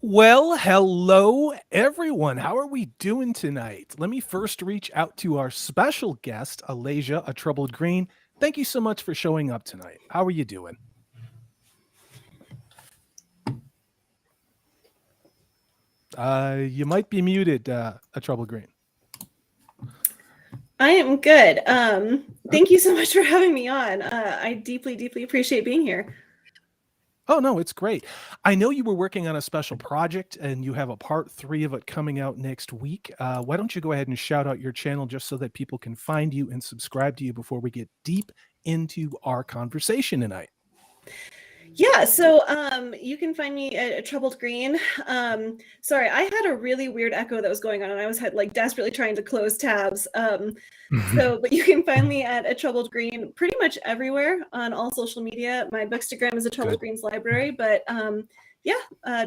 Well, hello everyone. How are we doing tonight? Let me first reach out to our special guest, Alasia, a troubled green. Thank you so much for showing up tonight. How are you doing? You might be muted, a troubled green. I am good. Thank you so much for having me on. I deeply, deeply appreciate being here. Oh, no, it's great. I know you were working on a special project and you have a part 3 of it coming out next week. Why don't you go ahead and shout out your channel just so that people can find you and subscribe to you before we get deep into our conversation tonight? Yeah, so you can find me at Troubled Green. Sorry, I had a really weird echo that was going on, and I was like desperately trying to close tabs. But you can find me at Troubled Green pretty much everywhere on all social media. My Bookstagram is a Troubled Greens library, but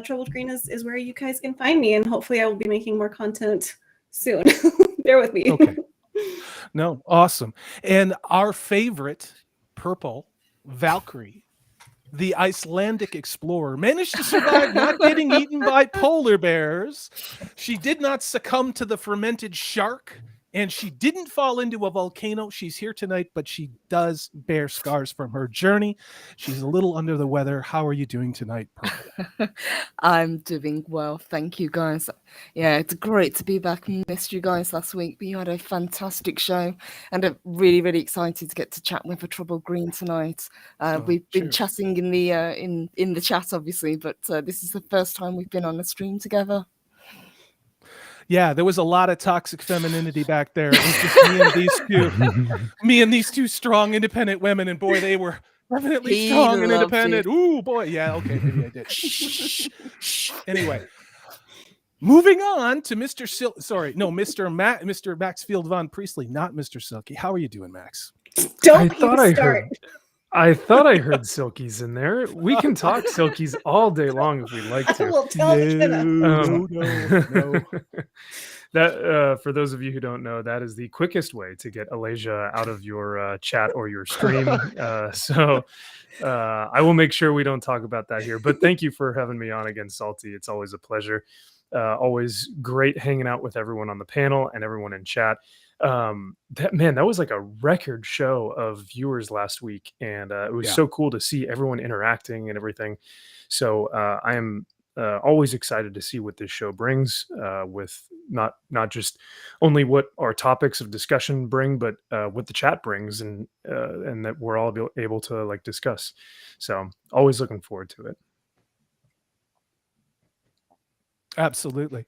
Troubled Green is where you guys can find me, and hopefully I will be making more content soon. Bear with me. Okay. No, awesome. And our favorite purple Valkyrie, the Icelandic explorer, managed to survive not getting eaten by polar bears. She did not succumb to the fermented shark, and she didn't fall into a volcano. She's here tonight, but she does bear scars from her journey. She's a little under the weather. How are you doing tonight, Purple? I'm doing well, thank you guys. Yeah, it's great to be back. Missed you guys last week, but you had a fantastic show, and I'm really, really excited to get to chat with a Troubled Green tonight. We've been chatting in the chat, obviously, but this is the first time we've been on a stream together. Yeah, there was a lot of toxic femininity back there. It was just me and these two strong, independent women, and boy, they were definitely strong and independent. Ooh, boy, yeah, okay, maybe I did. Shh. Anyway, moving on to Mr. Maxfield Von Priestley, not Mr. Silky. How are you doing, Max? Don't even start. I thought I heard Silkies in there. We can talk Silkies all day long if we'd like to. Well, tell No. That for those of you who don't know, that is the quickest way to get Alasia out of your chat or your stream. So I will make sure we don't talk about that here. But thank you for having me on again, Salty. It's always a pleasure. Always great hanging out with everyone on the panel and everyone in chat. That was like a record show of viewers last week, and it was so cool to see everyone interacting and everything. So I am always excited to see what this show brings, with not just only what our topics of discussion bring, but what the chat brings, and that we're all able to like discuss. So always looking forward to it. Absolutely.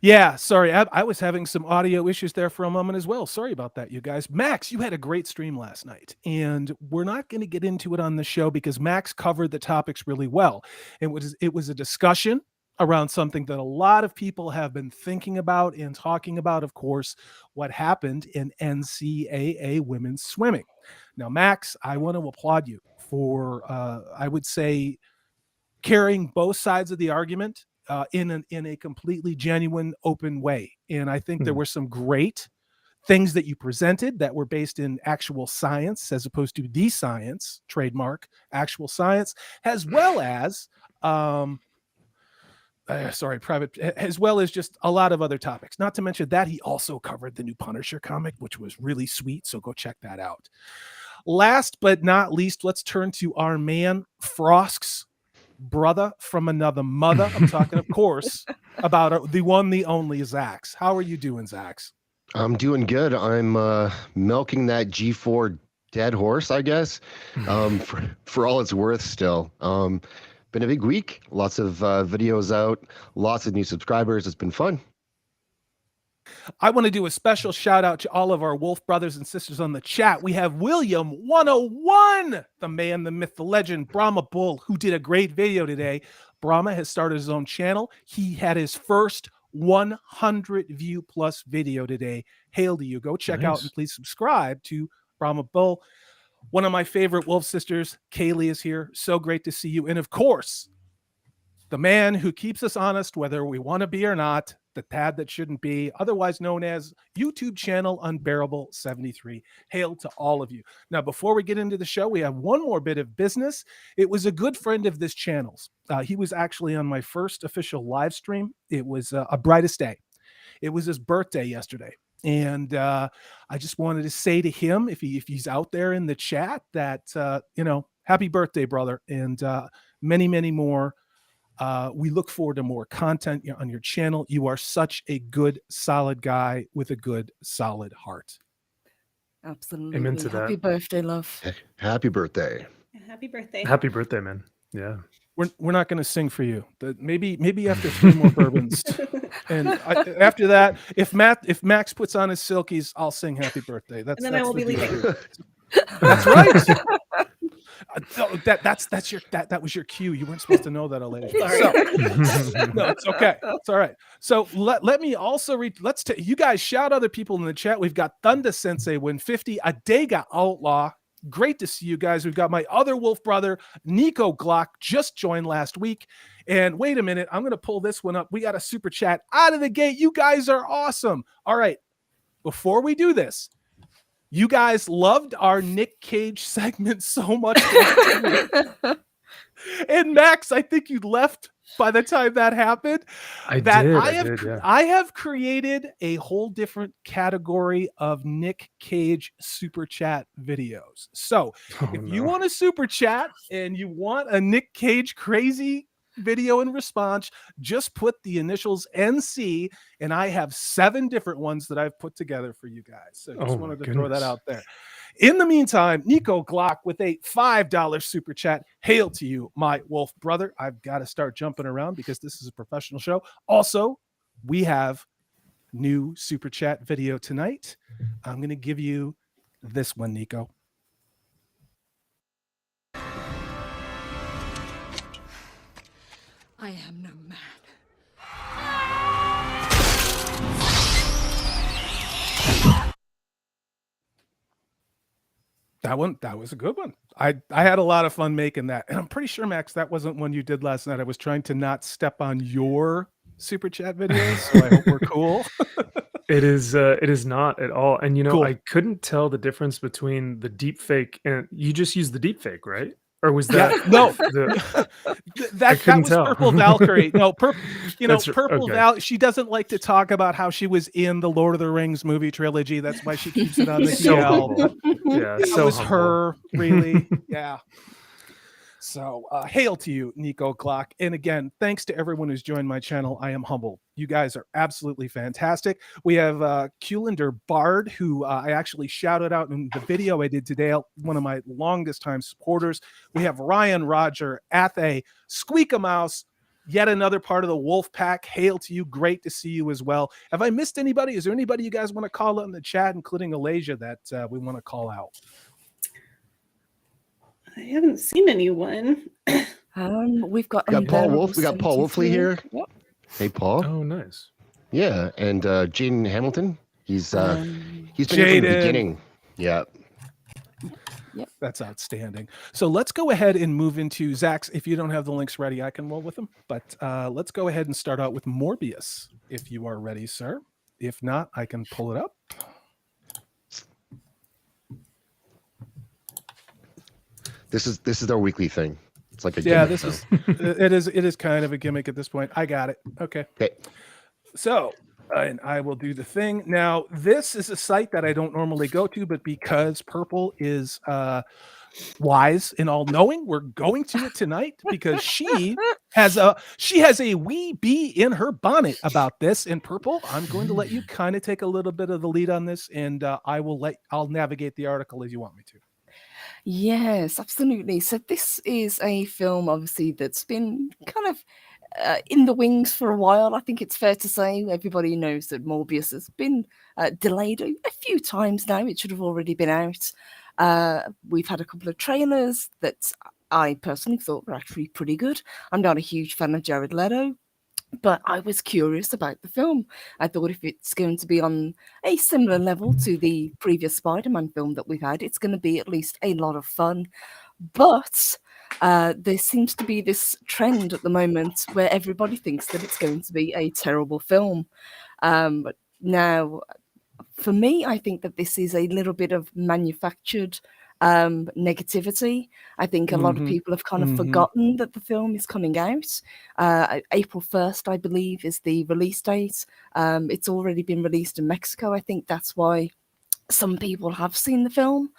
Yeah, sorry, I was having some audio issues there for a moment as well. Sorry about that, you guys. Max, you had a great stream last night, and we're not going to get into it on the show because Max covered the topics really well. It was a discussion around something that a lot of people have been thinking about and talking about, of course, what happened in NCAA women's swimming. Now, Max, I want to applaud you for, I would say, carrying both sides of the argument in a completely genuine, open way. And I think there were some great things that you presented that were based in actual science, as opposed to the science, trademark, actual science, as well as, as well as just a lot of other topics. Not to mention that he also covered the new Punisher comic, which was really sweet. So go check that out. Last but not least, let's turn to our man, Frosk's brother from another mother. I'm talking, of course, about the one, the only Zaxx. How are you doing, Zaxx? I'm doing good. I'm milking that G4 dead horse, I guess, for all it's worth still. Been a big week. Lots of videos out, lots of new subscribers. It's been fun. I want to do a special shout out to all of our Wolf brothers and sisters on the chat. We have William 101, the man, the myth, the legend, Brahma Bull, who did a great video today. Brahma has started his own channel. He had his first 100 view plus video today. Hail to you. Go check out and please subscribe to Brahma Bull. One of my favorite Wolf sisters, Kaylee, is here. So great to see you. And of course, the man who keeps us honest, whether we want to be or not, the Tad That Shouldn't Be, otherwise known as YouTube channel Unbearable 73. Hail to all of you. Now, before we get into the show, we have one more bit of business. It was a good friend of this channel's. He was actually on my first official live stream. It was a brightest day. It was his birthday yesterday. And I just wanted to say to him, if he's out there in the chat, that, happy birthday, brother. And many, many more. We look forward to more content on your channel. You are such a good, solid guy with a good, solid heart. Absolutely. Amen to Happy that. birthday, love. Happy birthday. Happy birthday. Happy birthday, man. Yeah. We're not going to sing for you. Maybe after 3 more bourbons, and after that, if Max puts on his silkies, I'll sing happy birthday. And then I will be leaving. That's right. That was your cue. You weren't supposed to know that, Elijah. Sorry. No, it's okay. It's all right. So let me also read. You guys shout other people in the chat. We've got Thunder Sensei win 50, Adega Outlaw. Great to see you guys. We've got my other wolf brother, Nico Glock, just joined last week. And wait a minute, I'm going to pull this one up. We got a super chat out of the gate. You guys are awesome. All right. Before we do this, you guys loved our Nick Cage segment so much. And Max, I think you left by the time that happened. I did, yeah. I have created a whole different category of Nick Cage super chat videos. So if you want a super chat and you want a Nick Cage crazy video in response, just put the initials NC, and I have 7 different ones that I've put together for you guys. So just wanted to throw that out there. In the meantime, Nico Glock with a $5 super chat. Hail to you, my wolf brother. I've got to start jumping around because this is a professional show. Also, we have new super chat video tonight. I'm going to give you this one, Nico. I am no man. That was a good one. I had a lot of fun making that. And I'm pretty sure, Max, that wasn't one you did last night. I was trying to not step on your super chat videos, so I hope we're cool. It is not at all. And Cool. I couldn't tell the difference between the deep fake and you just used the deep fake, right? Or was that no? the, that was tell. Purple Valkyrie. No, Purple okay. Val. She doesn't like to talk about how she was in the Lord of the Rings movie trilogy. That's why she keeps it on the So DL. humble. Yeah, That so was humble. her, really. Yeah. So hail to you, Nico Glock. And again, thanks to everyone who's joined my channel. I am humbled. You guys are absolutely fantastic. We have Kulinder Bard, who I actually shouted out in the video I did today, one of my longest time supporters. We have Ryan Roger, Athe, Squeak a Mouse, yet another part of the Wolf Pack. Hail to you. Great to see you as well. Have I missed anybody? Is there anybody you guys want to call out in the chat, including Alasia, that we want to call out? I haven't seen anyone. We've got Paul Wolf. We got Paul Wolfley here. Yep. Hey, Paul. Oh, nice. Yeah, and Jaden Hamilton. He's been here from the Jaden. beginning. Yeah. That's outstanding. So let's go ahead and move into Zaxx. If you don't have the links ready, I can roll with them. But let's go ahead and start out with Morbius, if you are ready, sir. If not, I can pull it up. This is our weekly thing. It's like a Yeah, gimmick, this so. it is kind of a gimmick at this point. I got it. Okay. Okay. So, and I will do the thing. Now, this is a site that I don't normally go to, but because Purple is wise and all-knowing, we're going to it tonight because she has a wee bee in her bonnet about this. And Purple, I'm going to let you kind of take a little bit of the lead on this, and I'll navigate the article as you want me to. Yes, absolutely. So this is a film, obviously, that's been kind of in the wings for a while. I think it's fair to say everybody knows that Morbius has been delayed a few times now. It should have already been out. We've had a couple of trailers that I personally thought were actually pretty good. I'm not a huge fan of Jared Leto, but I was curious about the film. I thought if it's going to be on a similar level to the previous Spider-Man film that we've had, it's going to be at least a lot of fun. But there seems to be this trend at the moment where everybody thinks that it's going to be a terrible film. Now, for me, I think that this is a little bit of manufactured negativity. I think a lot of people have kind of forgotten that the film is coming out. April 1st, I believe, is the release date. It's already been released in Mexico. I think that's why some people have seen the film,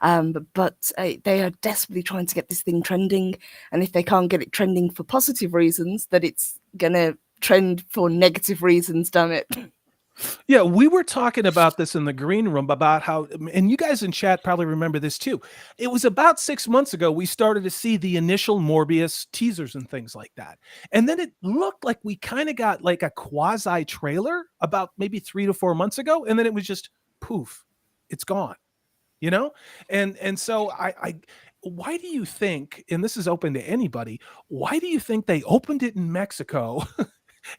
but they are desperately trying to get this thing trending. And if they can't get it trending for positive reasons, that it's going to trend for negative reasons, damn it. Yeah, we were talking about this in the green room about how, and you guys in chat probably remember this too. It was about 6 months ago we started to see the initial Morbius teasers and things like that. And then it looked like we kind of got like a quasi trailer about maybe 3 to 4 months ago. And then it was just poof, it's gone, you know? And so I why do you think, and this is open to anybody, why do you think they opened it in Mexico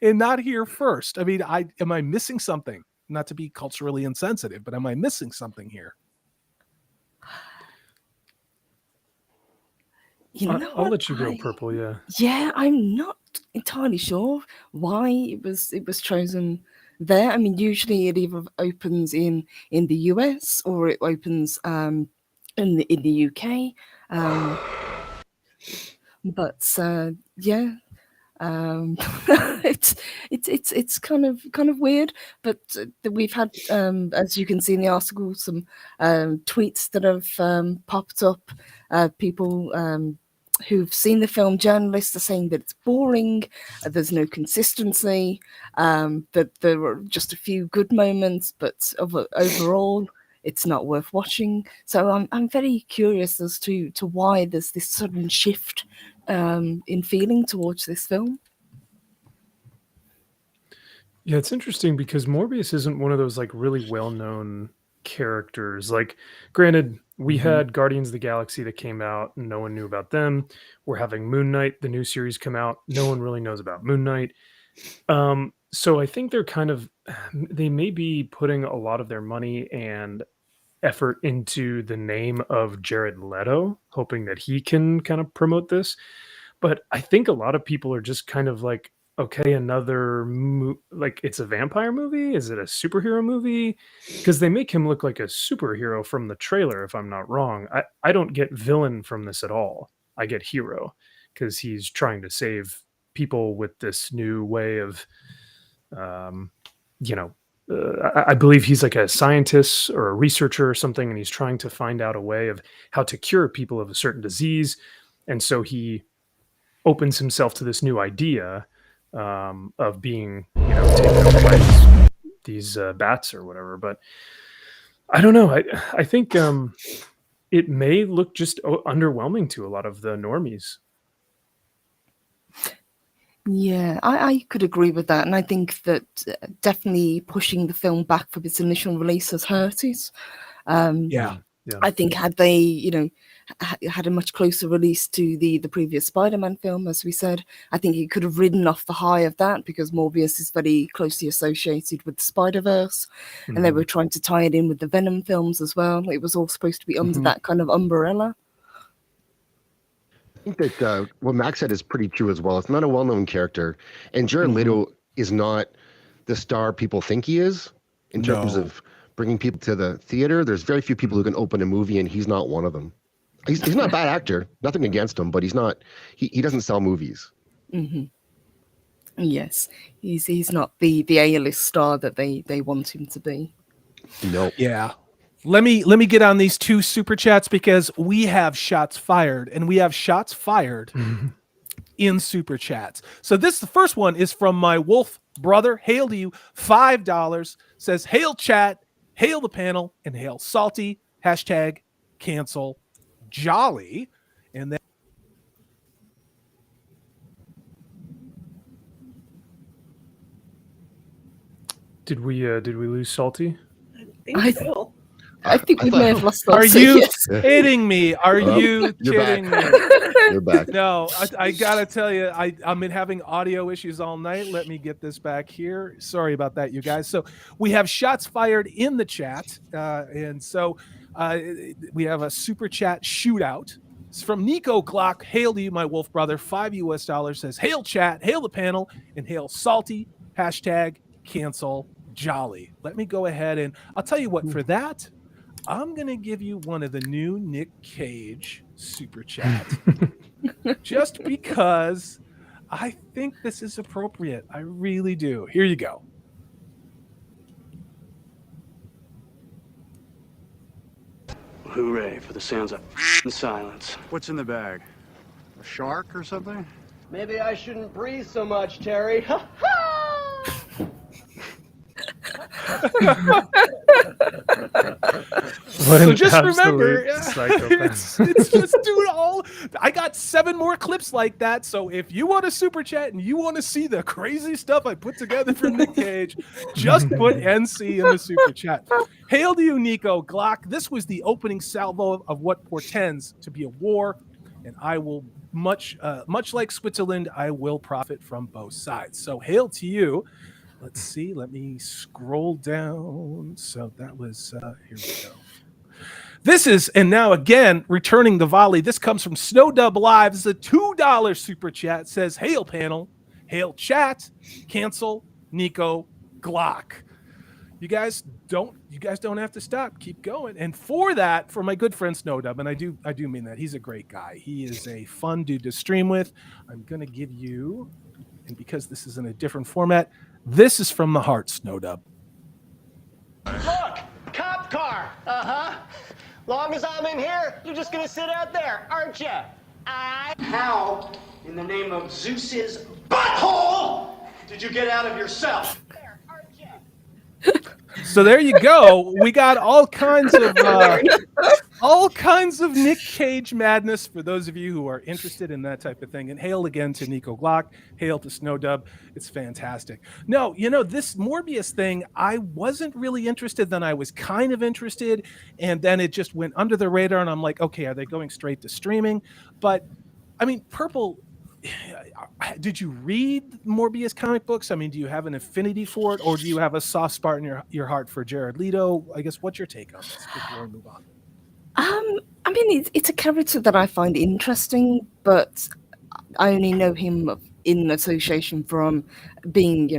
and not here first? I mean, am I missing something? Not to be culturally insensitive, but am I missing something here? You know, I'll let you go, Purple. Yeah. Yeah, I'm not entirely sure why it was chosen there. I mean, usually it either opens in the US or it opens in the UK. But yeah. It's kind of weird, but we've had, as you can see in the article, some tweets that have popped up. People who've seen the film, journalists, are saying that it's boring, there's no consistency, that there were just a few good moments, but overall it's not worth watching. So I'm very curious as to why there's this sudden shift in feeling towards this film. Yeah, it's interesting because Morbius isn't one of those like really well-known characters. Like, granted, we had Guardians of the Galaxy that came out and no one knew about them. We're having Moon Knight, the new series, come out. No one really knows about Moon Knight. So I think they may be putting a lot of their money and effort into the name of Jared Leto, hoping that he can kind of promote this. But I think a lot of people are just kind of like, okay, another like, it's a vampire movie? Is it a superhero movie? Because they make him look like a superhero from the trailer, if I'm not wrong. I don't get villain from this at all. I get hero because he's trying to save people with this new way of, I believe he's like a scientist or a researcher or something, and he's trying to find out a way of how to cure people of a certain disease. And so he opens himself to this new idea of being, taken over by these bats or whatever. But I don't know. I think it may look just underwhelming to a lot of the normies. Yeah, I could agree with that. And I think that definitely pushing the film back from its initial release has hurt it. Yeah. I think had they, had a much closer release to the previous Spider-Man film, as we said, I think it could have ridden off the high of that, because Morbius is very closely associated with the Spider-Verse, and they were trying to tie it in with the Venom films as well. It was all supposed to be under that kind of umbrella. I think that what Max said is pretty true as well. It's not a well-known character, and Jared Leto is not the star people think he is in terms of bringing people to the theater. There's very few people who can open a movie, and he's not one of them. He's not a bad actor, nothing against him, but he's not. He doesn't sell movies. Yes, he's not the A-list star that they want him to be. Nope. Yeah. Let me get on these 2 super chats, because we have shots fired, and we have shots fired in super chats. So the first one is from my Wolfbrother. Hail to you, $5, says, hail chat, hail the panel, and hail Salty, hashtag cancel Jolly. And then Did we lose Salty? I think so. I think we may have lost. Are also, you yes. kidding me? Are you kidding me? You're back. No, I gotta tell you, I've been having audio issues all night. Let me get this back here. Sorry about that, you guys. So we have shots fired in the chat, and so we have a super chat shootout. It's from Nico Glock. Hail to you, my wolf brother. $5 says, hail chat, hail the panel, and hail salty. Hashtag cancel jolly. Let me go ahead and I'll tell you what, for that, I'm going to give you one of the new Nick Cage super chats just because I think this is appropriate. I really do. Here you go. Hooray for the sounds of silence. What's in the bag? A shark or something? Maybe I shouldn't breathe so much, Terry. So just remember, psychopath. it's just doing all. I got 7 more clips like that. So if you want to super chat and you want to see the crazy stuff I put together for Nick Cage, just put NC in the super chat. Hail to you, Nico Glock. This was the opening salvo of what portends to be a war, and I will much like Switzerland, I will profit from both sides. So hail to you. Let's see. Let me scroll down. So that was here we go. This is, and now again, returning the volley. This comes from Snowdub Live. This is a $2 super chat. It says, hail panel, hail chat, cancel Nico Glock. You guys don't have to stop. Keep going. And for that, for my good friend Snowdub, and I do mean that. He's a great guy. He is a fun dude to stream with. I'm gonna give you, and because this is in a different format, this is from the heart, Snowdub. Look, cop car. Long as I'm in here, you're just gonna sit out there, aren't you? How, in the name of Zeus's butthole, did you get out of your cell? So there you go. We got all kinds of Nick Cage madness for those of you who are interested in that type of thing. And hail again to Nico Glock. Hail to Snowdub. It's fantastic. No, this Morbius thing, I wasn't really interested. Then I was kind of interested, and then it just went under the radar. And I'm like, okay, are they going straight to streaming? But I mean, Purple. Did you read Morbius comic books? I mean, do you have an affinity for it, or do you have a soft spot in your heart for Jared Leto? I guess, what's your take on this before we move on? I mean, it's a character that I find interesting, but I only know him in association from being,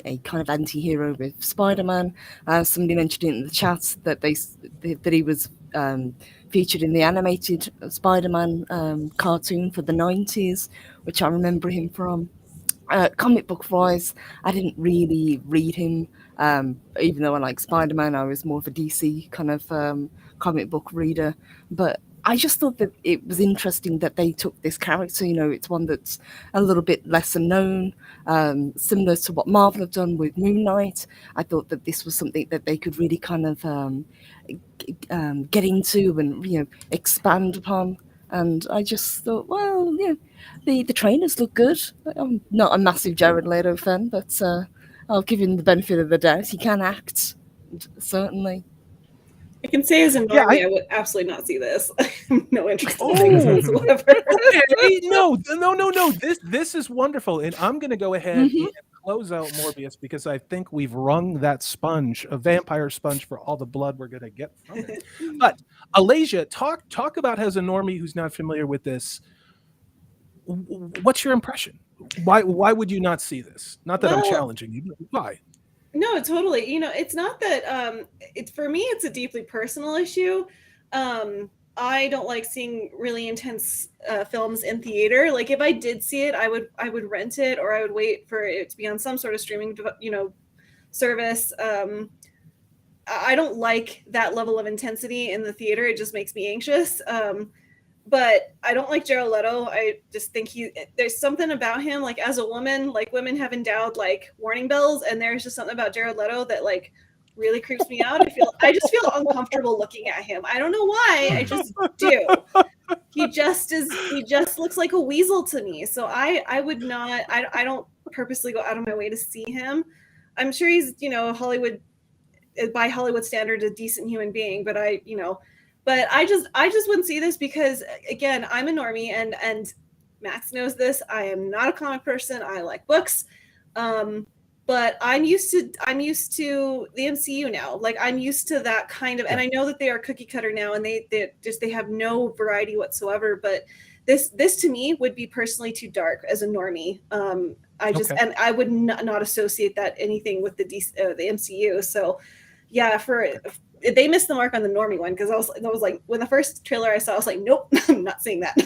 a kind of anti-hero with Spider-Man. Somebody mentioned in the chat that that he was featured in the animated Spider-Man cartoon for the 90s, which I remember him from. Comic book-wise, I didn't really read him. Even though I like Spider-Man, I was more of a DC kind of comic book reader. But I just thought that it was interesting that they took this character. It's one that's a little bit lesser known, similar to what Marvel have done with Moon Knight. I thought that this was something that they could really kind of get into and expand upon. And I just thought, well, the trainers look good. I'm not a massive Jared Leto fan, but I'll give him the benefit of the doubt. He can act, certainly. I can say as a normie, I would absolutely not see this. No interest in things whatsoever. Okay. No. This is wonderful, and I'm going to go ahead and close out Morbius because I think we've wrung that sponge, a vampire sponge, for all the blood we're going to get from it. But Alasia, talk about as a normie who's not familiar with this. What's your impression? Why would you not see this? Not that I'm challenging you, but why? No, totally. It's not that it's for me, it's a deeply personal issue. I don't like seeing really intense films in theater. Like if I did see it, I would rent it, or I would wait for it to be on some sort of streaming, service. I don't like that level of intensity in the theater. It just makes me anxious. But I don't like Jared Leto. I just think there's something about him, like as a woman, like women have endowed like warning bells, and there's just something about Jared Leto that like really creeps me out. I just feel uncomfortable looking at him. I don't know why. I just do. He just looks like a weasel to me. So I would not, I don't purposely go out of my way to see him. I'm sure he's, Hollywood, by Hollywood standards, a decent human being, but but I just wouldn't see this because, again, I'm a normie, and Max knows this. I am not a comic person. I like books. but I'm used to the MCU now. Like I'm used to that kind of, and I know that they are cookie cutter now, and they have no variety whatsoever. But this to me would be personally too dark as a normie. And I would not associate that anything with the MCU. So yeah, they missed the mark on the normie one, because I was like, when the first trailer I saw, I was like, nope, I'm not seeing that.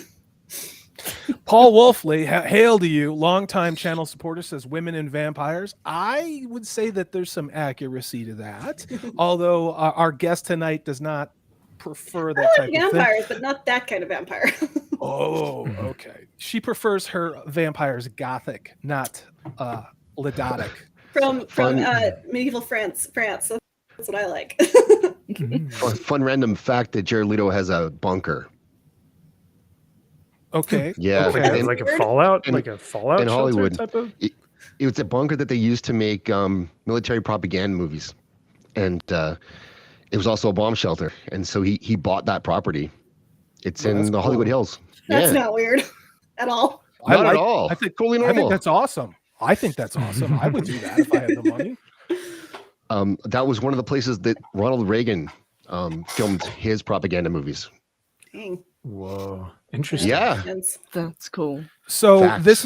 Paul Wolfley, hail to you, longtime channel supporter, says women and vampires. I would say that there's some accuracy to that, although our guest tonight does not prefer that type of thing. Vampires, but not that kind of vampire. Oh, okay. She prefers her vampires gothic, not lidotic. From medieval France. That's what I like. Fun random fact that Jared Leto has a bunker. Okay. Yeah. Okay. Like a Fallout, in Hollywood. type of. It's a bunker that they used to make military propaganda movies, and it was also a bomb shelter. And so he bought that property. It's in the Hollywood Hills. That's not weird at all. Not at all. I think totally normal. I think that's awesome. I would do that if I had the money. That was one of the places that Ronald Reagan filmed his propaganda movies. Dang. Whoa, interesting. Yeah, That's cool. So Facts. this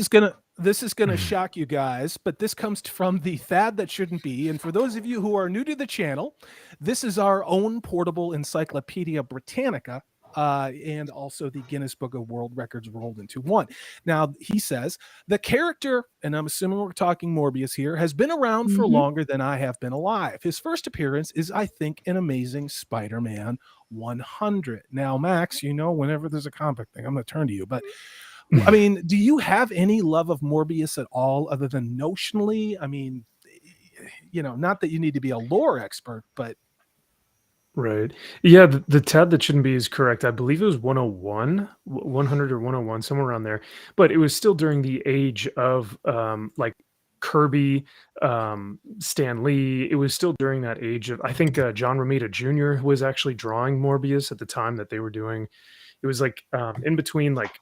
is gonna shock you guys, but this comes from the Thad That Shouldn't Be. And for those of you who are new to the channel, this is our own portable Encyclopedia Britannica, and also the Guinness Book of World Records rolled into one. Now, he says, the character, and I'm assuming we're talking Morbius here, has been around for longer than I have been alive. His first appearance is, I think, in Amazing Spider-Man 100. Now, Max, whenever there's a comic thing, I'm going to turn to you. But, I mean, do you have any love of Morbius at all other than notionally? I mean, not that you need to be a lore expert, but Right. Yeah, the tab that shouldn't be is correct. I believe it was 101, 100 or 101, somewhere around there. But it was still during the age of like Kirby, Stan Lee. It was still during that age of, I think John Romita Jr. was actually drawing Morbius at the time that they were doing. It was like in between like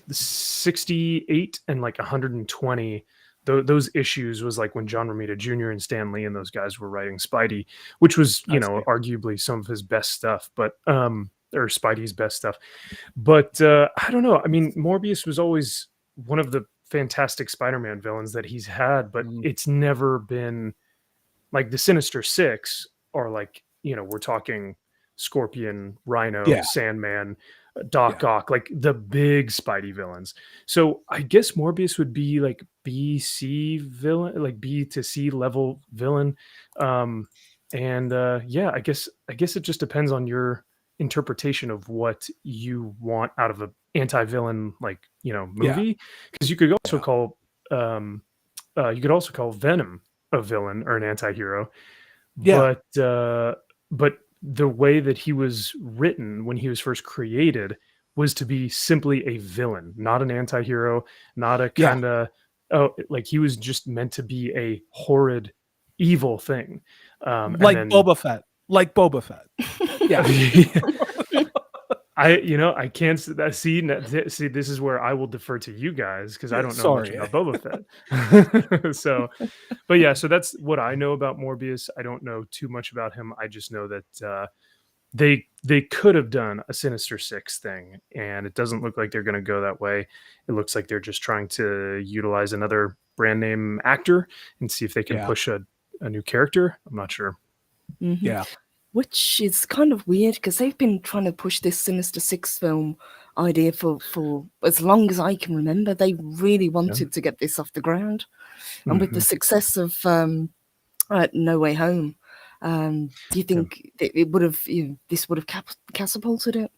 68 and like 120. Those issues was like when John Romita Jr. and Stan Lee and those guys were writing Spidey, which was, arguably some of his best stuff, but or Spidey's best stuff. But I don't know. I mean, Morbius was always one of the fantastic Spider-Man villains that he's had, but it's never been like the Sinister Six, or like, we're talking Scorpion, Rhino, Sandman, Doc Ock, like the big Spidey villains. So I guess Morbius would be like B-C villain, like B to C level villain. I guess it just depends on your interpretation of what you want out of an anti-villain, like, movie. Because you could also call Venom a villain or an anti-hero. But the way that he was written when he was first created was to be simply a villain, not an anti-hero, not a kind of, like he was just meant to be a horrid, evil thing. Boba Fett. Yeah. I can't see. This is where I will defer to you guys, because I don't know much about Boba Fett. So that's what I know about Morbius. I don't know too much about him. I just know that they could have done a Sinister Six thing, and it doesn't look like they're going to go that way. It looks like they're just trying to utilize another brand name actor and see if they can push a new character. I'm not sure. Mm-hmm. Yeah. Which is kind of weird, because they've been trying to push this Sinister Six film idea for as long as I can remember. They really wanted to get this off the ground. And with the success of No Way Home, do you think it would have this would have catapulted it?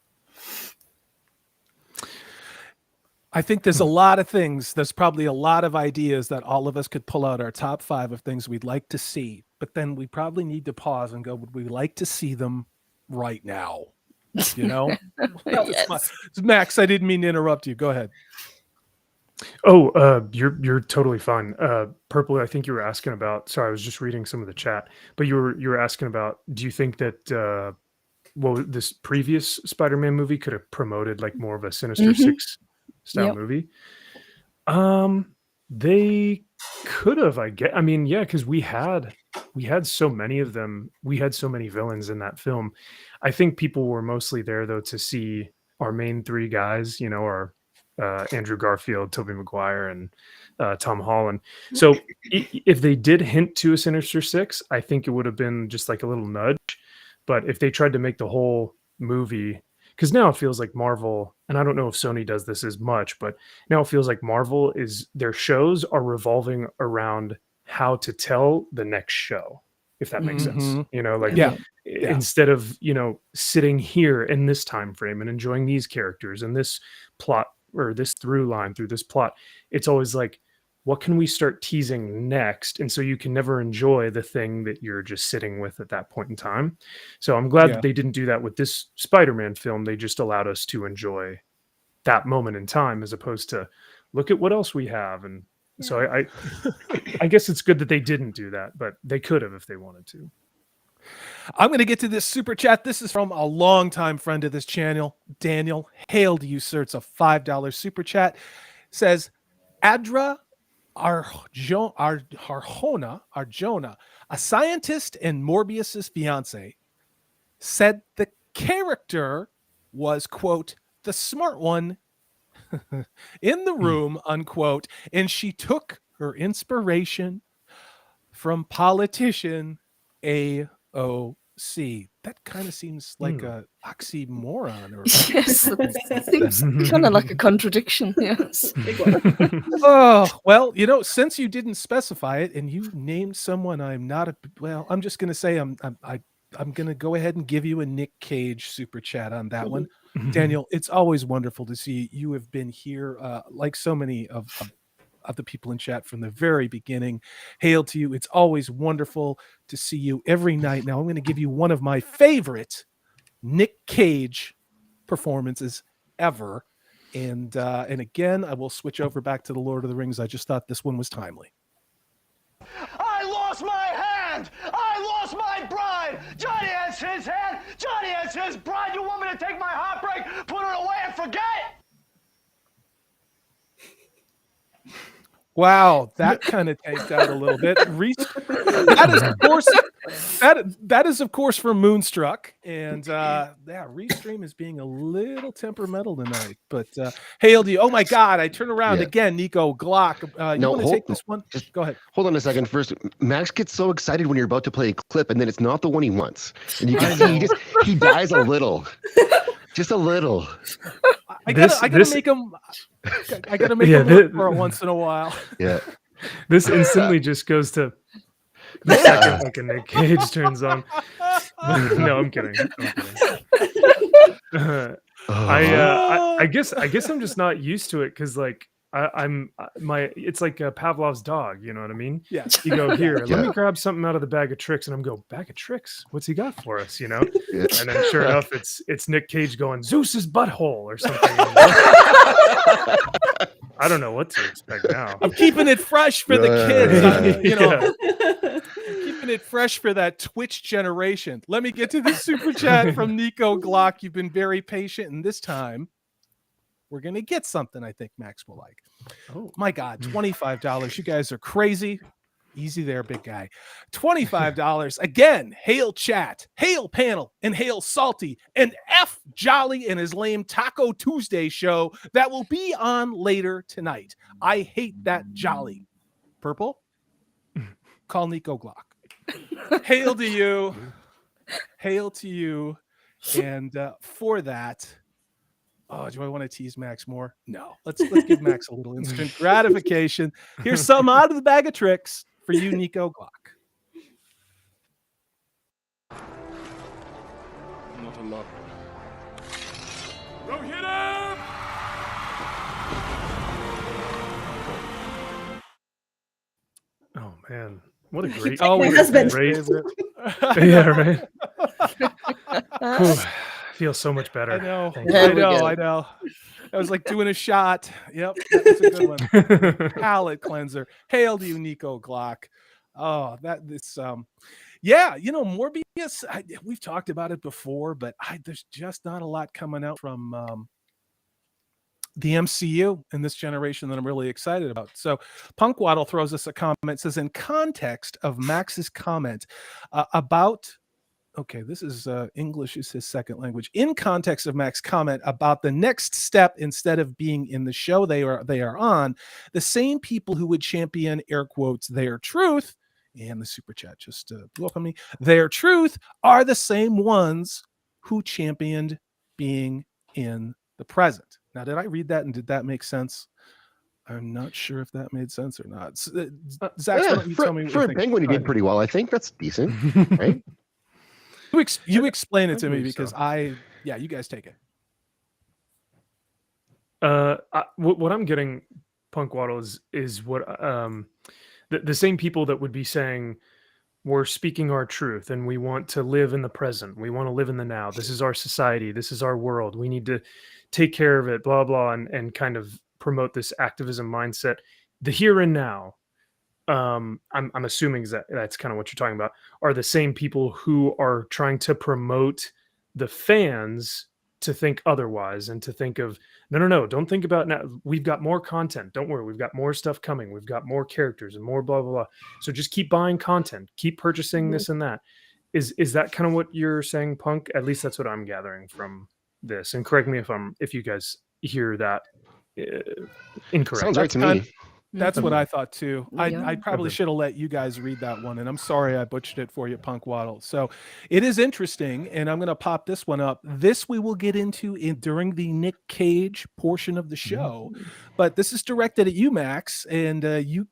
I think there's a lot of things. There's probably a lot of ideas that all of us could pull out our top 5 of things we'd like to see. But then we probably need to pause and go, would we like to see them right now? Yes. Max, I didn't mean to interrupt you. Go ahead. Oh, you're totally fine. Purple, I think you were asking about, sorry, I was just reading some of the chat, but you were asking about, do you think that this previous Spider-Man movie could have promoted like more of a Sinister Six style movie? They could have, I mean, yeah, because we had so many of them. We had so many villains in that film. I think people were mostly there though to see our main three guys, you know, our Andrew Garfield, Tobey Maguire, and Tom Holland. So if they did hint to a Sinister Six, I think it would have been just like a little nudge. But if they tried to make the whole movie, because now it feels like Marvel, and I don't know if Sony does this as much, but now it feels like Marvel is their shows are revolving around how to tell the next show, if that makes sense. You know, like instead of, you know, sitting here in this time frame and enjoying these characters and this plot or this through line through this plot, it's always like, what can we start teasing next? And so you can never enjoy the thing that you're just sitting with at that point in time. So I'm glad that they didn't do that with this Spider-Man film. They just allowed us to enjoy that moment in time as opposed to look at what else we have. And so I guess it's good that they didn't do that, but they could have if they wanted to. I'm going to get to this super chat. This is from a longtime friend of this channel, Daniel. Hail to you, sir. It's a $5 super chat. Says, Adra Arjona, a scientist and Morbius's fiance, said the character was, quote, the smart one in the room, unquote, and she took her inspiration from politician AOC. That kind of seems like a oxymoron. Or yes, it's kind of like a contradiction. Yes. Oh, well, you know, since you didn't specify it and you named someone I'm just going to say I'm going to go ahead and give you a Nick Cage super chat on that one. Daniel, it's always wonderful to see you have been here like so many of the people in chat from the very beginning. Hail to you. It's always wonderful to see you every night. Now I'm going to give you one of my favorite Nick Cage performances ever. And again, I will switch over back to the Lord of the Rings. I just thought this one was timely. I lost my hand! I lost my bride! Johnny has his hand! Johnny has his bride! You want me to take my heartbreak, put her away, and forget? Wow, that kind of takes out a little bit. That is of course from Moonstruck, and Restream is being a little temperamental tonight. But hail to you! Oh my God, I turn around again, Nico Glock. You want to take this one? Go ahead. Hold on a second. First, Max gets so excited when you're about to play a clip, and then it's not the one he wants, and you can see he dies a little, just a little. I gotta make him. I gotta make him look for it once in a while. Yeah. This instantly just goes to the second fucking Nick Cage turns on. No, I'm kidding. I guess I'm just not used to it because like it's like Pavlov's dog, you know what I mean? Yeah. You go here, let me grab something out of the bag of tricks, and I'm go, bag of tricks? What's he got for us? You know? And then sure enough, it's Nick Cage going, Zeus's butthole or something. I don't know what to expect now. I'm keeping it fresh for the kids. I'm keeping it fresh for that Twitch generation. Let me get to the super chat from Nico Glock. You've been very patient, and this time we're going to get something I think Max will like. Oh my God, $25. You guys are crazy. Easy there, big guy. $25. Again, hail chat, hail panel, and hail Salty, and F Jolly and his lame Taco Tuesday show that will be on later tonight. I hate that Jolly. Purple? Call Nico Glock. Hail to you. Hail to you. And for that, do I want to tease Max more? No. Let's give Max a little instant gratification. Here's some out of the bag of tricks for you, Nico Glock. Not a lot. Go hit him! Oh man, what a great! My husband. Yeah, right. Feels so much better. I know. Yeah, I know. I was like doing a shot. Yep, that was a good one. Palate cleanser. Hail to you, Nico Glock. Oh, yeah, you know, Morbius, we've talked about it before, but there's just not a lot coming out from the MCU in this generation that I'm really excited about. So Punkwaddle throws us a comment, says, in context of Max's comment about, okay, this is English is his second language. In context of Max's comment about the next step, instead of being in the show they are on, the same people who would champion, air quotes, their truth, and the super chat just blew up on me, their truth are the same ones who championed being in the present. Now, did I read that and did that make sense? I'm not sure if that made sense or not. Zaxx, why don't you tell me what for you a think? penguin, you did pretty well. I think that's decent, right? You explain it to me, believe so. because you guys take it. What I'm getting, Punkwaddle, is what the same people that would be saying, we're speaking our truth and we want to live in the present. We want to live in the now. This is our society. This is our world. We need to take care of it, blah, blah, and kind of promote this activism mindset. The here and now, I'm assuming that's kind of what you're talking about, are the same people who are trying to promote the fans to think otherwise and to think of, no, don't think about now. We've got more content. Don't worry. We've got more stuff coming. We've got more characters and more blah, blah, blah. So just keep buying content, keep purchasing this and that. Is that kind of what you're saying, Punk? At least that's what I'm gathering from this. And correct me if you guys hear that incorrect. Sounds right to me. That's what I thought too. Yeah. I probably should have let you guys read that one, and I'm sorry I butchered it for you, Punkwaddle. So it is interesting, and I'm going to pop this one up. This we will get into during the Nick Cage portion of the show, but this is directed at you, Max, and you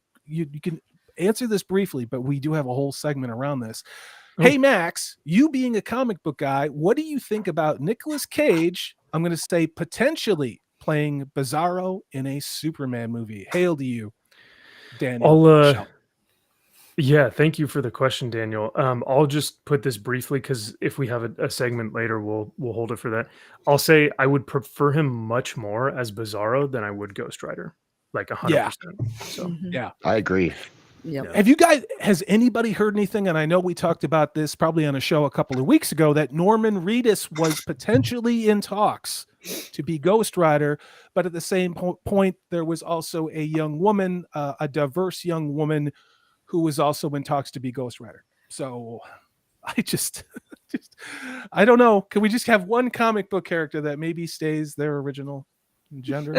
can answer this briefly, but we do have a whole segment around this. Hey, Max, you being a comic book guy, what do you think about Nicolas Cage? I'm going to say potentially playing Bizarro in a Superman movie. Hail to you, Daniel. Yeah, thank you for the question, Daniel. I'll just put this briefly because if we have a segment later, we'll hold it for that. I'll say I would prefer him much more as Bizarro than I would Ghost Rider, like 100%. So Yeah, I agree. Yep. Has anybody heard anything? And I know we talked about this probably on a show a couple of weeks ago, that Norman Reedus was potentially in talks to be Ghost Rider, but at the same point, there was also a young woman, a diverse young woman, who was also in talks to be Ghost Rider. So I just I don't know. Can we just have one comic book character that maybe stays their original gender?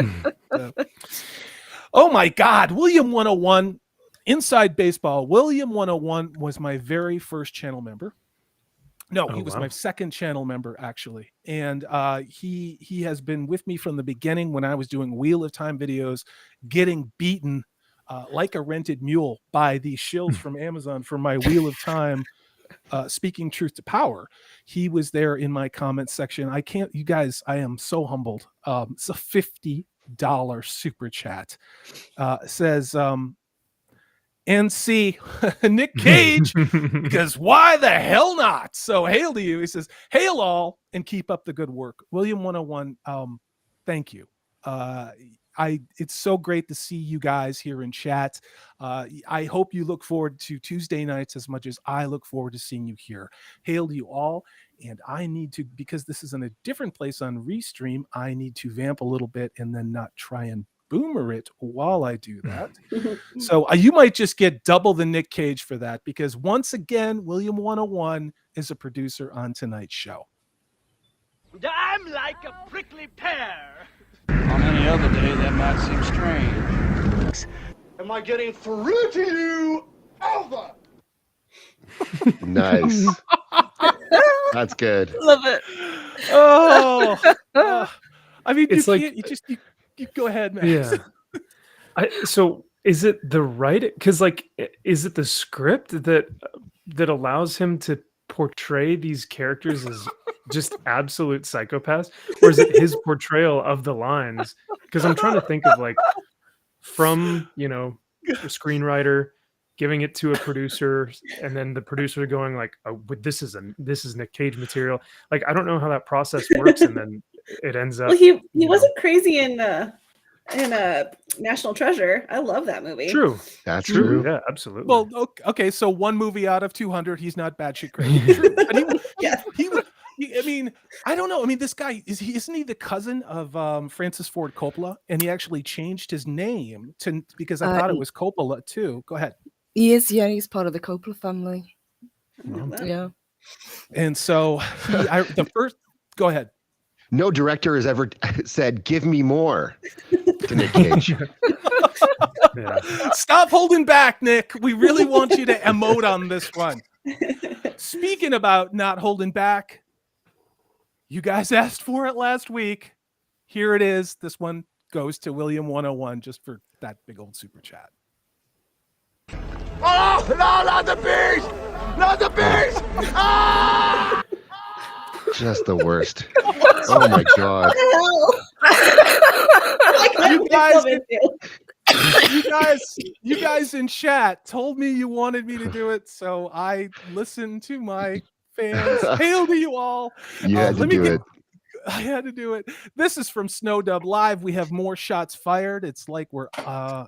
Oh my God, William 101. Inside Baseball, William 101 was my very first channel member. No, he was my second channel member, actually. And he has been with me from the beginning when I was doing Wheel of Time videos, getting beaten like a rented mule by the shills from Amazon for my Wheel of Time speaking truth to power. He was there in my comments section. You guys, I am so humbled. It's a $50 super chat. Says, and see Nick Cage, because why the hell not? So hail to you. He says, hail all and keep up the good work. William 101, thank you. It's so great to see you guys here in chat. I hope you look forward to Tuesday nights as much as I look forward to seeing you here. Hail to you all. And I need to, because this is in a different place on Restream, I need to vamp a little bit and then not try and boomer it while I do that. So you might just get double the Nick Cage for that, because once again, William 101 is a producer on tonight's show. I'm like a prickly pear. On any other day, that might seem strange. Am I getting through to you? Over. Nice. That's good. Love it. I mean, It's you go ahead, man. yeah. So is it the right? Because is it the script that allows him to portray these characters as just absolute psychopaths, or is it his portrayal of the lines? Because I'm trying to think of from a screenwriter giving it to a producer, and then the producer going oh, but this is Nick Cage material. I don't know how that process works, and then it ends up. Well, he wasn't crazy in National Treasure. I love that movie. True. That's true. Yeah, absolutely. Well, okay, so one movie out of 200, he's not batshit crazy. True. But I mean, I don't know. I mean, this guy isn't he the cousin of Francis Ford Coppola? And he actually changed his name because I thought it was Coppola too. Go ahead. He is, yeah, he's part of the Coppola family. Well, Yeah. And so go ahead. No director has ever said, "Give me more," to Nick Cage. Yeah. Stop holding back, Nick. We really want you to emote on this one. Speaking about not holding back, you guys asked for it last week. Here it is. This one goes to William 101 just for that big old super chat. Oh, no, not the bees! Not the bees! Ah! Just the worst. Oh my god. You guys in chat told me you wanted me to do it, so I listened to my fans. Hail to you all. You had to do it. I had to do it. This is from Snowdub Live. We have more shots fired. It's like we're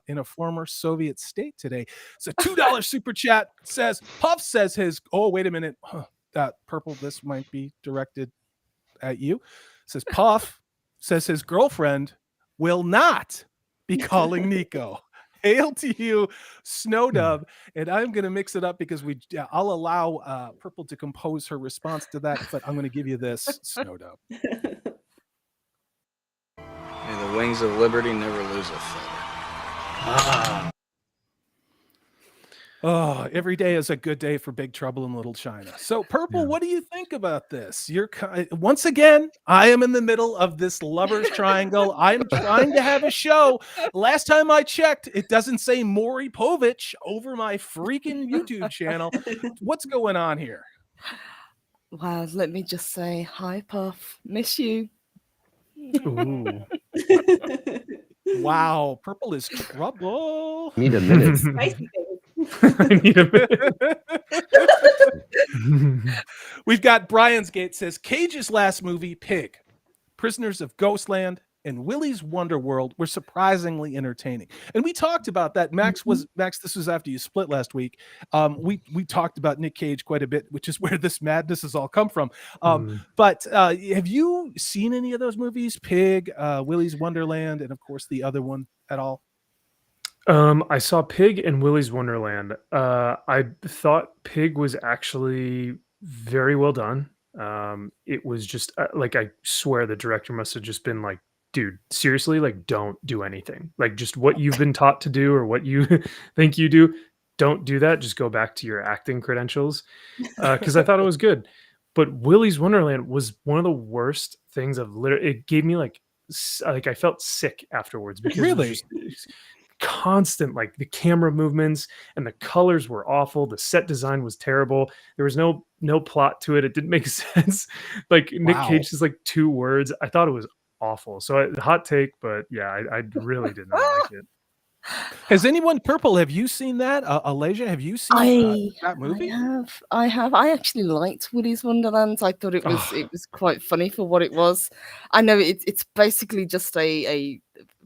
in a former Soviet state today. So $2 super chat says, Puff says his, oh, wait a minute. That Purple, this might be directed at you. Says Puff says his girlfriend will not be calling Nico. Hail to you, Snowdub. And I'm going to mix it up because I'll allow Purple to compose her response to that, but I'm going to give you this, Snowdub. May the wings of liberty never lose a feather. Oh, every day is a good day for Big Trouble in Little China. So, Purple, what do you think about this? Once again, I am in the middle of this lover's triangle. I'm trying to have a show. Last time I checked, it doesn't say Maury Povich over my freaking YouTube channel. What's going on here? Well, let me just say hi, Puff. Miss you. Ooh. Wow, Purple is trouble. Need a minute. Spicy things. I need a minute. We've got Brian's Gate says Cage's last movie, Pig, Prisoners of Ghostland, and Willy's Wonder World were surprisingly entertaining. And we talked about that. Max, this was after you split last week. We talked about Nick Cage quite a bit, which is where this madness has all come from. But have you seen any of those movies? Pig, Willy's Wonderland, and of course the other one at all? I saw Pig and Willy's Wonderland. I thought Pig was actually very well done. It was just like, I swear the director must have just been like, dude, seriously, like, don't do anything. Like, just what you've been taught to do or what you think you do, don't do that. Just go back to your acting credentials. Because I thought it was good. But Willy's Wonderland was one of the worst things it gave me like I felt sick afterwards because really? It was constant, like the camera movements and the colors were awful. The set design was terrible. There was no plot to it. It didn't make sense. Like Nick Cage is like 2 words. I thought it was awful. So hot take, but yeah, I really did not like it. Has anyone, Purple, have you seen that? Alasia, have you seen that movie? I have. I actually liked Willy's Wonderland. I thought it was quite funny for what it was. I know it's basically just a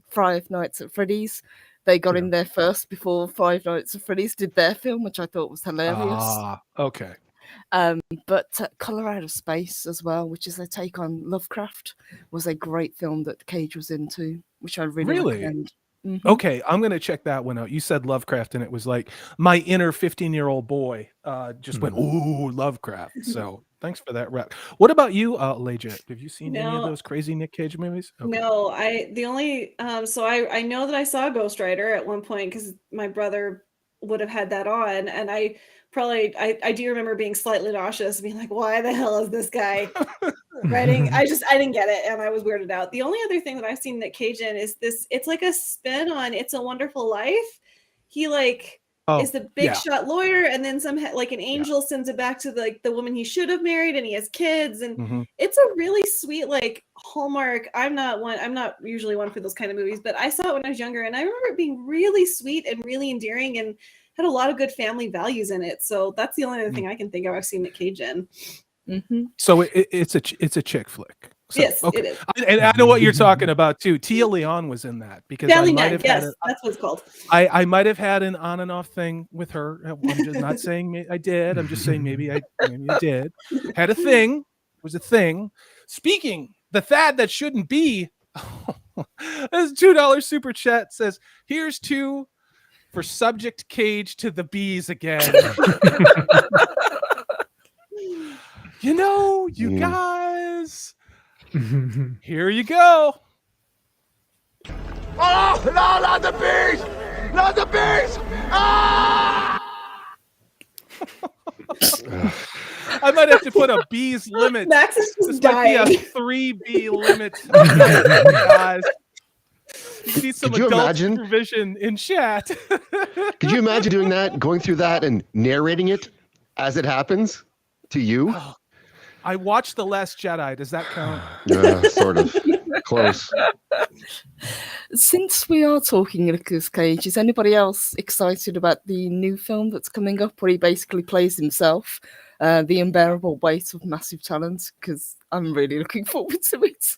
Five Nights at Freddy's. They got in there first before Five Nights at Freddy's did their film, which I thought was hilarious. Okay. But Color Out of Space as well, which is a take on Lovecraft, was a great film that Cage was into, which I really recommend. Mm-hmm. Okay, I'm going to check that one out. You said Lovecraft, and it was like my inner 15-year-old boy just went, ooh, Lovecraft. So thanks for that rep. What about you, Alasia? Have you seen any of those crazy Nick Cage movies? Okay. No, the only so I know that I saw Ghost Rider at one point because my brother would have had that on, and I do remember being slightly nauseous, being like, why the hell is this guy writing? I didn't get it, and I was weirded out. The only other thing that I've seen Nick Cage in is this, it's like a spin on It's a Wonderful Life. He is the big shot lawyer, and then like an angel sends it back to the woman he should have married, and he has kids, and it's a really sweet, like, Hallmark. I'm not usually one for those kind of movies, but I saw it when I was younger, and I remember it being really sweet and really endearing and had a lot of good family values in it. So that's the only other thing I can think of I've seen Nick Cage in. Mm-hmm. So it's a chick flick. So, yes, it is. And I know what you're talking about too. Tia Leon was in that because that's what it's called. I might have had an on and off thing with her. I'm just not saying I did. I'm just saying maybe I did. Had a thing. was a thing. Speaking, the Thad that shouldn't be. This $2 super chat says, here's two for subject cage to the bees again. You guys, here you go. Oh, no, not the bees! Not the bees! Ah! I might have to put a bees limit. Max is just This might dying. be a 3 bee limit. Guys, we need some Could you adult imagine? supervision in chat. Could you imagine doing that, going through that and narrating it as it happens to you? I watched The Last Jedi. Does that count? Sort of. Close. Since we are talking Nicolas Cage, is anybody else excited about the new film that's coming up where he basically plays himself, The Unbearable Weight of Massive Talent? Because I'm really looking forward to it.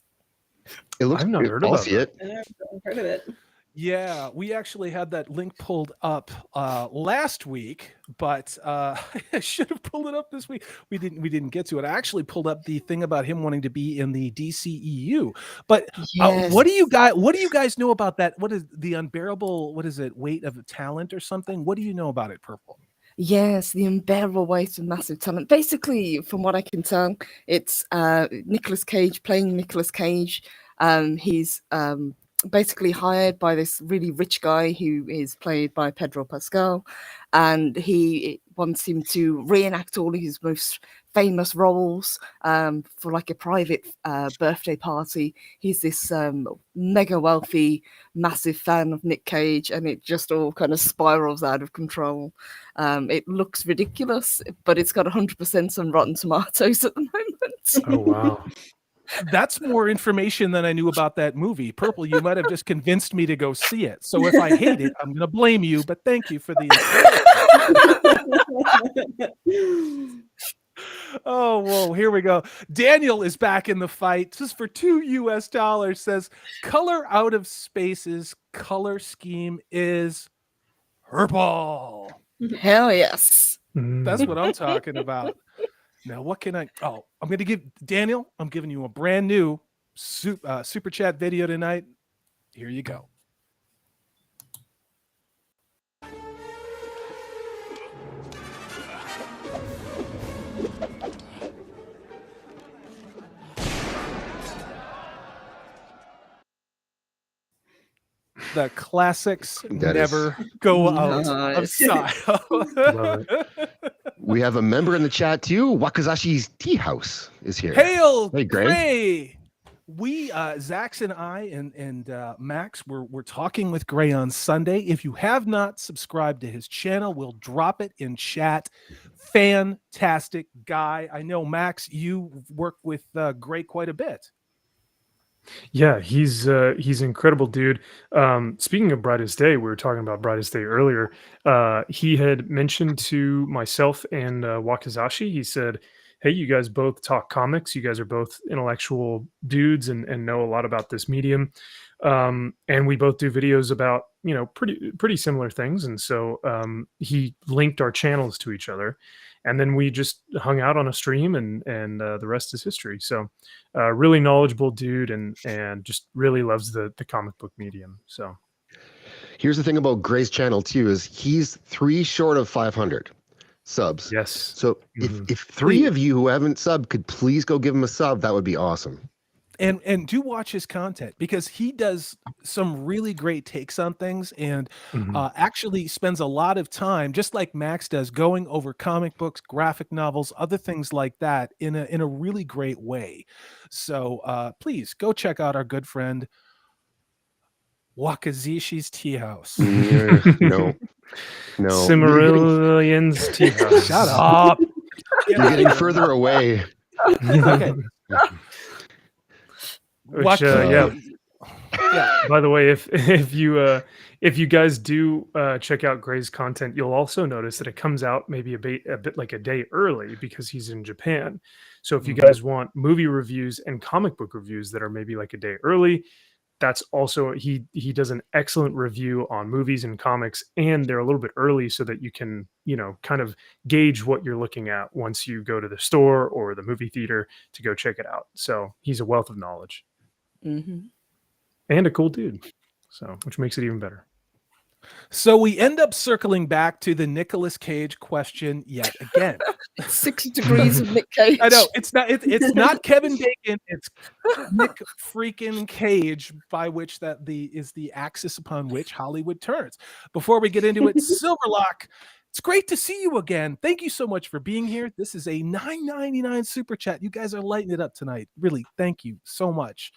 It looks I've not heard I'll about see it. I've never heard of it. Yeah, we actually had that link pulled up last week, but I should have pulled it up this week. We didn't get to it. I actually pulled up the thing about him wanting to be in the DCEU. But Yes. what do you guys know about that? What is the unbearable? What is it? Weight of talent or something? What do you know about it, Purple? Yes, The Unbearable Weight of Massive Talent. Basically, from what I can tell, it's Nicolas Cage playing Nicolas Cage. He's basically hired by this really rich guy who is played by Pedro Pascal, and he wants him to reenact all of his most famous roles for like a private birthday party. He's this mega wealthy, massive fan of Nick Cage, and it just all kind of spirals out of control. It looks ridiculous, but it's got 100% on Rotten Tomatoes at the moment. Oh wow. That's more information than I knew about that movie. Purple, you might have just convinced me to go see it. So if I hate it, I'm going to blame you, but thank you for the information. Oh, whoa, here we go. Daniel is back in the fight. Just for $2 says, color out of space's color scheme is purple. Hell yes. That's what I'm talking about. Now, what can I'm going to give Daniel, I'm giving you a brand new super chat video tonight. Here you go. The classics never go out of style. Love it. We have a member in the chat too. Wakazashi's Tea House is here. Hail, Hey, Gray. Gray. We, Zaxx and I and Max, we're talking with Gray on Sunday. If you have not subscribed to his channel, we'll drop it in chat. Fantastic guy. I know, Max, you work with Gray quite a bit. Yeah, he's incredible, dude. Speaking of Brightest Day, we were talking about Brightest Day earlier. He had mentioned to myself and Wakazashi, he said, hey, you guys both talk comics. You guys are both intellectual dudes and know a lot about this medium. And we both do videos about, pretty similar things. And so he linked our channels to each other. And then we just hung out on a stream, and the rest is history. So, really knowledgeable dude, and just really loves the comic book medium. So, Here's the thing about Gray's channel too: is he's 3 short of 500 subs. yes. So if 3 of you who haven't subbed could please go give him a sub, that would be awesome. And do watch his content, because he does some really great takes on things, and actually spends a lot of time, just like Max does, going over comic books, graphic novels, other things like that in a really great way. So please go check out our good friend Wakazishi's Tea House. No. Cimmerillion's Tea House. Shut up. You're getting further away. Okay. Which, yeah. By the way, if you guys do check out Gray's content, you'll also notice that it comes out maybe a bit like a day early, because he's in Japan. So if you guys want movie reviews and comic book reviews that are maybe like a day early, that's also he does an excellent review on movies and comics, and they're a little bit early so that you can, you know, kind of gauge what you're looking at once you go to the store or the movie theater to go check it out. So he's a wealth of knowledge Mhm. and a cool dude, so which makes it even better. So we end up circling back to the Nicolas Cage question yet again. 6 degrees of Nick Cage. I know it's not Kevin Bacon, it's Nick freaking Cage, by which that is the axis upon which Hollywood turns. Before we get into it, Silverlock, it's great to see you again. Thank you so much for being here. This is a $9.99 super chat. You guys are lighting it up tonight. Really, thank you so much.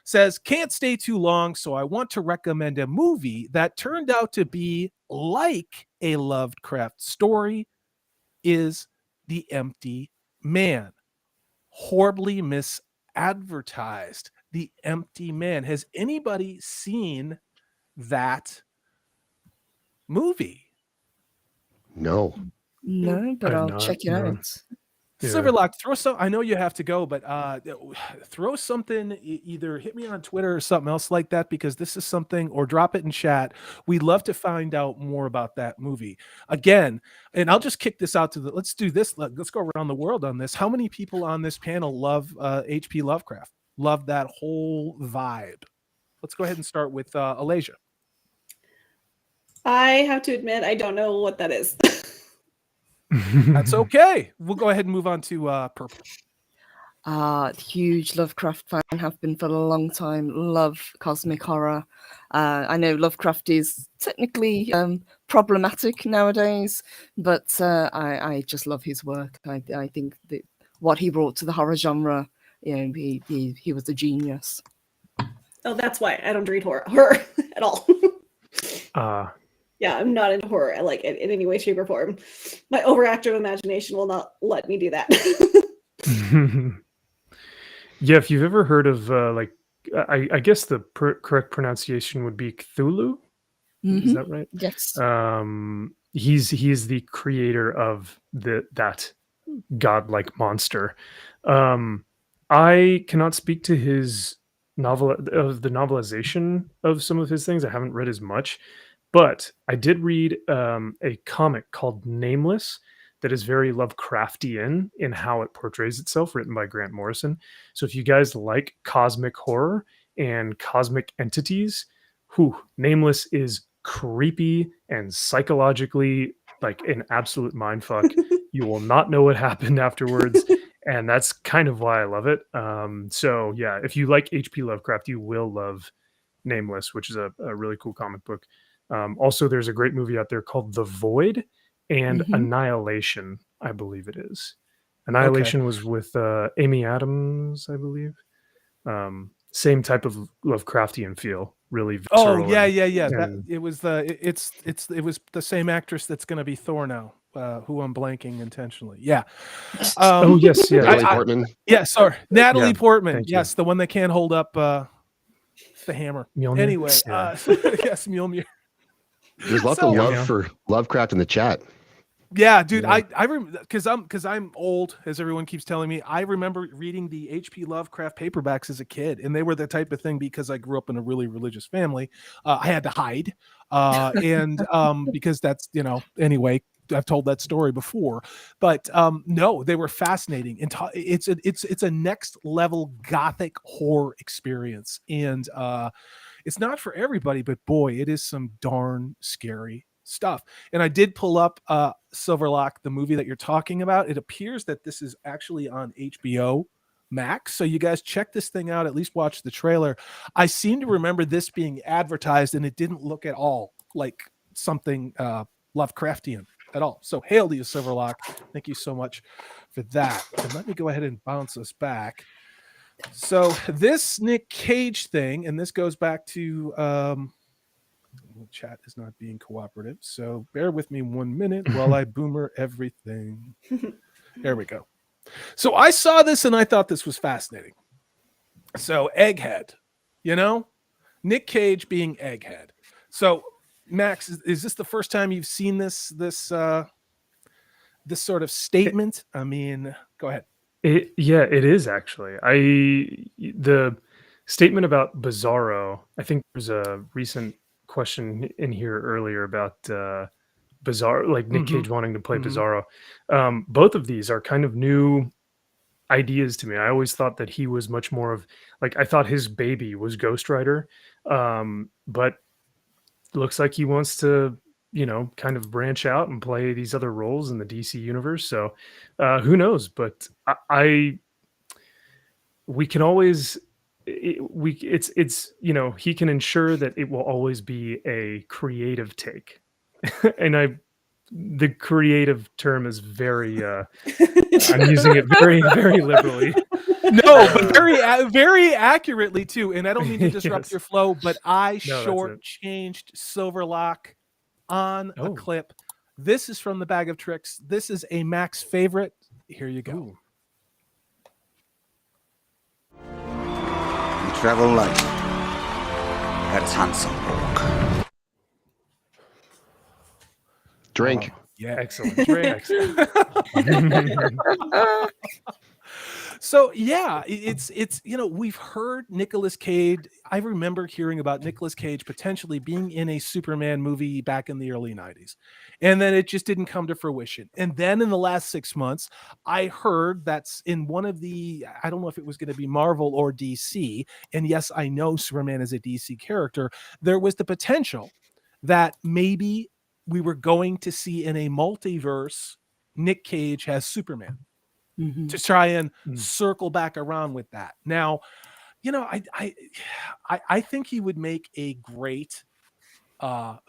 Says, can't stay too long, so I want to recommend a movie that turned out to be like a Lovecraft story, is The Empty Man. Horribly misadvertised. The Empty Man. Has anybody seen that movie? No. No, but I've I'll not, check it no. out. Yeah. Silverlock, throw some. I know you have to go, but throw something. Either hit me on Twitter or something else like that, because this is something, or drop it in chat. We'd love to find out more about that movie again. And I'll just kick this out to let's do this. Let's go around the world on this. How many people on this panel love H.P. Lovecraft? Love that whole vibe. Let's go ahead and start with Alasia. I have to admit, I don't know what that is. That's okay. We'll go ahead and move on to Purple. Huge Lovecraft fan, have been for a long time. Love cosmic horror. I know Lovecraft is technically problematic nowadays, but I just love his work. I think that what he brought to the horror genre, you know, he was a genius. Oh, that's why I don't read horror at all. Yeah, I'm not into horror like in any way, shape, or form. My overactive imagination will not let me do that. Yeah, if you've ever heard of I guess the correct pronunciation would be Cthulhu. Is that right? Yes. He's the creator of that godlike monster. I cannot speak to his novel of the novelization of some of his things. I haven't read as much. But I did read a comic called Nameless that is very Lovecraftian in how it portrays itself, written by Grant Morrison. So if you guys like cosmic horror and cosmic entities, Nameless is creepy and psychologically like an absolute mindfuck. You will not know what happened afterwards. And that's kind of why I love it. So yeah, if you like H.P. Lovecraft, you will love Nameless, which is a really cool comic book. Also, there's a great movie out there called The Void and Annihilation, I believe it is. Annihilation was with Amy Adams, I believe. Same type of Lovecraftian feel, really visceral. Oh yeah. It was the same actress that's going to be Thor now, who I'm blanking intentionally. Yeah. Oh yes, yeah. Natalie Portman. Yeah, sorry, Natalie Portman. thank you. Yes, the one that can't hold up the hammer. Mjolnir? Anyway, Yeah. yes, Mjolnir. There's lots of love for Lovecraft in the chat. Yeah, dude, I remember because I'm old, as everyone keeps telling me. I remember reading the H.P. Lovecraft paperbacks as a kid, and they were the type of thing, because I grew up in a really religious family. I had to hide, and because that's, anyway. I've told that story before, but no, they were fascinating, and it's a next level gothic horror experience, and it's not for everybody, but boy, it is some darn scary stuff. And I did pull up Silverlock, the movie that you're talking about. It appears that this is actually on HBO Max, so you guys check this thing out, at least watch the trailer. I seem to remember this being advertised, and it didn't look at all like something Lovecraftian at all. So hail to you, Silverlock. Thank you so much for that. And let me go ahead and bounce us back. So this Nick Cage thing, and this goes back to chat is not being cooperative, so bear with me 1 minute while I boomer everything. There we go. So I saw this and I thought this was fascinating. So Egghead, Nick Cage being Egghead. So Max, is this the first time you've seen this sort of statement? I mean, go ahead. It is actually. The statement about Bizarro. I think there's a recent question in here earlier about Bizarro, like Nick Mhm. Cage wanting to play Mhm. Bizarro. Both of these are kind of new ideas to me. I always thought that he was much more of like I thought his baby was Ghost Rider, but looks like he wants to, you know, kind of branch out and play these other roles in the DC universe. So who knows? But I we can always it's you know, he can ensure that it will always be a creative take. And the creative term is very I'm using it very very liberally. No, but very accurately too. And I don't mean to disrupt Yes. your flow, but I No, that's it. shortchanged Silverlock on a Oh. clip. This is from the Bag of Tricks. This is a Max favorite. Here you go. Ooh. We travel light. That is handsome walk. Drink. Yeah. Excellent. Excellent. So yeah, it's you know, we've heard Nicolas Cage. I remember hearing about Nicolas Cage potentially being in a Superman movie back in the early 90s. And then it just didn't come to fruition. And then in the last 6 months, I heard that's in one of the, I don't know if it was going to be Marvel or DC. And yes, I know Superman is a DC character. There was the potential that maybe we were going to see in a multiverse Nick Cage as Superman. Mhm. To try and Mm. circle back around with that. Now, you know, I think he would make a great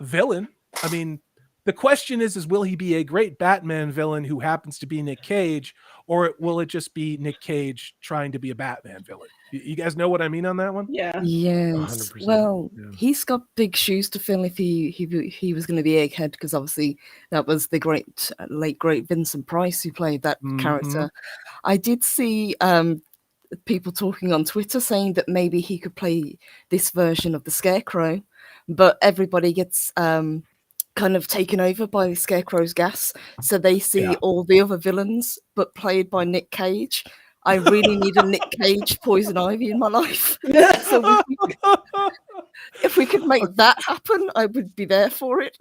villain. I mean, the question is will he be a great Batman villain who happens to be Nick Cage, or will it just be Nick Cage trying to be a Batman villain? You guys know what I mean on that one? Yeah. Yes. 100%, Well, yeah. he's got big shoes to fill if he was going to be Egghead, because obviously that was the late great Vincent Price who played that character. I did see people talking on Twitter saying that maybe he could play this version of the Scarecrow, but everybody gets kind of taken over by the Scarecrow's gas, so they see Yeah. all the other villains but played by Nick Cage. I really need a Nick Cage Poison Ivy in my life. So if we could make that happen, I would be there for it.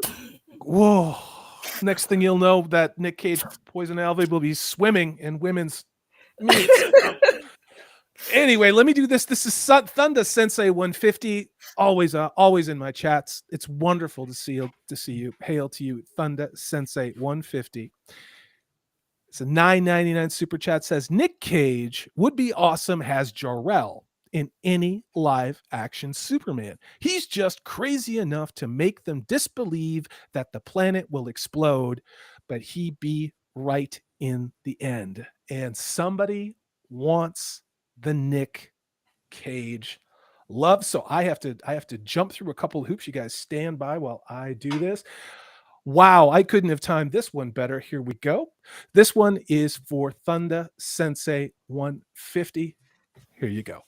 Whoa. Next thing you'll know, that Nick Cage Poison Ivy will be swimming in women's meat. Anyway, let me do this. This is Thunder Sensei 150. Always in my chats. It's wonderful to see you. Hail to you, Thunder Sensei 150. It's a $9.99 super chat. Says Nick Cage would be awesome as Jor-El in any live action Superman. He's just crazy enough to make them disbelieve that the planet will explode, but he be right in the end. And somebody wants the Nick Cage love. So I have to jump through a couple of hoops. You guys stand by while I do this. Wow, I couldn't have timed this one better. Here we go. This one is for Thunder Sensei 150. Here you go.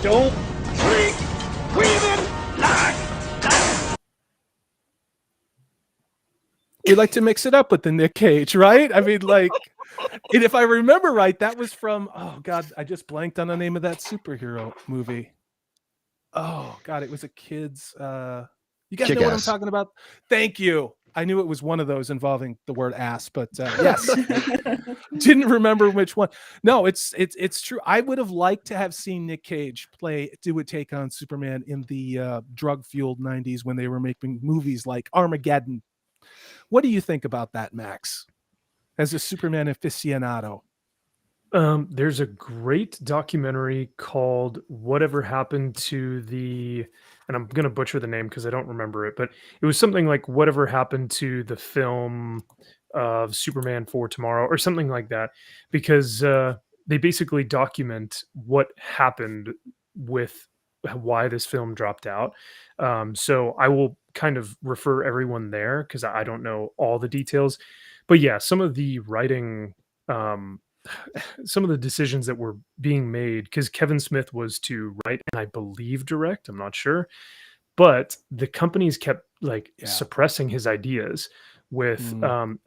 Don't treat women like We like to mix it up with the Nick Cage, right? I mean, like, and if I remember right, that was from, oh God, I just blanked on the name of that superhero movie. Oh God, it was a kid's, you guys know what I'm Kick-Ass. talking about? Thank you. I knew it was one of those involving the word ass, but yes, didn't remember which one. No, it's true. I would have liked to have seen Nick Cage do a take on Superman in the drug-fueled 90s when they were making movies like Armageddon. What do you think about that, Max, as a Superman aficionado? There's a great documentary called Whatever Happened to the, and I'm going to butcher the name because I don't remember it, but it was something like Whatever Happened to the film of Superman for Tomorrow or something like that, because they basically document what happened with why this film dropped out. So I will kind of refer everyone there because I don't know all the details. But yeah, some of the writing, some of the decisions that were being made, because Kevin Smith was to write and I believe direct, I'm not sure, but the companies kept suppressing his ideas with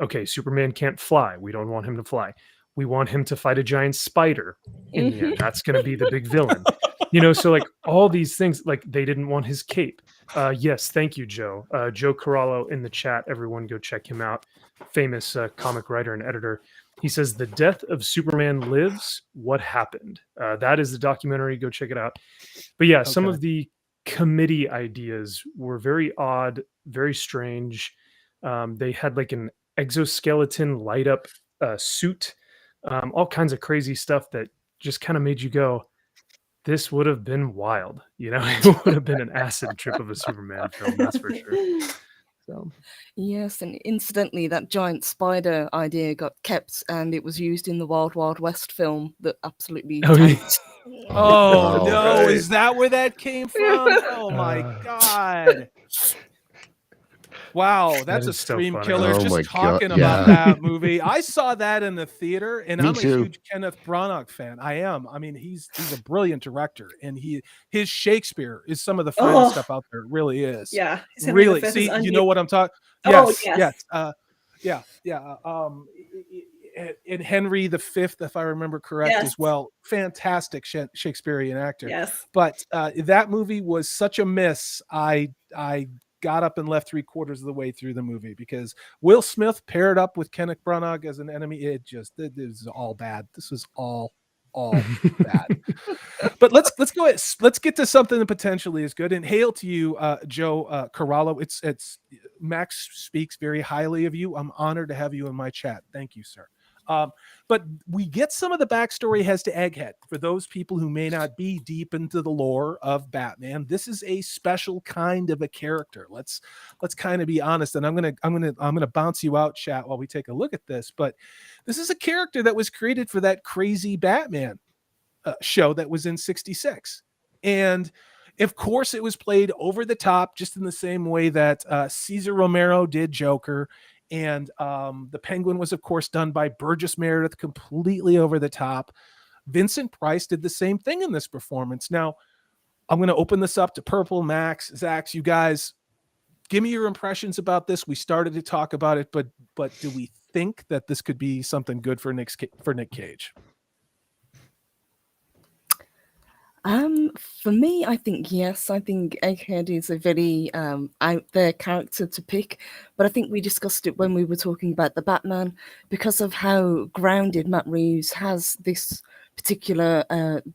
okay, Superman can't fly, we don't want him to fly. we want him to fight a giant spider in the end. That's going to be the big villain. You know, so like all these things, like they didn't want his cape. Yes, thank you, Joe. Joe Corallo in the chat. Everyone go check him out. Famous comic writer and editor. He says, "The Death of Superman Lives. What Happened?" That is the documentary. Go check it out. But yeah, some of the committee ideas were very odd, very strange. They had like an exoskeleton light up suit, all kinds of crazy stuff that just kind of made you go, this would have been wild. You know, it would have been an acid trip of a Superman film, that's for sure. So. Yes, and incidentally, that giant spider idea got kept, and it was used in the Wild Wild West film that absolutely tanked. Oh no, right. is that where that came from? Oh my god. Wow, that's a is so stream funny. killer Oh just my talking God, about yeah. that movie. I saw that in the theater, and Me I'm too. a huge Kenneth Branagh fan. I am. I mean, he's a brilliant director, and his Shakespeare is some of the finest stuff out there. It really is. Yeah. Really. See, you know what I'm talking? Yes, yes. And Henry V, if I remember correct, as well. Fantastic Shakespearean actor. Yes. But that movie was such a miss. I got up and left 3/4 of the way through the movie because Will Smith paired up with Kenneth Branagh as an enemy. It is all bad. This was all bad. But let's go ahead. Let's get to something that potentially is good. And hail to you, Joe Corallo. It's Max speaks very highly of you. I'm honored to have you in my chat. Thank you, sir. But we get some of the backstory as to Egghead for those people who may not be deep into the lore of Batman. This is a special kind of a character. Let's kind of be honest. And I'm gonna bounce you out, chat, while we take a look at this. But this is a character that was created for that crazy Batman show that was in '66, and of course it was played over the top, just in the same way that Cesar Romero did Joker. And the Penguin was, of course, done by Burgess Meredith, completely over the top. Vincent Price did the same thing in this performance. Now, I'm going to open this up to Purple, Max, Zaxx. You guys, give me your impressions about this. We started to talk about it, but do we think that this could be something good for Nick Cage? For me, I think yes. I think Egghead is a very out there character to pick, but I think we discussed it when we were talking about the Batman because of how grounded Matt Reeves has this particular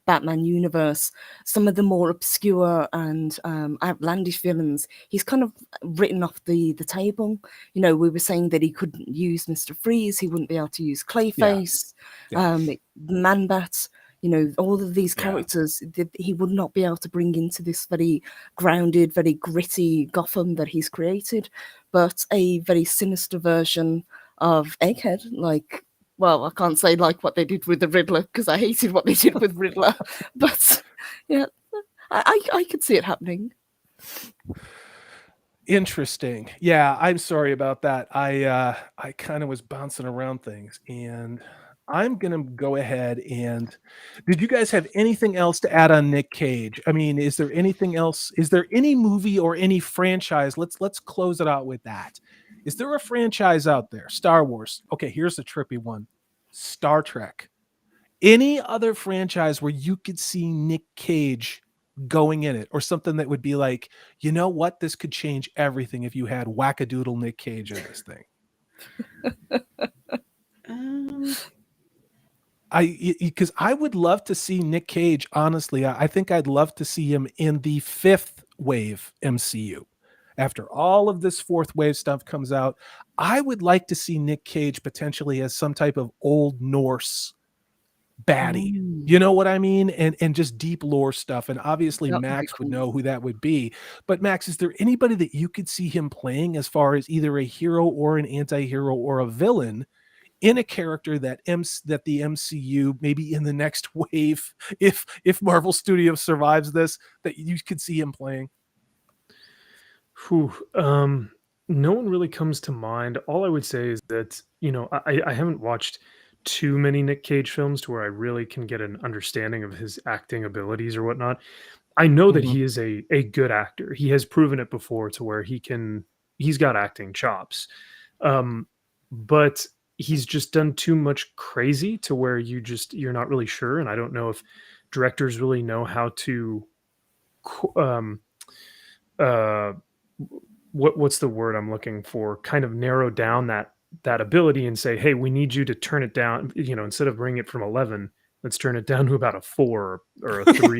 Batman universe. Some of the more obscure and outlandish villains, he's kind of written off the table. You know, we were saying that he couldn't use Mr. Freeze, he wouldn't be able to use Clayface, Man-Bat. You know, all of these characters that he would not be able to bring into this very grounded, very gritty Gotham that he's created, but a very sinister version of Egghead. Like, well, I can't say like what they did with the Riddler because I hated what they did with Riddler, but yeah, I could see it happening. Interesting. Yeah, I'm sorry about that. I kind of was bouncing around things, and I'm going to go ahead and did you guys have anything else to add on Nick Cage? I mean, is there anything else? Is there any movie or any franchise? Let's close it out with that. Is there a franchise out there? Star Wars. Okay, here's a trippy one. Star Trek. Any other franchise where you could see Nick Cage going in it, or something that would be like, you know what? This could change everything if you had wackadoodle Nick Cage in this thing. Because I would love to see Nick Cage, honestly. I think I'd love to see him in the 5th wave MCU. After all of this 4th wave stuff comes out, I would like to see Nick Cage potentially as some type of Old Norse baddie. You know what I mean? And just deep lore stuff. And obviously Max would know who that would be. But Max, is there anybody that you could see him playing as far as either a hero or an anti-hero or a villain in a character that the MCU, maybe in the next wave, if Marvel Studios survives this, that you could see him playing? No one really comes to mind. All I would say is that, you know, I haven't watched too many Nick Cage films to where I really can get an understanding of his acting abilities or whatnot. I know that he is a good actor. He has proven it before to where he's got acting chops. But he's just done too much crazy to where you're not really sure. And I don't know if directors really know how to what's the word I'm looking for, kind of narrow down that ability and say, hey, we need you to turn it down, instead of bringing it from 11, let's turn it down to about a 4 or a 3.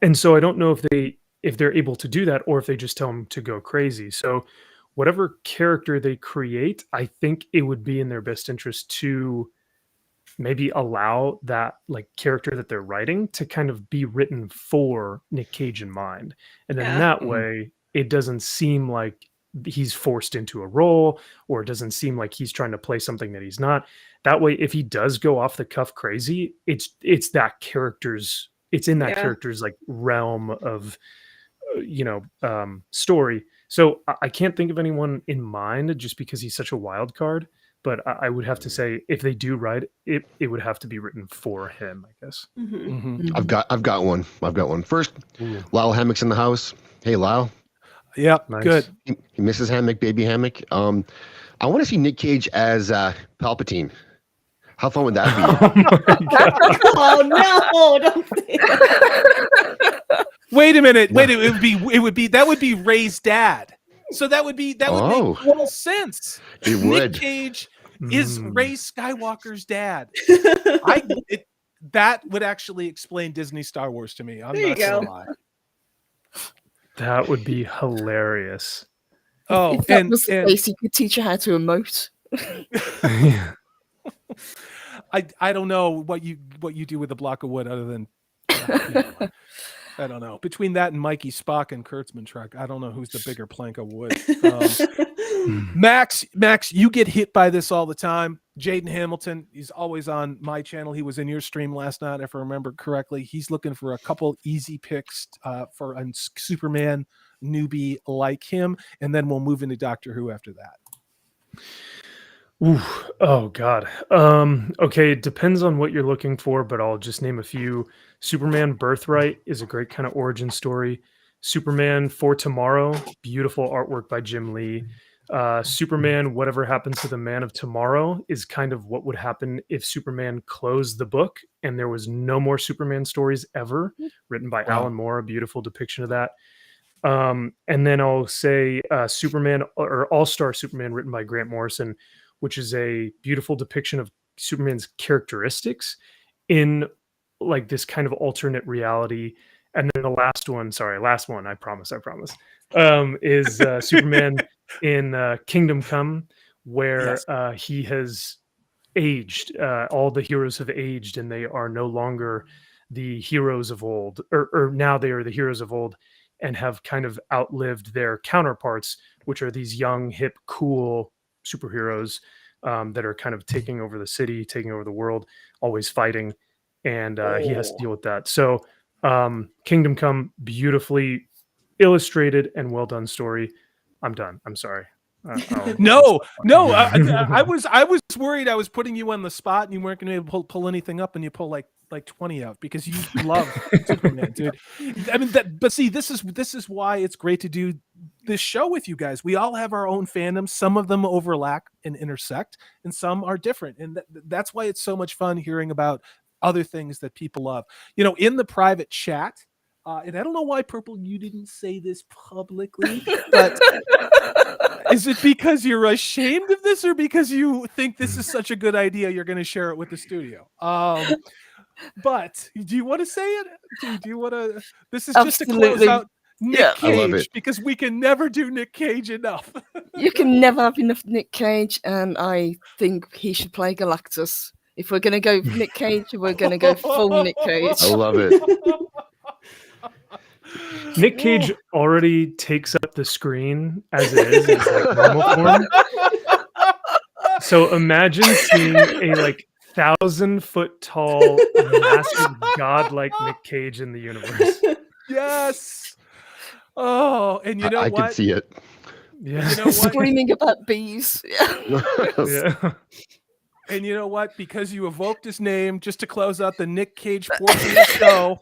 And so I don't know if they're able to do that, or if they just tell them to go crazy. So whatever character they create, I think it would be in their best interest to maybe allow that like character that they're writing to kind of be written for Nick Cage in mind. And then that way it doesn't seem like he's forced into a role, or it doesn't seem like he's trying to play something that he's not. That way, if he does go off the cuff crazy, it's that character's, it's in that character's like realm of, story. So I can't think of anyone in mind just because he's such a wild card. But I would have to say, if they do write it, it would have to be written for him, I guess. I've got one. First, Lyle Hammock's in the house. Hey, Lyle. Yep, Nice. good. He misses Hammock, baby Hammock. I want to see Nick Cage as Palpatine. How fun would that be? Oh no! Don't say that. Wait a minute. It would be Ray's dad. So that would make total sense. It would. Nick Cage is Ray Skywalker's dad. That would actually explain Disney Star Wars to me. I'm There you not go. gonna lie. That would be hilarious. Oh, If that was the case, you could teach her how to emote. I don't know what you do with a block of wood other than I don't know. Between that and Mikey Spock and Kurtzman truck, I don't know who's the bigger plank of wood. Max, you get hit by this all the time. Jaden Hamilton, he's always on my channel. He was in your stream last night, if I remember correctly. He's looking for a couple easy picks for a Superman newbie like him, and then we'll move into Doctor Who after that. Ooh, oh God. Okay, it depends on what you're looking for, but I'll just name a few. Superman Birthright is a great kind of origin story. Superman for Tomorrow, beautiful artwork by Jim Lee. Superman Whatever Happens to the Man of Tomorrow is kind of what would happen if Superman closed the book and there was no more Superman stories ever, written by Alan Moore, a beautiful depiction of that. And then I'll say Superman or All-Star Superman, written by Grant Morrison, which is a beautiful depiction of Superman's characteristics in like this kind of alternate reality. And then the last one, I promise, is Superman in Kingdom Come, where he has aged. All the heroes have aged, and they are no longer the heroes of old, or now they are the heroes of old and have kind of outlived their counterparts, which are these young, hip, cool superheroes that are kind of taking over the city, taking over the world, always fighting. And he has to deal with that. So Kingdom Come, beautifully illustrated and well done story. I'm done. I'm sorry. No. I was worried I was putting you on the spot and you weren't going to be able to pull anything up, and you pull like 20 out because you love Superman, dude. I mean, but see, this is why it's great to do this show with you guys. We all have our own fandoms. Some of them overlap and intersect, and some are different. And that's why it's so much fun hearing about other things that people love. In the private chat, and I don't know why, Purple, you didn't say this publicly, but is it because you're ashamed of this, or because you think this is such a good idea you're going to share it with the studio? But do you want to say it? Do you want to? This is just to close out Nick Cage, because we can never do Nick Cage enough. You can never have enough Nick Cage, and I think he should play Galactus. If we're going to go Nick Cage, we're going to go full Nick Cage. I love it. Nick Cage already takes up the screen as it is in like normal form. So imagine seeing a like 1,000-foot tall, massive, godlike Nick Cage in the universe. Yes. Oh, and you know I what? can see it. Yeah. You know what? Screaming about bees. Yeah. Yeah. And you know what? Because you evoked his name, just to close out the Nick Cage portion of the show,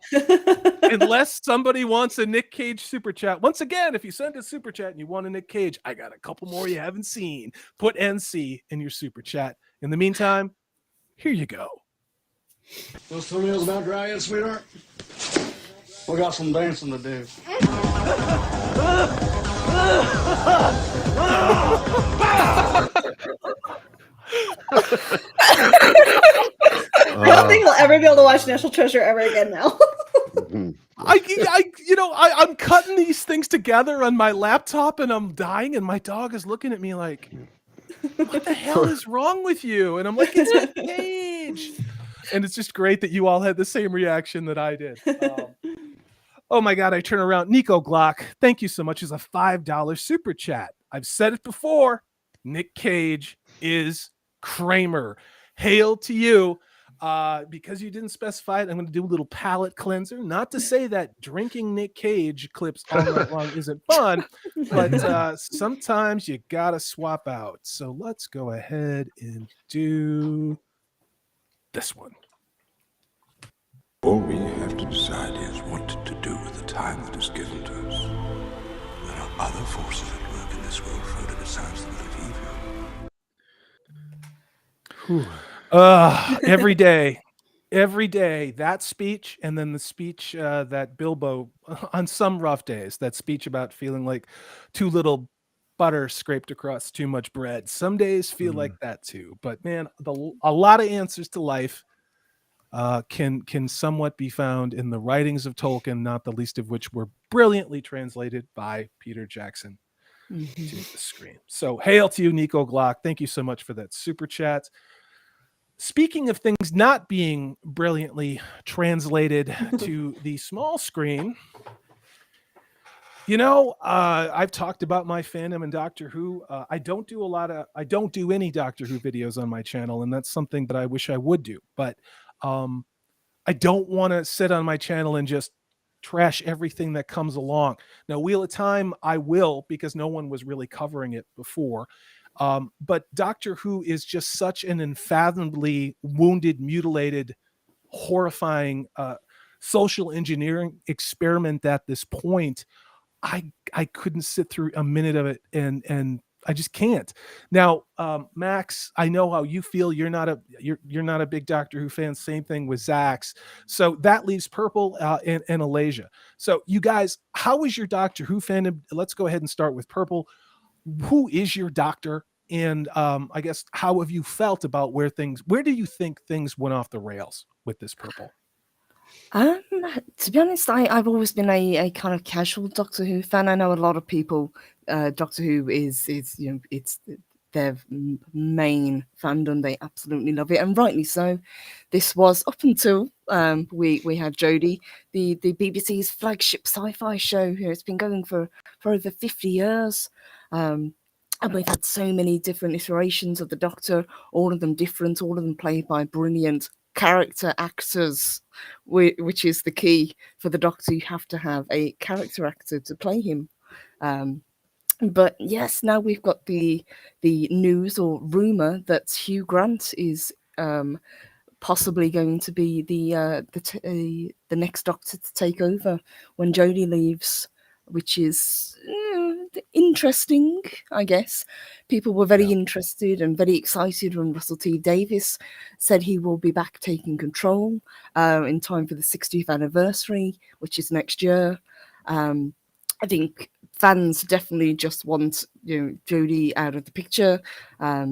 unless somebody wants a Nick Cage super chat. Once again, if you send a super chat and you want a Nick Cage, I got a couple more you haven't seen. Put NC in your super chat. In the meantime, here you go. Those toenails about dry yet, sweetheart? We got some dancing to do. I don't think we'll ever be able to watch National Treasure ever again now. I'm cutting these things together on my laptop and I'm dying, and my dog is looking at me like, what the hell is wrong with you? And I'm like, it's Nick Cage. And it's just great that you all had the same reaction that I did. Oh my God, I turn around. Nico Glock, thank you so much. Is a $5 super chat. I've said it before. Nick Cage is Kramer. Hail to you. Because you didn't specify it, I'm going to do a little palate cleanser. Not to say that drinking Nick Cage clips all night long isn't fun, but sometimes you got to swap out. So let's go ahead and do this one. All we have to decide is what to do with the time that is given to us. There are other forces at work in this world, Frodo, besides the will of evil. Every day, that speech, and then the speech that Bilbo, on some rough days, that speech about feeling like too little butter scraped across too much bread. Some days feel like that too. But man, a lot of answers to life can somewhat be found in the writings of Tolkien, not the least of which were brilliantly translated by Peter Jackson to the screen. So hail to you, Nico Glock. Thank you so much for that super chat. Speaking of things not being brilliantly translated to the small screen, I've talked about my fandom in Doctor Who. I don't do any Doctor Who videos on my channel, and that's something that I wish I would do. But I don't want to sit on my channel and just trash everything that comes along. Now, Wheel of Time, I will, because no one was really covering it before. But Doctor Who is just such an unfathomably wounded, mutilated, horrifying social engineering experiment at this point. I couldn't sit through a minute of it, and I just can't. Now, Max, I know how you feel. You're not a big Doctor Who fan. Same thing with Zaxx. So that leaves Purple and Alasia. So you guys, how is your Doctor Who fandom? Let's go ahead and start with Purple. Who is your doctor? And I guess, how have you felt about where do you think things went off the rails with this Purple? To be honest, I've always been a kind of casual Doctor Who fan. I know a lot of people, Doctor Who is it's their main fandom. They absolutely love it, and rightly so. This was up until we had Jodie, the BBC's flagship sci-fi show. It's been going for over 50 years. And we've had so many different iterations of the Doctor, all of them different, all of them played by brilliant character actors, which is the key for the Doctor. You have to have a character actor to play him. But yes, now we've got the news or rumor that Hugh Grant is possibly going to be the next Doctor to take over when Jodie leaves, which is interesting, I guess. People were very interested and very excited when Russell T Davies said he will be back taking control in time for the 60th anniversary, which is next year. I think fans definitely just want Jodie out of the picture.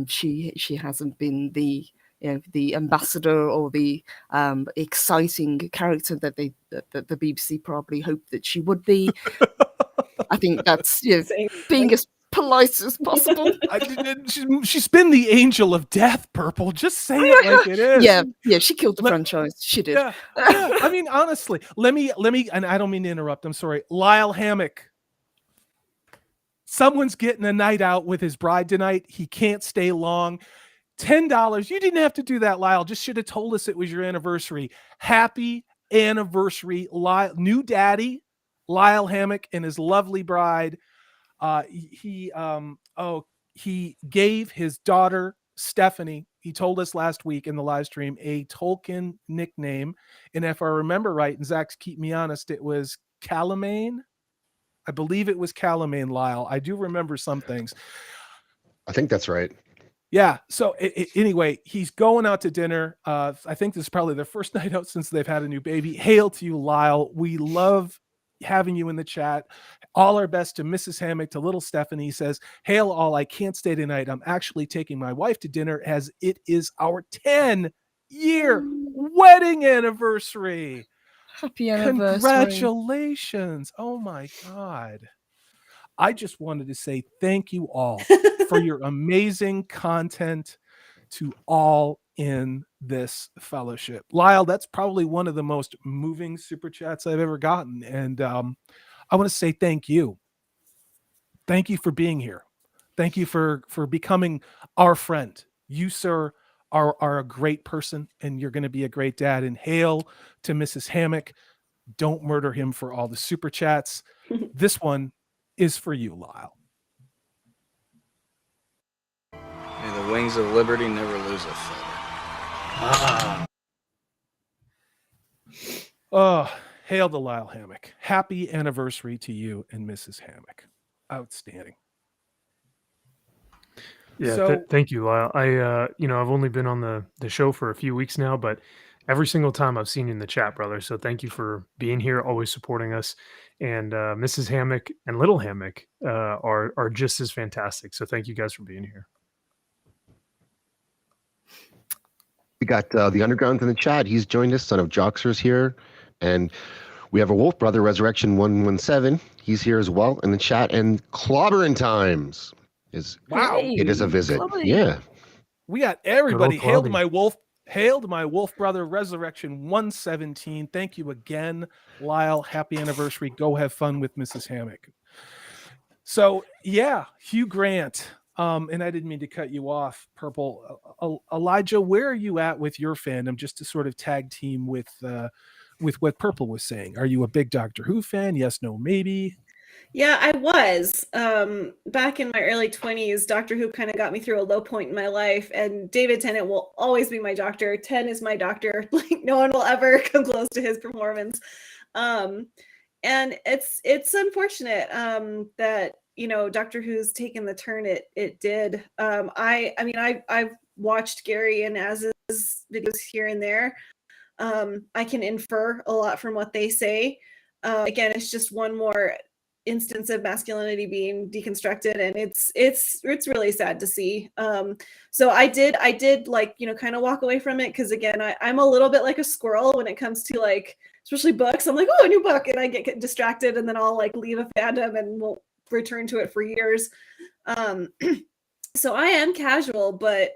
She hasn't been the ambassador or the exciting character that the BBC probably hoped that she would be. I think that's being as polite as possible. She's been the angel of death, Purple. Just say it like it is. Yeah, she killed the franchise. She did. Yeah. I mean, honestly, let me, and I don't mean to interrupt. I'm sorry. Lyle Hammock. Someone's getting a night out with his bride tonight. He can't stay long. $10. You didn't have to do that, Lyle. Just should have told us it was your anniversary. Happy anniversary, Lyle. New daddy, Lyle Hammock, and his lovely bride. He gave his daughter Stephanie. he told us last week in the live stream a Tolkien nickname. And if I remember right, and Zaxx, keep me honest, it was Calamane. I believe it was Calamane, Lyle. I do remember some things. I think that's right. Yeah. So anyway, he's going out to dinner. I think this is probably their first night out since they've had a new baby. Hail to you, Lyle. We love having you in the chat. All our best to Mrs. Hammock, to little Stephanie. Says, hail all. I can't stay tonight. I'm actually taking my wife to dinner as it is our 10-year wedding anniversary. Happy anniversary. Congratulations. Oh my God. I just wanted to say thank you all for your amazing content to all in this fellowship. Lyle, that's probably one of the most moving super chats I've ever gotten. And I want to say thank you. Thank you for being here. Thank you for becoming our friend. You, sir, are a great person, and you're going to be a great dad. And hail to Mrs. Hammock. Don't murder him for all the super chats. This one is for you, Lyle. May the wings of liberty never lose a feather. Oh, hail the Lyle Hammock. Happy anniversary to you and Mrs. Hammock. Outstanding. Yeah, So- thank you, Lyle. I've only been on the show for a few weeks now, but every single time I've seen you in the chat, brother. So thank you for being here, always supporting us. And Mrs. Hammock and Little Hammock are just as fantastic. So thank you guys for being here. We got the Underground in the chat. He's joined us. Son of Joxer's here. And we have a Wolfbrother Resurrection 117. He's here as well in the chat. And Clobbering Times is it is a visit. Yeah. We got everybody. Good old Hail to Clubby. my wolf. Hail to my Wolfbrother Resurrection 117. Thank you again, Lyle. Happy anniversary. Go have fun with Mrs. Hammock. So yeah, Hugh Grant. And I didn't mean to cut you off, Purple. Elijah, where are you at with your fandom? Just to sort of tag team with what Purple was saying. Are you a big Doctor Who fan? Yes, no, maybe. Yeah, I was. Back in my early 20s, Doctor Who kind of got me through a low point in my life, and David Tennant will always be my doctor. 10 is my doctor. Like, no one will ever come close to his performance. And it's unfortunate that, you know, Doctor Who's taken the turn it did. I've watched Gary and Az's videos here and there. I can infer a lot from what they say. Again, it's just one more instance of masculinity being deconstructed, and it's really sad to see. So I did like, you know, kind of walk away from it, because again, I'm a little bit like a squirrel when it comes to, like, especially books. I'm like, oh, a new book, and I get distracted, and then I'll like leave a fandom and won't return to it for years. So I am casual, but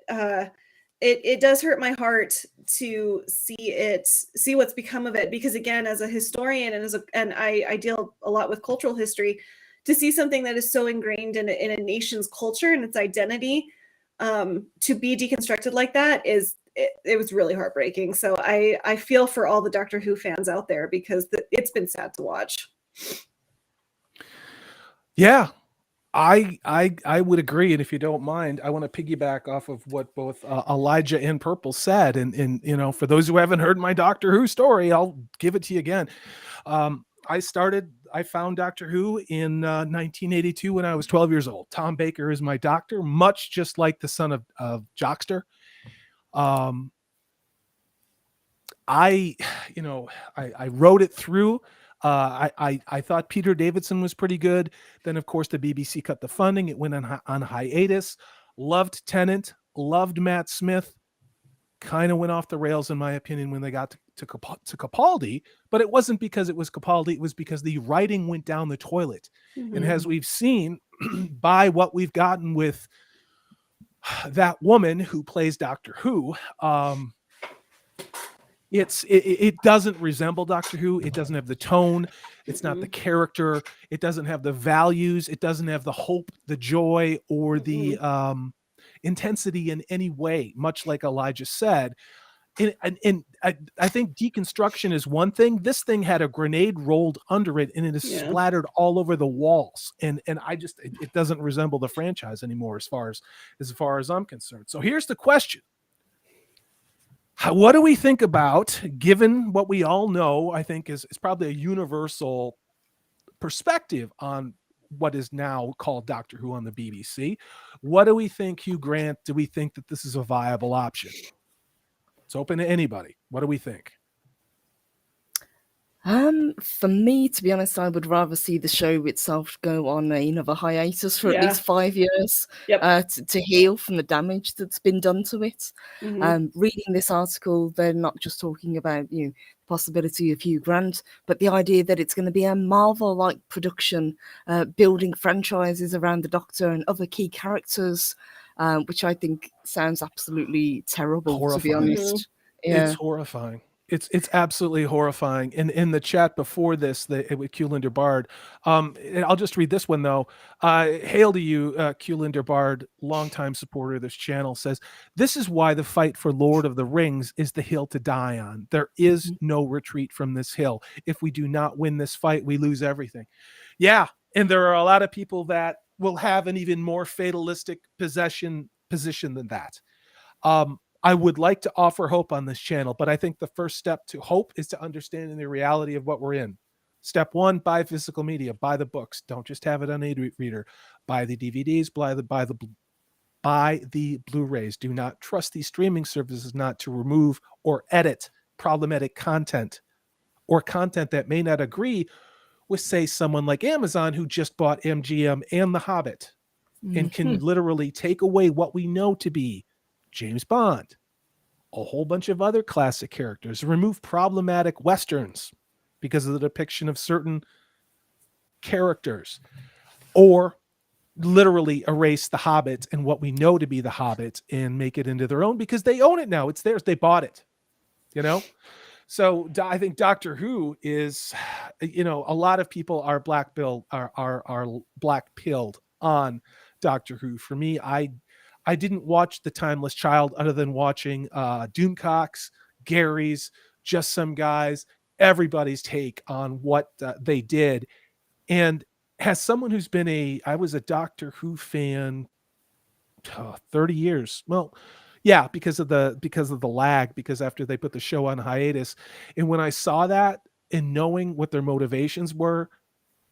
it does hurt my heart to see what's become of it, because again, as a historian and I deal a lot with cultural history, to see something that is so ingrained in a nation's culture and its identity, to be deconstructed like that it was really heartbreaking. So I feel for all the Doctor Who fans out there, because it's been sad to watch. Yeah, I would agree. And if you don't mind, I want to piggyback off of what both Elijah and Purple said. And you know, for those who haven't heard my Doctor Who story, I'll give it to you again. I found Doctor Who in 1982 when I was 12 years old. Tom Baker is my doctor, much just like the son of Joxter. I wrote it through. I thought Peter Davidson was pretty good. Then, of course, the BBC cut the funding. It went on hiatus. Loved Tennant. Loved Matt Smith. Kind of went off the rails, in my opinion, when they got to Capaldi. But it wasn't because it was Capaldi. It was because the writing went down the toilet. Mm-hmm. And as we've seen by what we've gotten with that woman who plays Doctor Who, it doesn't resemble Doctor Who. It doesn't have the tone. It's not the character. It doesn't have the values. It doesn't have the hope, the joy, or the intensity in any way, much like Elijah said. And I think deconstruction is one thing. This thing had a grenade rolled under it, and it is splattered all over the walls. And it doesn't resemble the franchise anymore as far as I'm concerned. So here's the question. What do we think about, given what we all know, I think is probably a universal perspective on what is now called Doctor Who on the BBC. What do we think, Hugh Grant? Do we think that this is a viable option? It's open to anybody. What do we think? For me, to be honest, I would rather see the show itself go on another hiatus for at least 5 years to heal from the damage that's been done to it. Reading this article, they're not just talking about the possibility of Hugh Grant, but the idea that it's going to be a Marvel-like production, building franchises around the Doctor and other key characters, which I think sounds absolutely terrible, Horrifying. to be honest. It's horrifying. It's absolutely horrifying. And in the chat before this, with Q-Linder Bard, and I'll just read this one though. Hail to you, Q-Linder Bard, longtime supporter of this channel, says, "This is why the fight for Lord of the Rings is the hill to die on. There is no retreat from this hill. If we do not win this fight, we lose everything." Yeah, and there are a lot of people that will have an even more fatalistic position than that. I would like to offer hope on this channel, but I think the first step to hope is to understanding the reality of what we're in. Step one, buy physical media, buy the books. Don't just have it on e-reader. Buy the DVDs, buy the Blu-rays. Do not trust these streaming services not to remove or edit problematic content or content that may not agree with, say, someone like Amazon who just bought MGM and The Hobbit and can literally take away what we know to be James Bond, a whole bunch of other classic characters, remove problematic Westerns because of the depiction of certain characters, or literally erase The Hobbit and what we know to be The Hobbit and make it into their own because they own it now. It's theirs. They bought it, So I think Doctor Who is, a lot of people are black-pilled on Doctor Who. For me, I didn't watch The Timeless Child other than watching Doomcock's, Gary's, Just Some Guys, everybody's take on what they did. And as someone who's been I was a Doctor Who fan 30 years. Well, yeah, because of the lag, because after they put the show on hiatus. And when I saw that and knowing what their motivations were,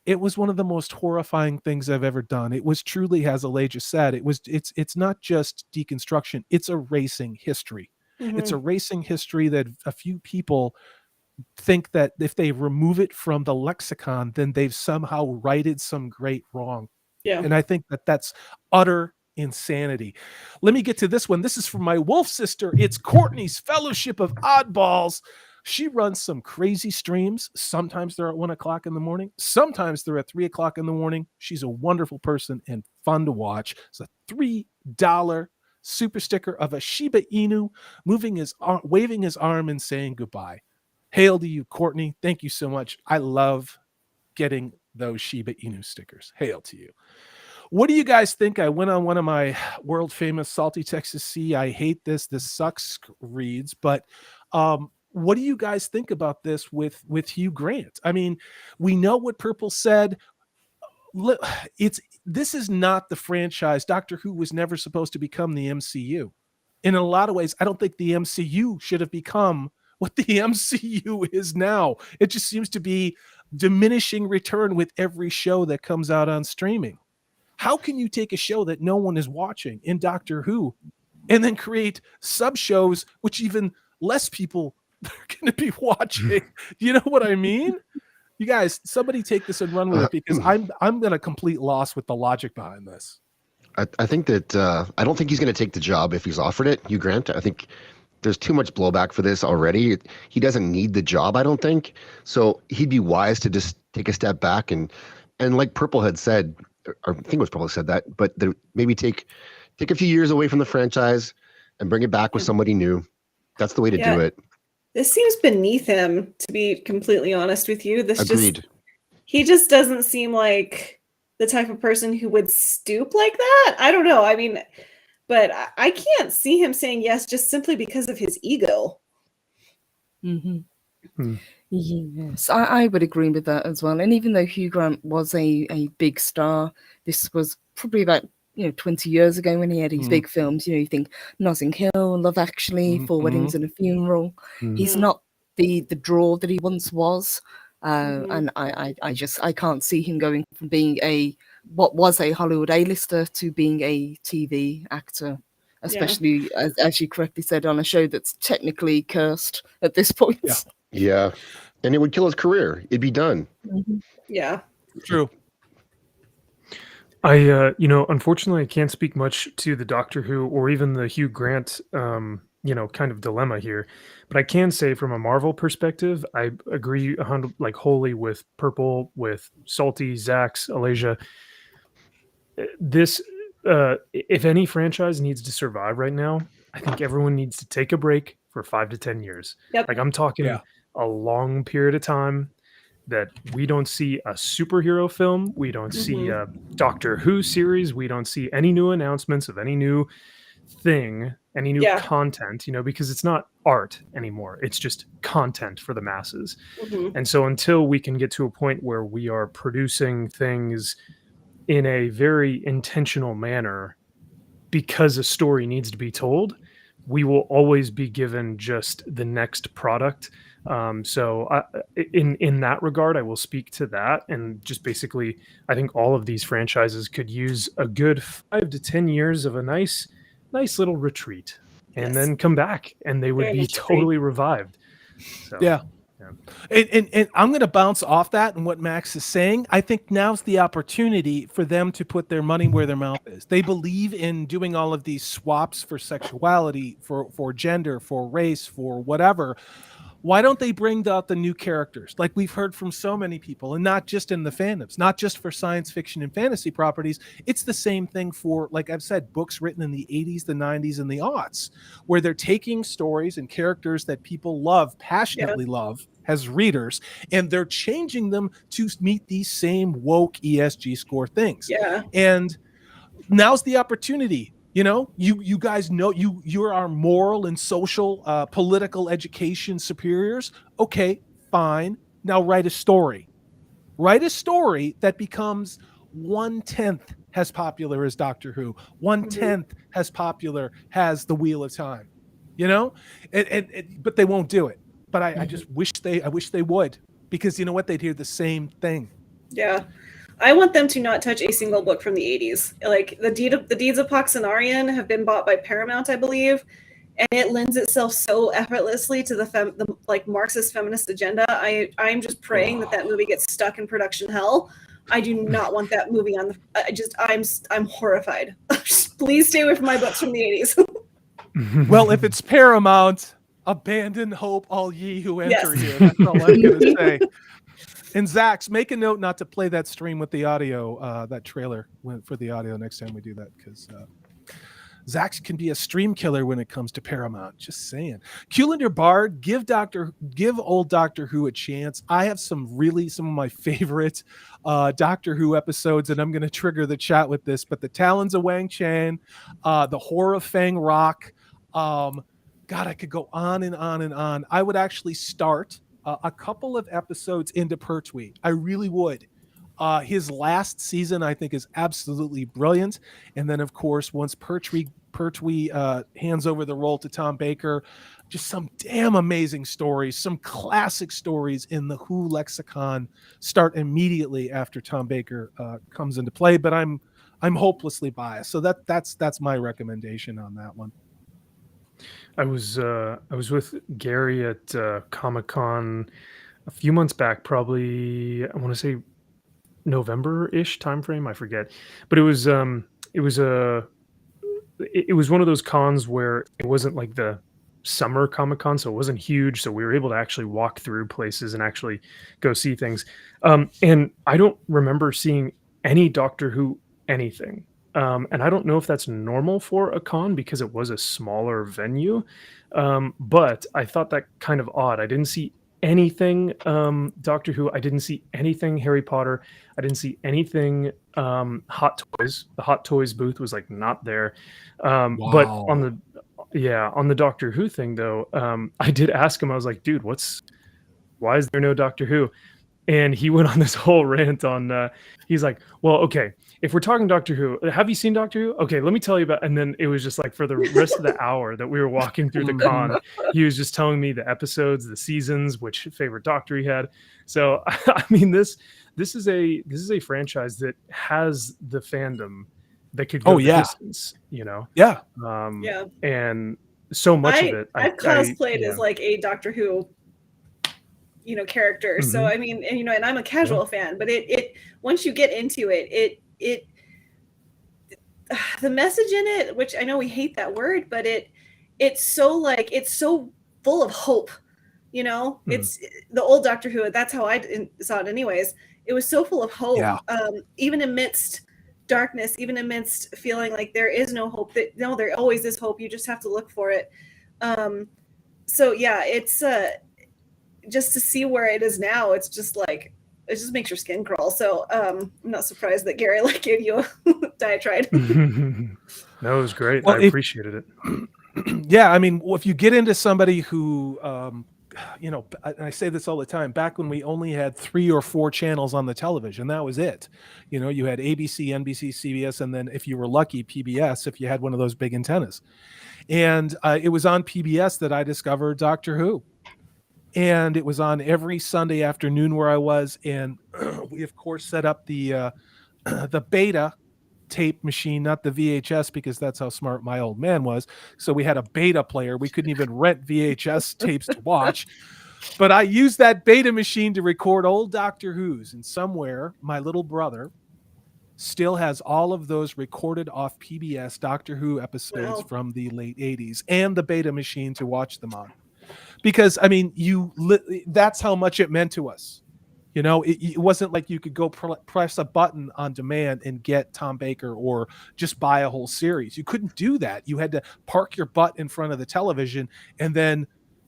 it was one of the most horrifying things I've ever done. It was truly, as Elijah said, it's not just deconstruction, it's erasing history. It's erasing history that a few people think that if they remove it from the lexicon, then they've somehow righted some great wrong. Yeah. And I think that that's utter insanity. Let me get to this one. This is from my wolf sister. It's Courtney's Fellowship of Oddballs. She runs some crazy streams. Sometimes they're at 1 o'clock in the morning. Sometimes they're at 3 o'clock in the morning. She's a wonderful person and fun to watch. It's a $3 super sticker of a Shiba Inu waving his arm and saying goodbye. Hail to you, Courtney. Thank you so much. I love getting those Shiba Inu stickers. Hail to you. What do you guys think? I went on one of my world famous Salty Texas Sea, I hate this sucks reads, but what do you guys think about this with Hugh Grant? I mean, we know what Purple said. This is not the franchise. Doctor Who was never supposed to become the MCU. In a lot of ways, I don't think the MCU should have become what the MCU is now. It just seems to be diminishing return with every show that comes out on streaming. How can you take a show that no one is watching in Doctor Who and then create sub shows which even less people are going to be watching? You know what I mean? You guys, somebody take this and run with it, because I'm going to complete loss with the logic behind this. I think that I don't think he's going to take the job if he's offered it, Hugh Grant. I think there's too much blowback for this already. He doesn't need the job, I don't think. So he'd be wise to just take a step back and like Purple had said, or I think it was Purple said that, but maybe take a few years away from the franchise and bring it back with somebody new. That's the way to do it. This seems beneath him, to be completely honest with you. Agreed. He just doesn't seem like the type of person who would stoop like that. I don't know. I mean, but I can't see him saying yes just simply because of his ego. Yes, I would agree with that as well. And even though Hugh Grant was a big star, this was probably about 20 years ago when he had his Mhm. big films. You think Notting Hill, Love Actually, Four Weddings and a Funeral. He's not the draw that he once was. And I can't see him going from being what was a Hollywood A-lister to being a TV actor, especially as you correctly said, on a show that's technically cursed at this point. Yeah. And it would kill his career. It'd be done. Yeah. True. Unfortunately, I can't speak much to the Doctor Who or even the Hugh Grant, kind of dilemma here. But I can say, from a Marvel perspective, I agree wholly with Purple, with Salty, Zaxx, Alasia. This, if any franchise needs to survive right now, I think everyone needs to take a break for 5 to 10 years. Yep. Like, I'm talking a long period of time that we don't see a superhero film, we don't see a Doctor Who series, we don't see any new announcements of any new thing, any new content, because it's not art anymore. It's just content for the masses. And so until we can get to a point where we are producing things in a very intentional manner because a story needs to be told, we will always be given just the next product. So in that regard, I will speak to that. And just basically, I think all of these franchises could use a good 5 to 10 years of a nice little retreat and then come back, and they would Very be nice totally revived. So, Yeah. And I'm going to bounce off that and what Max is saying. I think now's the opportunity for them to put their money where their mouth is. They believe in doing all of these swaps for sexuality, for gender, for race, for whatever. Why don't they bring out the new characters like we've heard from so many people, and not just in the fandoms, not just for science fiction and fantasy properties. It's the same thing for, like I've said, books written in the 80s, the 90s, and the aughts, where they're taking stories and characters that people love, passionately love as readers, and they're changing them to meet these same woke ESG score things. Yeah. And now's the opportunity. You guys know you're our moral and social, political education superiors. Okay, fine. Now write a story. Write a story that becomes 1/10 as popular as Doctor Who, 1/10 as popular as The Wheel of Time. But they won't do it. But I just wish they would, because you know what? They'd hear the same thing. Yeah. I want them to not touch a single book from the 80s. Like the Deeds of Poxenarian have been bought by Paramount, I believe, and it lends itself so effortlessly to the Marxist feminist agenda. I'm just praying that movie gets stuck in production hell. I do not want that movie on the. I'm horrified. Please stay away from my books from the 80s. Well, if it's Paramount, abandon hope, all ye who enter here. That's all I'm going to say. And Zaxx, make a note not to play that stream with the audio, that trailer for the audio next time we do that, because Zaxx can be a stream killer when it comes to Paramount. Just saying. Kulinder Bard, give old Doctor Who a chance. I have some of my favorite Doctor Who episodes, and I'm going to trigger the chat with this. But the Talons of Wang Chan, the Horror of Fang Rock. God, I could go on and on and on. I would actually start a couple of episodes into Pertwee. I really would. His last season, I think, is absolutely brilliant. And then, of course, once Pertwee hands over the role to Tom Baker, just some damn amazing stories, some classic stories in the Who lexicon start immediately after Tom Baker comes into play. But I'm hopelessly biased, so that's my recommendation on that one. I was with Gary at Comic-Con a few months back, probably I want to say November-ish timeframe, I forget. But it was one of those cons where it wasn't like the summer Comic-Con, so it wasn't huge, so we were able to actually walk through places and actually go see things. And I don't remember seeing any Doctor Who anything. And I don't know if that's normal for a con because it was a smaller venue, but I thought that kind of odd. I didn't see anything Doctor Who. I didn't see anything Harry Potter. I didn't see anything Hot Toys. The Hot Toys booth was like not there. But on the Doctor Who thing though, I did ask him. I was like, dude, why is there no Doctor Who? And he went on this whole rant on, he's like, well, okay, if we're talking Doctor Who, have you seen Doctor Who? Okay, let me tell you about, and then it was just like for the rest of the hour that we were walking through the con, he was just telling me the episodes, the seasons, which favorite Doctor he had. So, I mean, this is a franchise that has the fandom that could go the distance, you know? Yeah. Yeah. And so much of it. I've cosplayed as like a Doctor Who, you know, character. So I mean, and, you know, and I'm a casual fan, but it once you get into it, the message in it, which I know we hate that word, but it's so full of hope, you know. It's the old Doctor Who, that's how I saw it anyways. It was so full of hope, even amidst darkness, even amidst feeling like there is no hope, that no, there always is hope, you just have to look for it. So yeah, it's just to see where it is now, it's just like, it just makes your skin crawl. So I'm not surprised that Gary like gave you a diatribe. No, it was great. Well, I appreciated it. Yeah, I mean, if you get into somebody who, you know, I say this all the time, back when we only had 3 or 4 channels on the television, that was it. You know, you had ABC, NBC, CBS, and then if you were lucky, PBS, if you had one of those big antennas. And it was on PBS that I discovered Doctor Who. And it was on every Sunday afternoon where I was. And we, of course, set up the beta tape machine, not the VHS, because that's how smart my old man was. So we had a beta player. We couldn't even rent VHS tapes to watch. But I used that beta machine to record old Doctor Who's. And somewhere, my little brother still has all of those recorded off PBS Doctor Who episodes from the late 80s and the beta machine to watch them on. Because, I mean, that's how much it meant to us. You know, it wasn't like you could go press a button on demand and get Tom Baker or just buy a whole series. You couldn't do that. You had to park your butt in front of the television and then,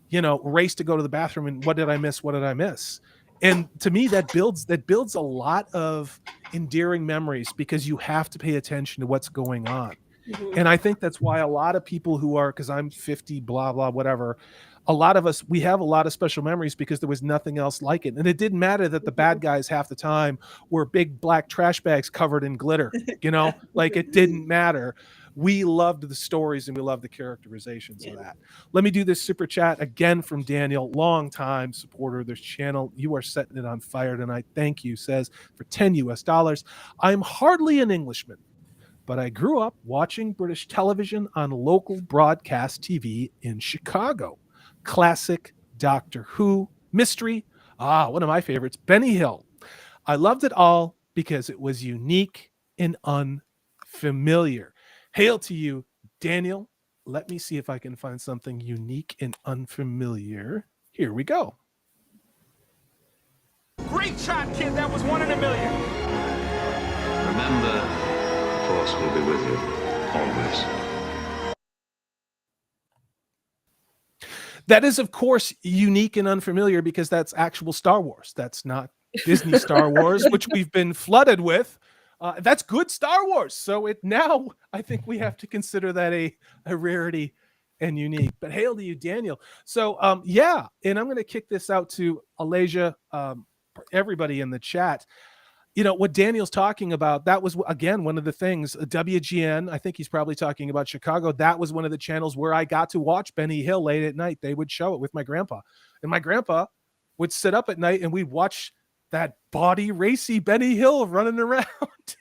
you know, race to go to the bathroom and what did I miss? What did I miss? And to me, that builds a lot of endearing memories because you have to pay attention to what's going on. And I think that's why a lot of people who are, because I'm 50, blah, blah, whatever, a lot of us, we have a lot of special memories because there was nothing else like it. And it didn't matter that the bad guys half the time were big black trash bags covered in glitter, you know, like it didn't matter. We loved the stories and we loved the characterizations of that. Let me do this super chat again from Daniel, long-time supporter of this channel. You are setting it on fire tonight. Thank you, says, for $10 US. I'm hardly an Englishman, but I grew up watching British television on local broadcast TV in Chicago. Classic Doctor Who, mystery. One of my favorites, Benny Hill. I loved it all because it was unique and unfamiliar. Hail to you, Daniel. Let me see if I can find something unique and unfamiliar. Here we go. Great shot, kid. That was 1 in a million. Remember, the Force will be with you always. That is, of course, unique and unfamiliar because that's actual Star Wars. That's not Disney Star Wars, which we've been flooded with. That's good Star Wars. So now I think we have to consider that a rarity and unique. But hail to you, Daniel. So, yeah, and I'm going to kick this out to Alasia, everybody in the chat. You know, what Daniel's talking about, that was, again, one of the things, WGN, I think he's probably talking about Chicago. That was one of the channels where I got to watch Benny Hill late at night. They would show it with my grandpa. And my grandpa would sit up at night and we'd watch that body racy Benny Hill running around.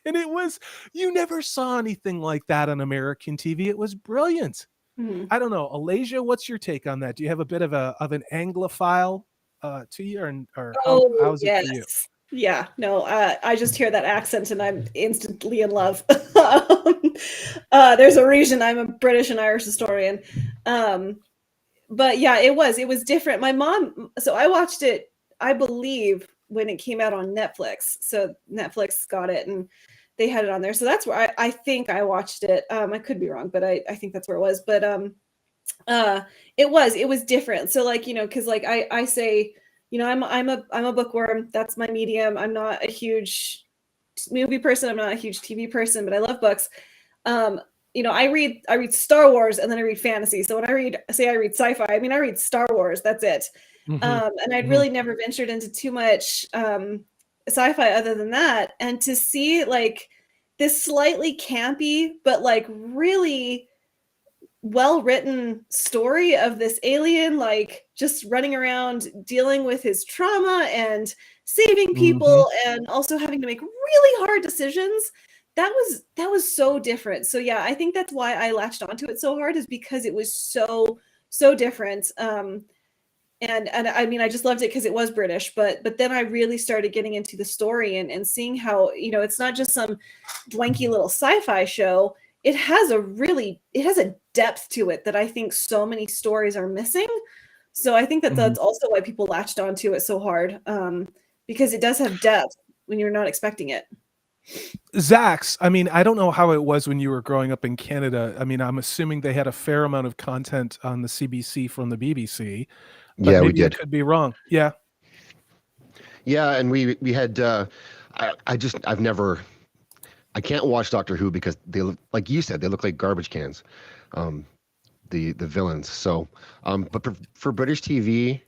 And it was, you never saw anything like that on American TV. It was brilliant. I don't know. Alasia, what's your take on that? Do you have a bit of an Anglophile to you? Or how's it for you? Yeah, no, I just hear that accent and I'm instantly in love. There's a reason I'm a British and Irish historian. But yeah, it was different. My mom, so I watched it, I believe, when it came out on Netflix. So Netflix got it and they had it on there. So that's where I think I watched it. I could be wrong, but I think that's where it was. But it was different. So like, you know, because like I say, you know, I'm a bookworm. That's my medium. I'm not a huge movie person. I'm not a huge TV person, but I love books. You know, I read Star Wars and then I read fantasy. So when I read sci-fi, I mean, I read Star Wars. That's it. And I'd really never ventured into too much sci-fi other than that. And to see like this slightly campy, but like really well-written story of this alien, like just running around dealing with his trauma and saving people and also having to make really hard decisions. That was so different. So yeah, I think that's why I latched onto it so hard, is because it was so different. And I mean, I just loved it because it was British, but then I really started getting into the story and seeing how, it's not just some dwanky little sci-fi show. It has a depth to it that I think so many stories are missing. So I think that that's also why people latched onto it so hard, because it does have depth when you're not expecting it. Zaxx, I mean, I don't know how it was when you were growing up in Canada. I mean, I'm assuming they had a fair amount of content on the CBC from the BBC. But Yeah, we maybe did. I could be wrong. Yeah. Yeah, and we had I can't watch Doctor Who because they look, like you said, they look like garbage cans, the villains. So, but for British TV,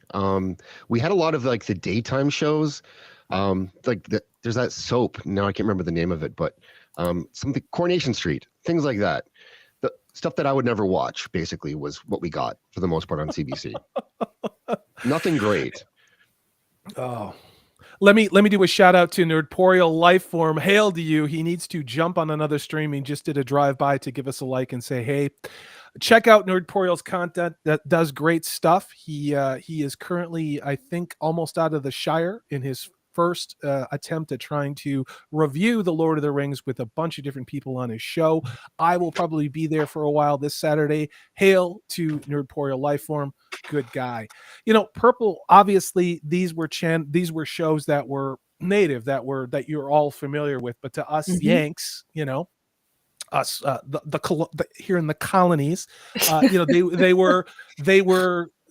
we had a lot of like the daytime shows, there's that soap. Now I can't remember the name of it, but something Coronation Street, things like that. The stuff that I would never watch basically was what we got for the most part on CBC. Nothing great. Oh. Let me do a shout out to Nerdporial Lifeform. Hail to you. He needs to jump on another stream. He just did a drive-by to give us a like and say, hey, check out Nerdporial's content. That does great stuff. He is currently, I think, almost out of the Shire in his first attempt at trying to review the Lord of the Rings with a bunch of different people on his show. I will probably be there for a while this Saturday. Hail to Nerdporial Lifeform. Good guy. Purple, obviously these were shows that were native, that you're all familiar with, but to us Yanks, us here in the colonies,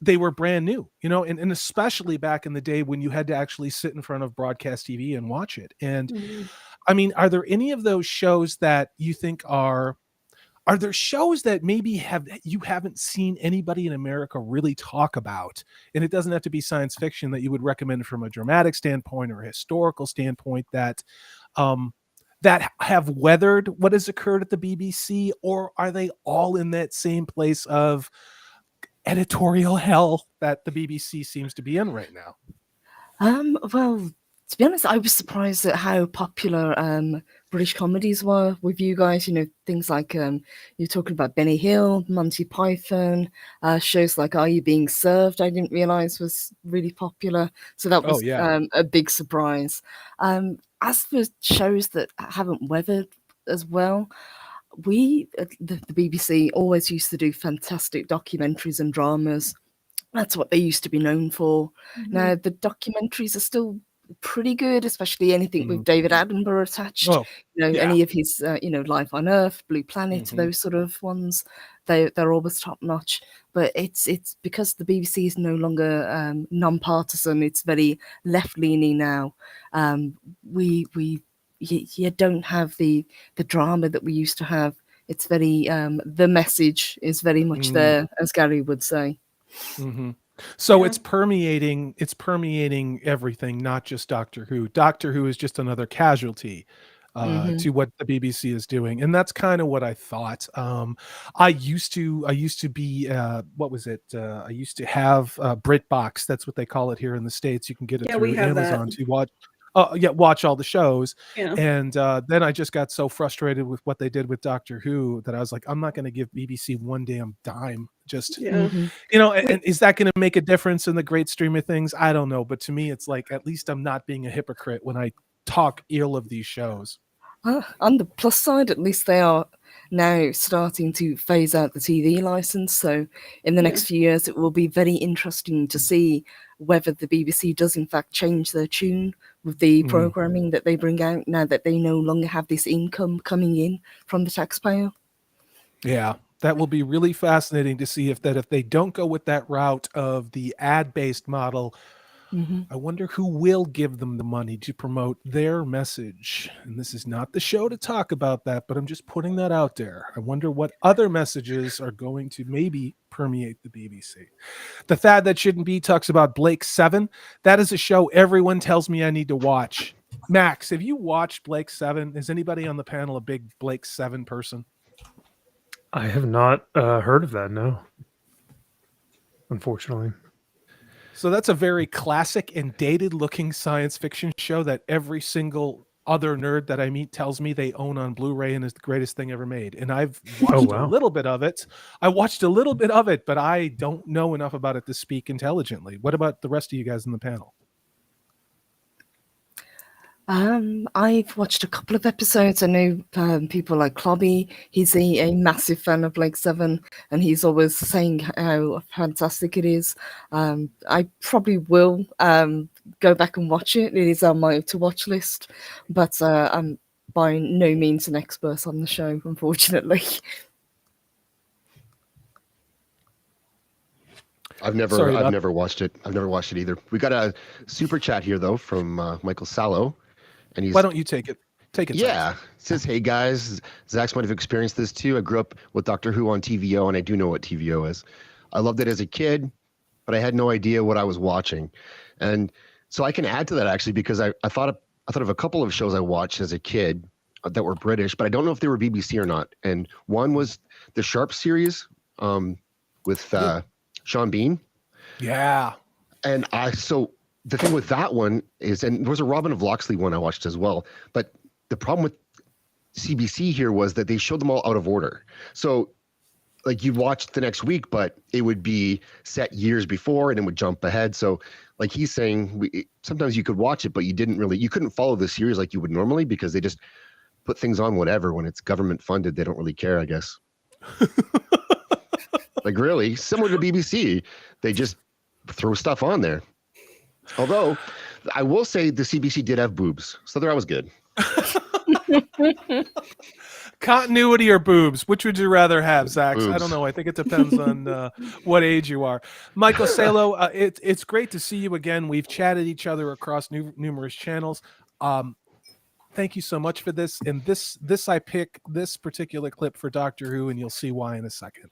they were brand new, and especially back in the day when you had to actually sit in front of broadcast TV and watch it. And I mean, are there any of those shows that you think are there shows that maybe you haven't seen anybody in America really talk about, and it doesn't have to be science fiction, that you would recommend from a dramatic standpoint or a historical standpoint that have weathered what has occurred at the BBC, or are they all in that same place of editorial hell that the BBC seems to be in right now? Well, to be honest, I was surprised at how popular British comedies were with you guys. Things like you're talking about Benny Hill, Monty Python, shows like Are You Being Served? I didn't realize was really popular. So that was a big surprise. As for shows that haven't weathered as well, the BBC always used to do fantastic documentaries and dramas. That's what they used to be known for. Now the documentaries are still pretty good, especially anything with David Attenborough attached. Any of his Life on Earth, Blue Planet, those sort of ones, they're always top notch. But it's because the BBC is no longer non-partisan. It's very left leaning now. You don't have the drama that we used to have. It's very the message is very much there, as Gary would say. So it's permeating everything, not just Doctor Who. Doctor Who is just another casualty to what the BBC is doing, and that's kind of what I thought. I used to be what was it? I used to have BritBox. That's what they call it here in the States. You can get it through Amazon to watch. Watch all the shows. And then I just got so frustrated with what they did with Doctor Who that I was like, I'm not going to give BBC one damn dime. Just, and is that going to make a difference in the great stream of things? I don't know. But to me, it's like, at least I'm not being a hypocrite when I talk ill of these shows. On the plus side, at least they are now starting to phase out the TV license. So in the next few years, it will be very interesting to see whether the BBC does in fact change their tune with the programming that they bring out now that they no longer have this income coming in from the taxpayer. Yeah, that will be really fascinating to see if they don't go with that route of the ad-based model. I wonder who will give them the money to promote their message. And this is not the show to talk about that, but I'm just putting that out there. I wonder what other messages are going to maybe permeate the BBC. The Thad That Shouldn't Be talks about Blake 7. That is a show everyone tells me I need to watch. Max, have you watched Blake 7? Is anybody on the panel a big Blake 7 person? I have not heard of that, no. Unfortunately. So that's a very classic and dated looking science fiction show that every single other nerd that I meet tells me they own on Blu-ray and is the greatest thing ever made. And I've watched a little bit of it. I watched a little bit of it, but I don't know enough about it to speak intelligently. What about the rest of you guys in the panel? I've watched a couple of episodes. I know people like Clobby. He's a massive fan of Blake 7, and he's always saying how fantastic it is. I probably will go back and watch it. It is on my to-watch list, but I'm by no means an expert on the show, unfortunately. I've never watched it. I've never watched it either. We got a super chat here though from Michael Sallow. And why don't you take it? Take it. Yeah. It says, hey guys, Zaxx might have experienced this too. I grew up with Doctor Who on TVO, and I do know what TVO is. I loved it as a kid, but I had no idea what I was watching. And so I can add to that actually, because I thought of a couple of shows I watched as a kid that were British, but I don't know if they were BBC or not. And one was the Sharp series with Sean Bean. Yeah. And the thing with that one is, and there was a Robin of Locksley one I watched as well, but the problem with CBC here was that they showed them all out of order. So like you'd watch the next week, but it would be set years before and it would jump ahead. So like he's saying, sometimes you could watch it, but you couldn't follow the series like you would normally because they just put things on whatever. When it's government funded, they don't really care, I guess. Like really, similar to BBC, they just throw stuff on there. Although, I will say the CBC did have boobs, so there I was good. Continuity or boobs? Which would you rather have, Zaxx? Boobs. I don't know. I think it depends on what age you are. Michael Salo, it's great to see you again. We've chatted each other across numerous channels. Thank you so much for this. And this I pick this particular clip for Doctor Who, and you'll see why in a second.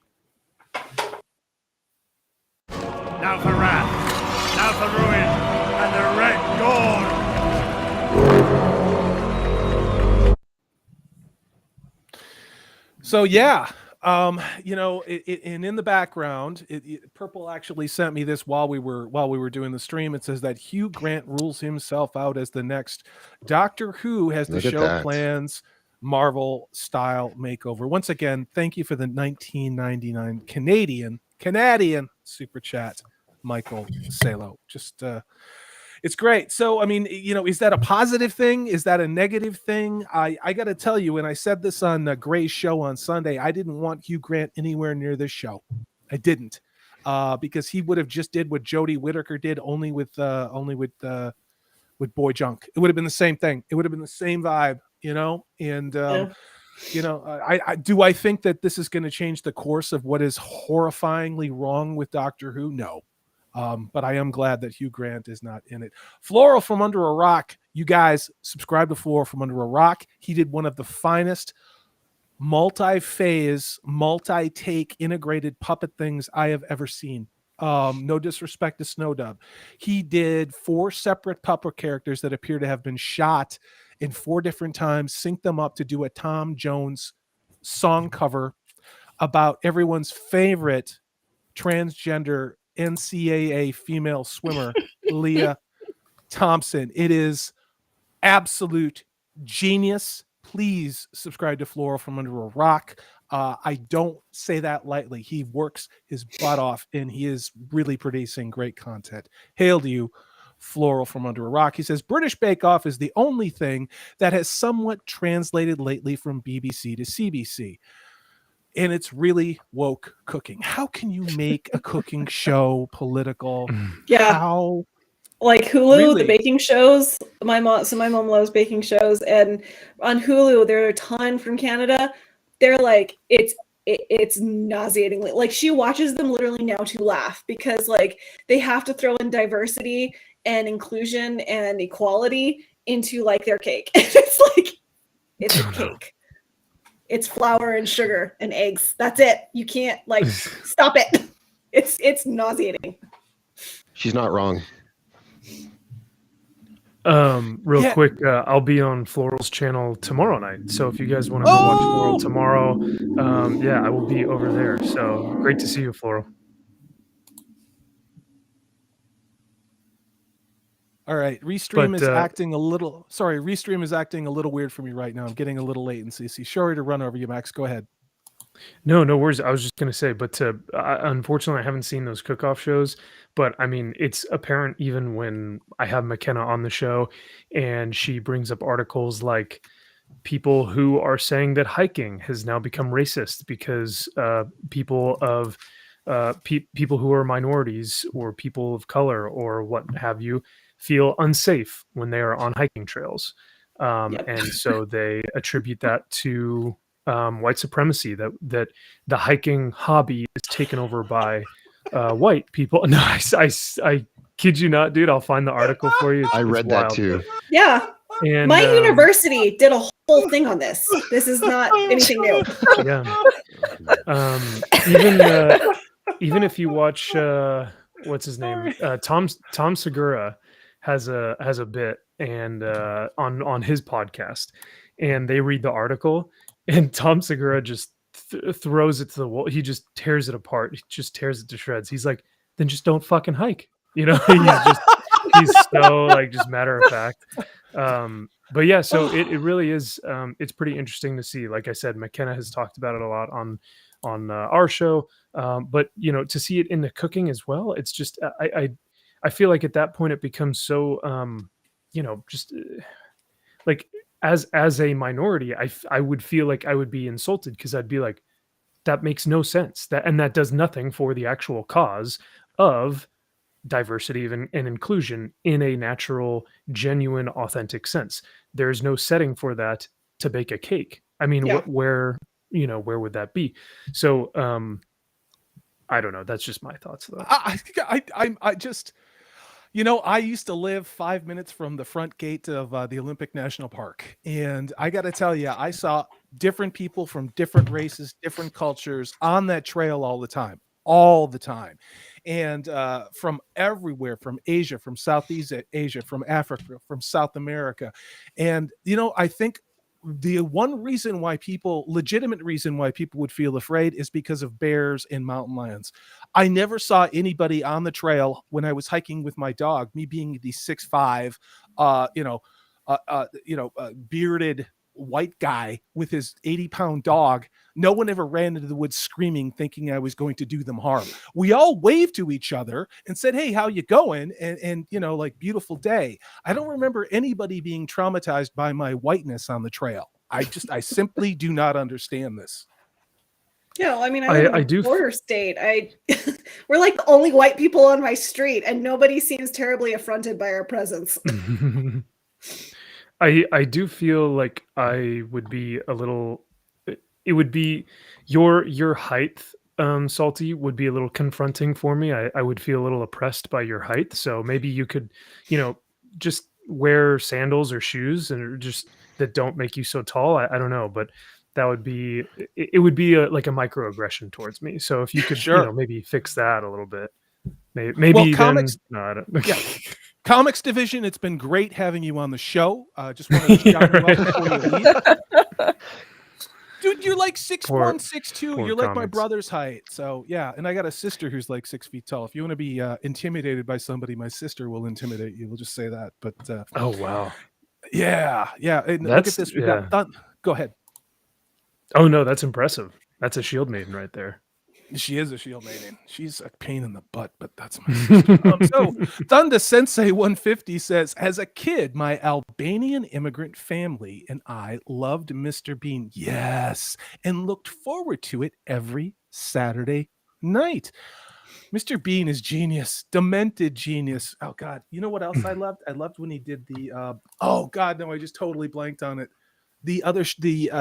Now for wrath, now for ruin, and the red dawn. So yeah, and in the background, Purple actually sent me this while we were doing the stream. It says that Hugh Grant rules himself out as the next Doctor Who has the show plans Marvel style makeover. Once again, thank you for the 1999 Canadian super chat, Michael Salo. Just it's great. So I mean, is that a positive thing? Is that a negative thing? I got to tell you, and I said this on Gray's show on Sunday, I didn't want Hugh Grant anywhere near this show. I didn't, because he would have just did what Jodie Whittaker did, only with Boy Junk. It would have been the same thing. It would have been the same vibe, And I think that this is going to change the course of what is horrifyingly wrong with Doctor Who? No. But I am glad that Hugh Grant is not in it. Floral from Under a Rock. You guys subscribe to Floral from Under a Rock. He did one of the finest multi-phase, multi-take integrated puppet things I have ever seen. No disrespect to Snowdub. He did 4 separate puppet characters that appear to have been shot in 4 different times, synced them up to do a Tom Jones song cover about everyone's favorite transgender NCAA female swimmer, Leah Thompson. It is absolute genius. Please subscribe to Floral from Under a Rock. I don't say that lightly. He works his butt off, and he is really producing great content. Hail to you, Floral from Under a Rock. He says, British Bake Off is the only thing that has somewhat translated lately from BBC to CBC. And it's really woke cooking. How can you make a cooking show political? Yeah. How? Like Hulu, Really? the baking shows. My mom loves baking shows, and on Hulu there are a ton from Canada. They're like it's nauseatingly, like she watches them literally now to laugh, because like they have to throw in diversity and inclusion and equality into like their cake. It's like, it's a cake. It's flour and sugar and eggs. That's it. You can't like stop it. It's nauseating. She's not wrong. Real quick, I'll be on Floral's channel tomorrow night. So if you guys want to go watch Floral tomorrow, I will be over there. So great to see you, Floral. All right, Restream is acting a little. Sorry, Restream is acting a little weird for me right now. I'm getting a little latency. Sorry to run over you, Max. Go ahead. No worries. I was just gonna say, but unfortunately, I haven't seen those cook-off shows. But I mean, it's apparent even when I have McKenna on the show, and she brings up articles like people who are saying that hiking has now become racist because people of people who are minorities or people of color or what have you feel unsafe when they are on hiking trails, and so they attribute that to white supremacy, that the hiking hobby is taken over by white people. No, I kid you not, dude. I'll find the article for you. I read that too. Yeah. And my university did a whole thing on this. This is not anything new. Yeah. Even if you watch what's his name? Tom Segura has a bit and on his podcast, and they read the article. And Tom Segura just throws it to the wall. He just tears it apart. He just tears it to shreds. He's like, then just don't fucking hike. You know, he's so like just matter of fact. But yeah, so it really is. It's pretty interesting to see. Like I said, McKenna has talked about it a lot on our show. But you know, to see it in the cooking as well, it's just I feel like at that point it becomes so you know, just like. As a minority, I would feel like I would be insulted because I'd be like, that makes no sense. That does nothing for the actual cause of diversity and inclusion in a natural, genuine, authentic sense. There's no setting for that to bake a cake. I mean, where would that be? So I don't know. That's just my thoughts, though. I just. You know, I used to live 5 minutes from the front gate of the Olympic National Park. And I got to tell you, I saw different people from different races, different cultures on that trail all the time. And from everywhere, from Asia, from Southeast Asia, from Africa, from South America. And, you know, I think the one legitimate reason why people would feel afraid is because of bears and mountain lions. I never saw anybody on the trail when I was hiking with my dog, me being the 6'5", bearded white guy with his 80-pound dog. No one ever ran into the woods screaming, thinking I was going to do them harm. We all waved to each other and said, "Hey, how you going?" And you know, like, beautiful day. I don't remember anybody being traumatized by my whiteness on the trail. I simply do not understand this. Yeah, well, I mean, I live in a border state. We're like the only white people on my street, and nobody seems terribly affronted by our presence. I do feel like I would be a little. It would be your height, Salty, would be a little confronting for me. I would feel a little oppressed by your height. So maybe you could, you know, just wear sandals or shoes and just that don't make you so tall. I don't know, but that would be it would be like a microaggression towards me. So if you could, you know, maybe fix that a little bit. Maybe well, then, comics. No, I don't. Yeah. Comics division, it's been great having you on the show. Just wanted to shout you out before you leave. Dude, you're like 6'1", 6'2". You're like my brother's height. So yeah, and I got a sister who's like 6 feet tall. If you want to be intimidated by somebody, my sister will intimidate you. We'll just say that. But oh wow, yeah. And look at this. We got done. Go ahead. Oh no, that's impressive. That's a shield maiden right there. She is a shield maiden. She's a pain in the butt, but that's my sister. So Thunder Sensei 150 says, as a kid, my Albanian immigrant family and I loved Mr. Bean. Yes. And looked forward to it every Saturday night. Mr. Bean is genius, demented genius. Oh God. You know what else I loved? I loved when he did the, oh God, no, I just totally blanked on it. The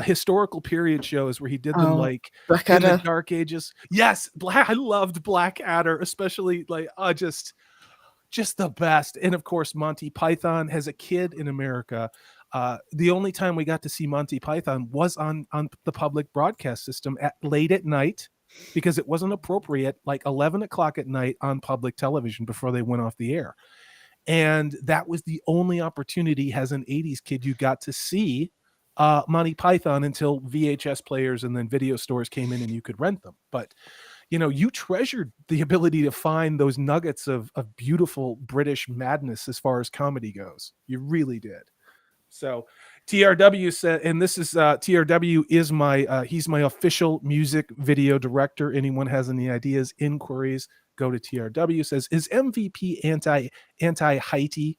historical period shows where he did them like in the Dark Ages. Yes, I loved Blackadder, especially like just the best. And of course, Monty Python has a kid in America. The only time we got to see Monty Python was on the public broadcast system late at night, because it wasn't appropriate, like 11 o'clock at night on public television before they went off the air. And that was the only opportunity as an 80s kid you got to see Monty Python, until VHS players and then video stores came in and you could rent them. But you treasured the ability to find those nuggets of beautiful British madness as far as comedy goes. You really did. So TRW said, and this is TRW is my he's my official music video director. Anyone has any ideas, inquiries, go to TRW. Says, is MVP anti-Haiti?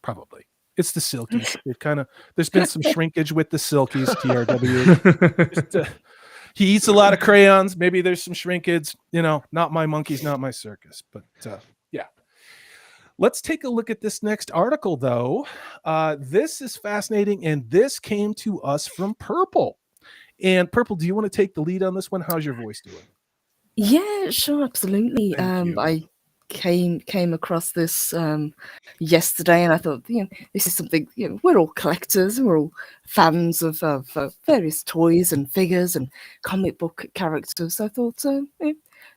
Probably. It's the Silkies. There's been some shrinkage with the Silkies, TRW. He eats a lot of crayons. Maybe there's some shrinkage, not my monkeys, not my circus. But yeah. Let's take a look at this next article, though. This is fascinating, and this came to us from Purple. And Purple, do you want to take the lead on this one? How's your voice doing? Yeah, sure, absolutely. I came across this yesterday, and I thought, this is something. We're all collectors, we're all fans of various toys and figures and comic book characters. So I thought,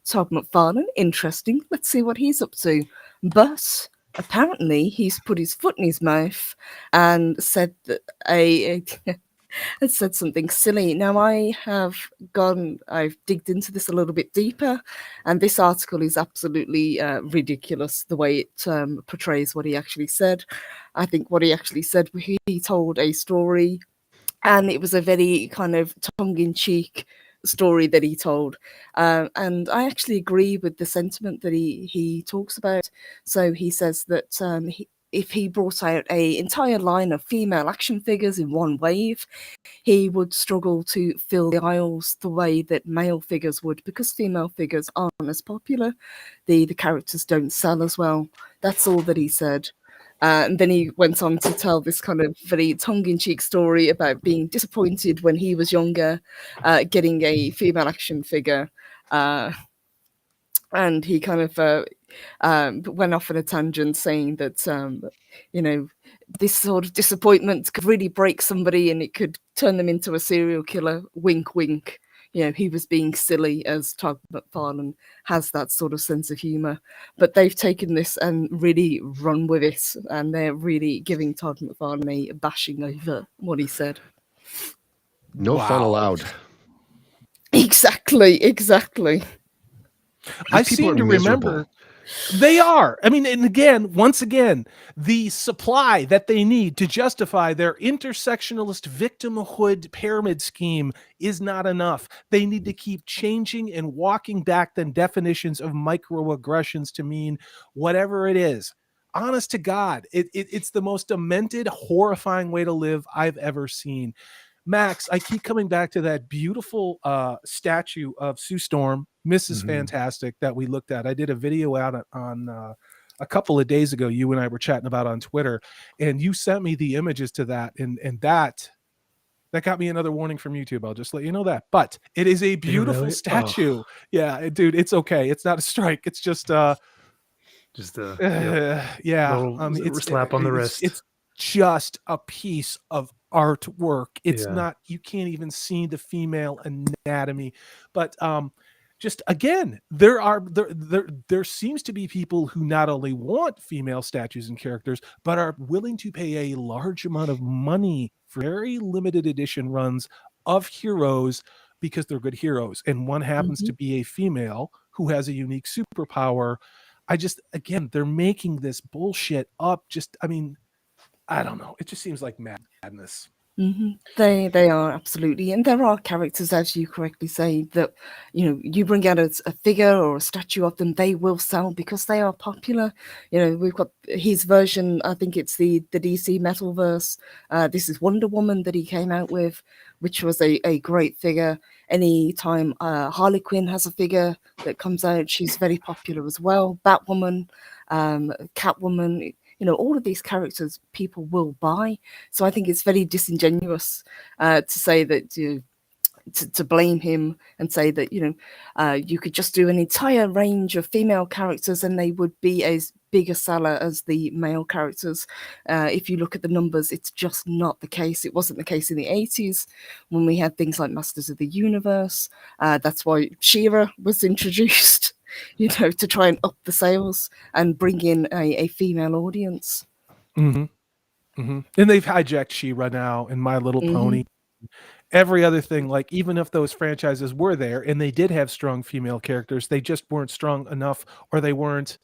Todd McFarlane, interesting. Let's see what he's up to. But apparently, he's put his foot in his mouth and said that it said something silly. Now, I've digged into this a little bit deeper, and this article is absolutely ridiculous, the way it portrays what he actually said. I think what he actually said, he told a story, and it was a very kind of tongue-in-cheek story that he told. And I actually agree with the sentiment that he talks about. So he says that if he brought out an entire line of female action figures in one wave, he would struggle to fill the aisles the way that male figures would, because female figures aren't as popular. The characters don't sell as well. That's all that he said. And then he went on to tell this kind of very tongue-in-cheek story about being disappointed when he was younger, getting a female action figure. And he kind of went off on a tangent saying that, this sort of disappointment could really break somebody and it could turn them into a serial killer. Wink, wink. He was being silly, as Todd McFarlane has that sort of sense of humor. But they've taken this and really run with it, and they're really giving Todd McFarlane a bashing over what he said. No fun allowed. Exactly. I seem to remember they are. I mean, and once again, the supply that they need to justify their intersectionalist victimhood pyramid scheme is not enough. They need to keep changing and walking back the definitions of microaggressions to mean whatever it is. Honest to God, it's the most demented, horrifying way to live I've ever seen. Max, I keep coming back to that beautiful statue of Sue Storm, Mrs. Fantastic, that we looked at. I did a video out on a couple of days ago. You and I were chatting about on Twitter, and you sent me the images to that, and that got me another warning from YouTube. I'll just let you know that. But it is a beautiful statue. Oh. Yeah, dude, it's okay. It's not a strike. It's just a slap on the wrist. It's just a piece of artwork. It's not, you can't even see the female anatomy. But just again, there seems to be people who not only want female statues and characters, but are willing to pay a large amount of money for very limited edition runs of heroes because they're good heroes. And one happens to be a female who has a unique superpower. They're making this bullshit up. I don't know. It just seems like madness. They are, absolutely. And there are characters, as you correctly say, that you bring out a figure or a statue of them, they will sell because they are popular. We've got his version, I think it's the DC Metalverse. This is Wonder Woman that he came out with, which was a great figure. Anytime Harley Quinn has a figure that comes out, she's very popular as well. Batwoman, Catwoman, all of these characters people will buy. So I think it's very disingenuous to say that to blame him and say that you could just do an entire range of female characters and they would be as bigger seller as the male characters. If you look at the numbers, it's just not the case. It wasn't the case in the 80s when we had things like Masters of the Universe. That's why She-Ra was introduced, to try and up the sales and bring in a female audience. And they've hijacked She-Ra now and My Little Pony. Every other thing, like even if those franchises were there and they did have strong female characters, they just weren't strong enough, or they weren't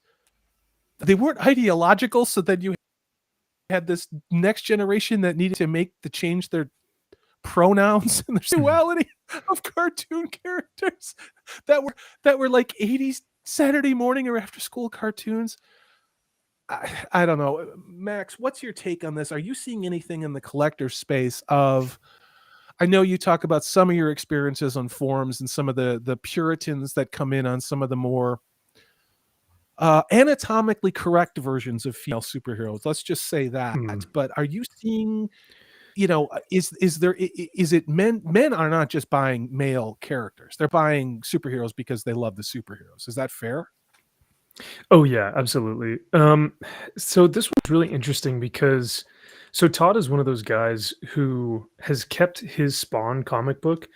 ideological. So then you had this next generation that needed to change their pronouns and the sexuality of cartoon characters that were like 80s Saturday morning or after school cartoons. I don't know. Max, what's your take on this? Are you seeing anything in the collector space of, I know you talk about some of your experiences on forums and some of the Puritans that come in on some of the more anatomically correct versions of female superheroes. Let's just say that. But are you seeing, is it men are not just buying male characters. They're buying superheroes because they love the superheroes. Is that fair? Oh yeah, absolutely. So this was really interesting because Todd is one of those guys who has kept his Spawn comic book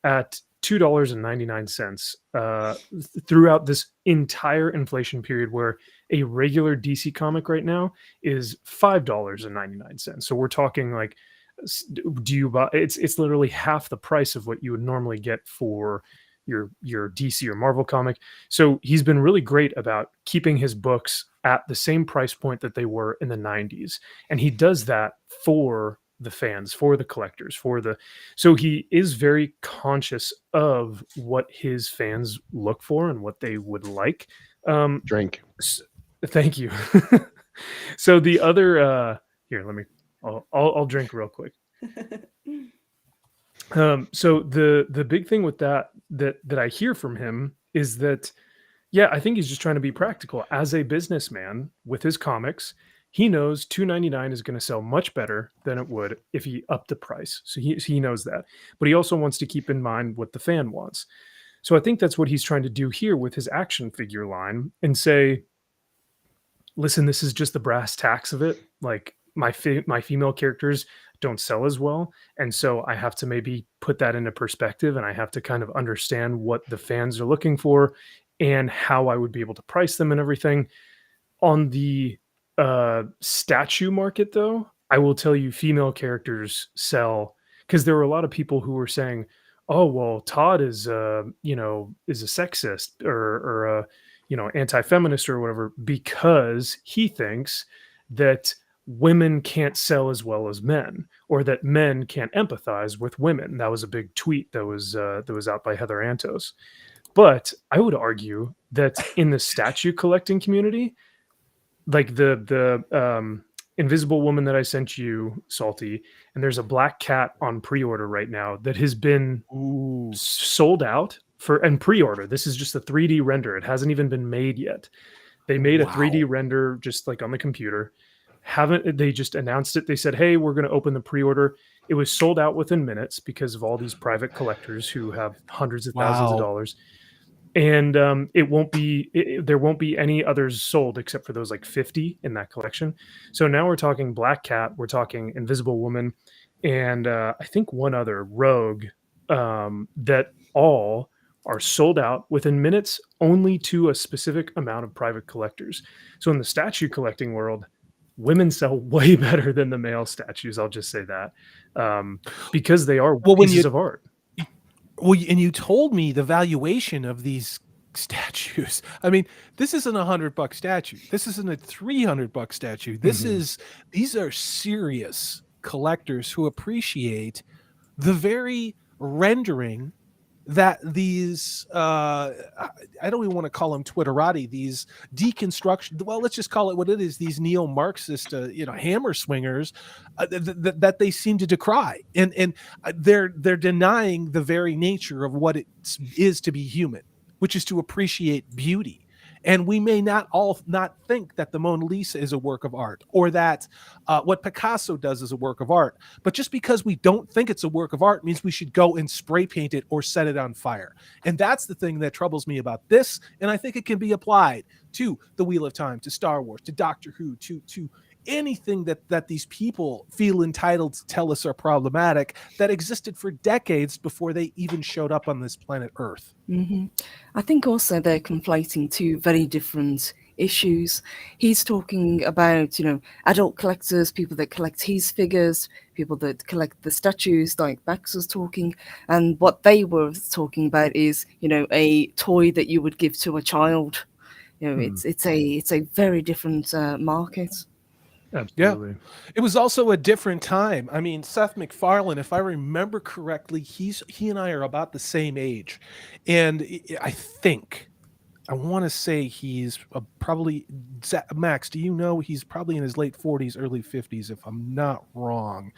at $2.99 throughout this entire inflation period, where a regular DC comic right now is $5.99. So we're talking like, do you buy? It's literally half the price of what you would normally get for your DC or Marvel comic. So he's been really great about keeping his books at the same price point that they were in the 90s. And he does that for the fans, for the collectors, so he is very conscious of what his fans look for and what they would like. Drink. Thank you. So the other, I'll drink real quick. So the big thing with that I hear from him is that, yeah, I think he's just trying to be practical. As a businessman with his comics, he knows $2.99 is going to sell much better than it would if he upped the price. So he knows that, but he also wants to keep in mind what the fan wants. So I think that's what he's trying to do here with his action figure line, and say, listen, this is just the brass tacks of it. Like my female characters don't sell as well, and so I have to maybe put that into perspective, and I have to kind of understand what the fans are looking for and how I would be able to price them and everything. On the statue market, though, I will tell you, female characters sell, because there were a lot of people who were saying, oh well, Todd is a sexist or a anti-feminist or whatever, because he thinks that women can't sell as well as men, or that men can't empathize with women. That was a big tweet that was out by Heather Antos. But I would argue that in the statue collecting community, like the Invisible Woman that I sent you, Salty, and there's a Black Cat on pre-order right now that has been sold out and pre-order. This is just a 3D render. It hasn't even been made yet. They made a 3D render just like on the computer. They just announced it. They said, hey, we're going to open the pre-order. It was sold out within minutes because of all these private collectors who have hundreds of thousands of dollars. And there won't be any others sold except for those like 50 in that collection. So now we're talking Black Cat, we're talking Invisible Woman, and I think one other, Rogue, that all are sold out within minutes, only to a specific amount of private collectors. So in the statue collecting world, women sell way better than the male statues. I'll just say that, because they are pieces of art. Well, and you told me the valuation of these statues. I mean, this isn't $100 statue. This isn't a $300 statue. These are serious collectors who appreciate the very rendering that these I don't even want to call them Twitterati, these deconstruction, well, let's just call it what it is, these neo-Marxist hammer swingers that they seem to decry, and they're denying the very nature of what it is to be human, which is to appreciate beauty. And we may not think that the Mona Lisa is a work of art, or that what Picasso does is a work of art. But just because we don't think it's a work of art means we should go and spray paint it or set it on fire. And that's the thing that troubles me about this. And I think it can be applied to the Wheel of Time, to Star Wars, to Doctor Who, to anything that these people feel entitled to tell us are problematic that existed for decades before they even showed up on this planet Earth. I think also they're conflating two very different issues. He's talking about, adult collectors, people that collect his figures, people that collect the statues, like Max was talking, and what they were talking about is, a toy that you would give to a child. It's a very different market. Absolutely. Yeah. It was also a different time. I mean, Seth MacFarlane, if I remember correctly, he and I are about the same age. And I want to say he's probably, Max, do you know, he's probably in his late 40s, early 50s, if I'm not wrong.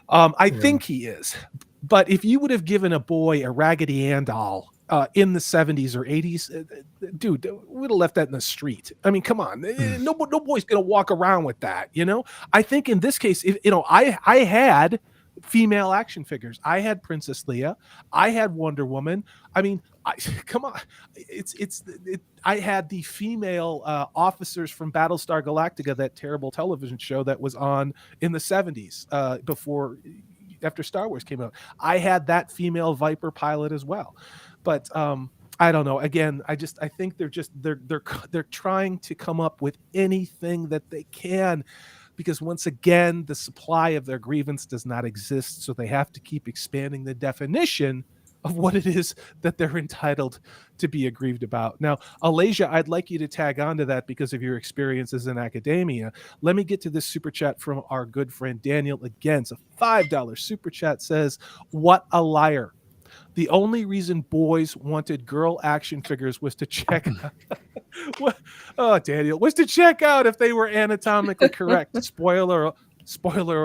I think he is. But if you would have given a boy a Raggedy Ann doll in the 70s or 80s, dude, we would have left that in the street. I mean, come on. No boy's going to walk around with that, I think in this case, I had female action figures. I had Princess Leia. I had Wonder Woman. I mean, come on. I had the female officers from Battlestar Galactica, that terrible television show that was on in the 70s after Star Wars came out. I had that female Viper pilot as well. But I don't know. Again, I think they're trying to come up with anything that they can, because once again, the supply of their grievance does not exist. So they have to keep expanding the definition of what it is that they're entitled to be aggrieved about. Now, Alasia, I'd like you to tag on to that because of your experiences in academia. Let me get to this super chat from our good friend Daniel again. It's a $5 super chat, says, "What a liar. The only reason boys wanted girl action figures was to check out Daniel, was to check out if they were anatomically correct." Spoiler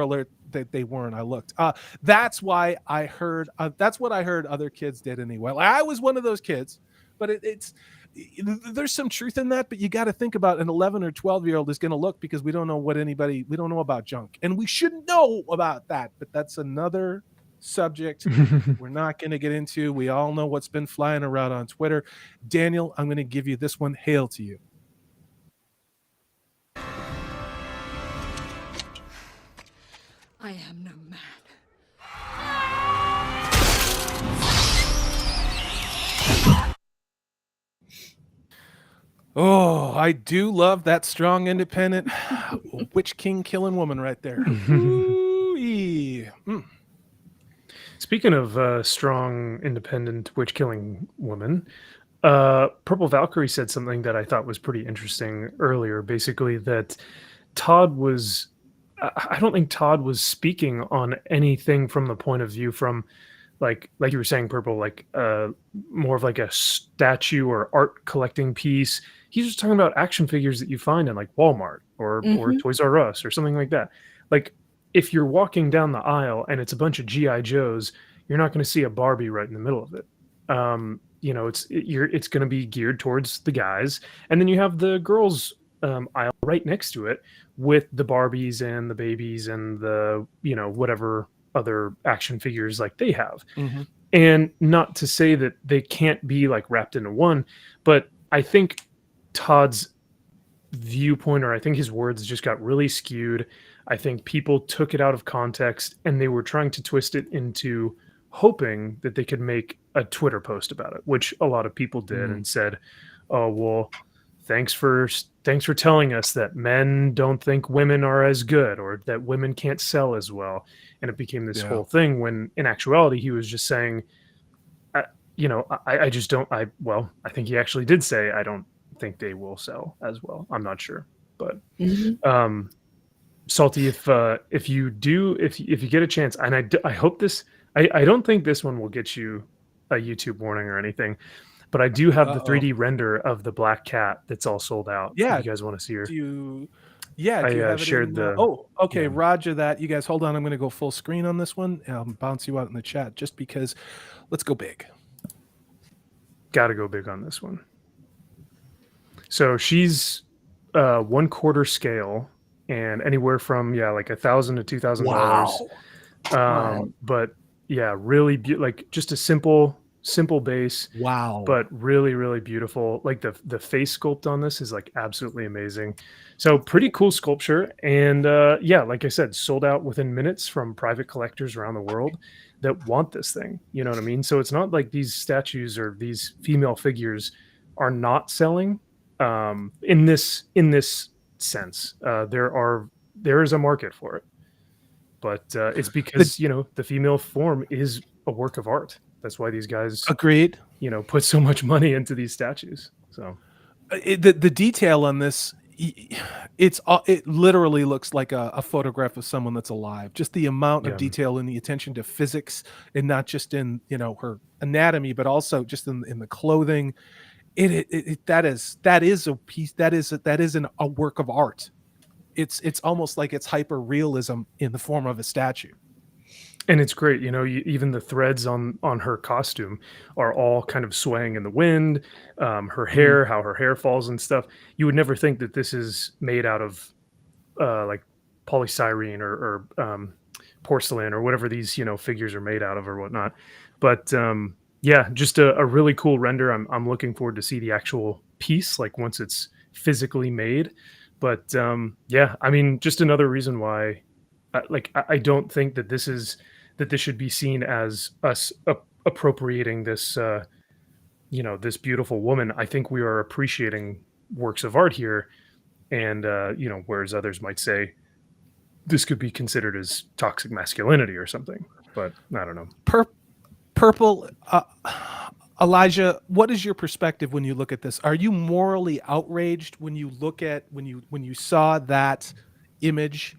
alert, that they weren't. I looked. That's why I heard. That's what I heard other kids did anyway. Like, I was one of those kids, but there's some truth in that. But you got to think about an 11 or 12-year-old is going to look, because we don't know about junk, and we shouldn't know about that. But that's another subject we're not going to get into. We all know what's been flying around on Twitter. Daniel, I'm going to give you this one. Hail to you. I am no man. Oh, I do love that strong, independent witch king killing woman right there. Ooh-ee. Speaking of strong, independent witch killing woman, Purple Valkyrie said something that I thought was pretty interesting earlier. Basically, that Todd was. I don't think Todd was speaking on anything from the point of view from, like you were saying, Purple, like more of like a statue or art collecting piece. He's just talking about action figures that you find in like Walmart or Toys R Us or something like that. Like, if you're walking down the aisle and it's a bunch of G.I. Joes, you're not going to see a Barbie right in the middle of it. It's going to be geared towards the guys, and then you have the girls aisle right next to it with the Barbies and the babies and the whatever other action figures like they have. And not to say that they can't be like wrapped into one, but I think Todd's viewpoint, or I think his words, just got really skewed. I think people took it out of context and they were trying to twist it into hoping that they could make a Twitter post about it, which a lot of people did and said, "Oh, well, thanks for telling us that men don't think women are as good, or that women can't sell as well." And it became this whole thing, when in actuality he was just saying, I think he actually did say, "I don't think they will sell as well." I'm not sure, but Salty, if you get a chance, and I hope this, I don't think this one will get you a YouTube warning or anything, but I do have the 3D render of the black cat that's all sold out. Yeah, if you guys want to see her. I shared the. Okay, Roger that. You guys hold on. I'm going to go full screen on this one. I'll bounce you out in the chat just because. Let's go big. Got to go big on this one. So she's 1/4 scale, and anywhere from like $1,000 to $2,000. Wow. But yeah, really like just a simple simple base, Wow. but really, really beautiful. Like the face sculpt on this is like absolutely amazing. So pretty cool sculpture. And yeah, like I said, sold out within minutes from private collectors around the world that want this thing. You know what I mean? So it's not like these statues or these female figures are not selling in this sense. There is a market for it, but it's because the female form is a work of art. That's why these guys agreed. Put so much money into these statues. So the detail on this, it literally looks like a photograph of someone that's alive. Just the amount of detail and the attention to physics, and not just in her anatomy, but also just in the clothing. That is a piece. That is a work of art. It's almost like it's hyper realism in the form of a statue. And it's great, even the threads on her costume are all kind of swaying in the wind. Her hair, how her hair falls and stuff. You would never think that this is made out of like polystyrene or porcelain or whatever these figures are made out of or whatnot. But yeah, just a really cool render. I'm looking forward to see the actual piece, like once it's physically made. But yeah, I mean, just another reason why, I don't think that this should be seen as us appropriating this, this beautiful woman. I think we are appreciating works of art here, and whereas others might say this could be considered as toxic masculinity or something. But I don't know. Purple, Elijah, what is your perspective when you look at this? Are you morally outraged when you look at when you saw that image?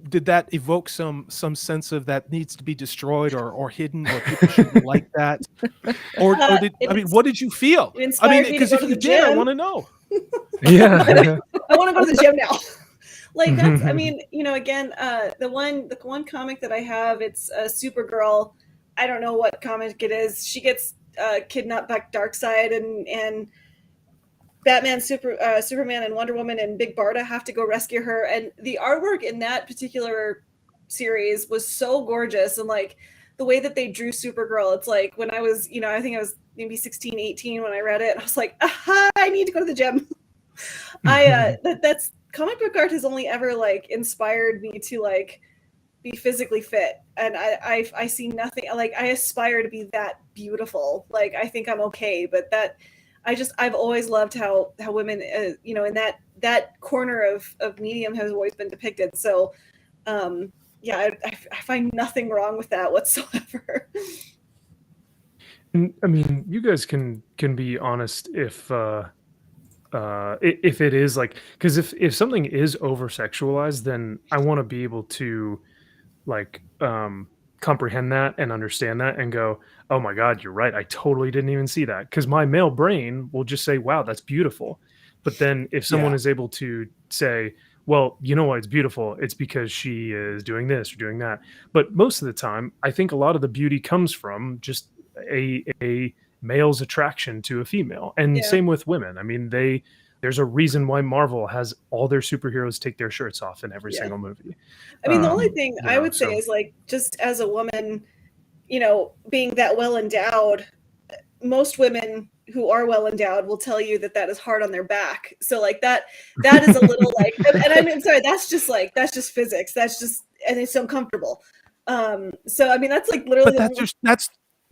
Did that evoke some sense of that needs to be destroyed or hidden, or people shouldn't like that? Or what did you feel? I mean, because if you did, I want to know. Yeah, I want to go to the gym now. Like that's, I mean, again, the one comic that I have, it's Supergirl. I don't know what comic it is. She gets kidnapped by Darkseid, and Batman, Superman, and Wonder Woman and Big Barda have to go rescue her. And the artwork in that particular series was so gorgeous. And like the way that they drew Supergirl, it's like when I was, I think I was maybe 16, 18 when I read it. And I was like, aha, I need to go to the gym. That's comic book art has only ever like inspired me to like be physically fit. And I see nothing, like I aspire to be that beautiful. Like I think I'm okay, but I've always loved how women, in that corner of medium has always been depicted. So, yeah, I find nothing wrong with that whatsoever. I mean, you guys can be honest if it is like, because if something is over sexualized, then I want to be able to like comprehend that and understand that and go, oh my God, you're right. I totally didn't even see that. Because my male brain will just say, wow, that's beautiful. But then if someone is able to say, well, you know why it's beautiful? It's because she is doing this or doing that. But most of the time, I think a lot of the beauty comes from just a male's attraction to a female. And same with women. I mean, there's a reason why Marvel has all their superheroes take their shirts off in every single movie. I mean, the only thing I would say is like, just as a woman, being that well endowed, most women who are well endowed will tell you that is hard on their back. So like that is a little like, and I mean, sorry, that's just physics. That's just, and it's uncomfortable. So, I mean, that's like literally, but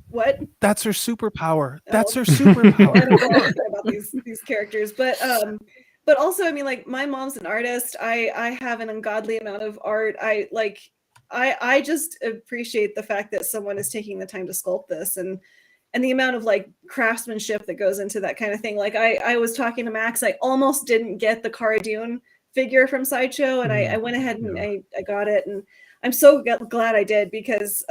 what? That's her superpower. That's her superpower. I don't know about these characters, but also, I mean, like my mom's an artist. I have an ungodly amount of art. I just appreciate the fact that someone is taking the time to sculpt this and the amount of like craftsmanship that goes into that kind of thing. Like I was talking to Max, I almost didn't get the Cara Dune figure from Sideshow, and I went ahead and I got it, and I'm so glad I did, because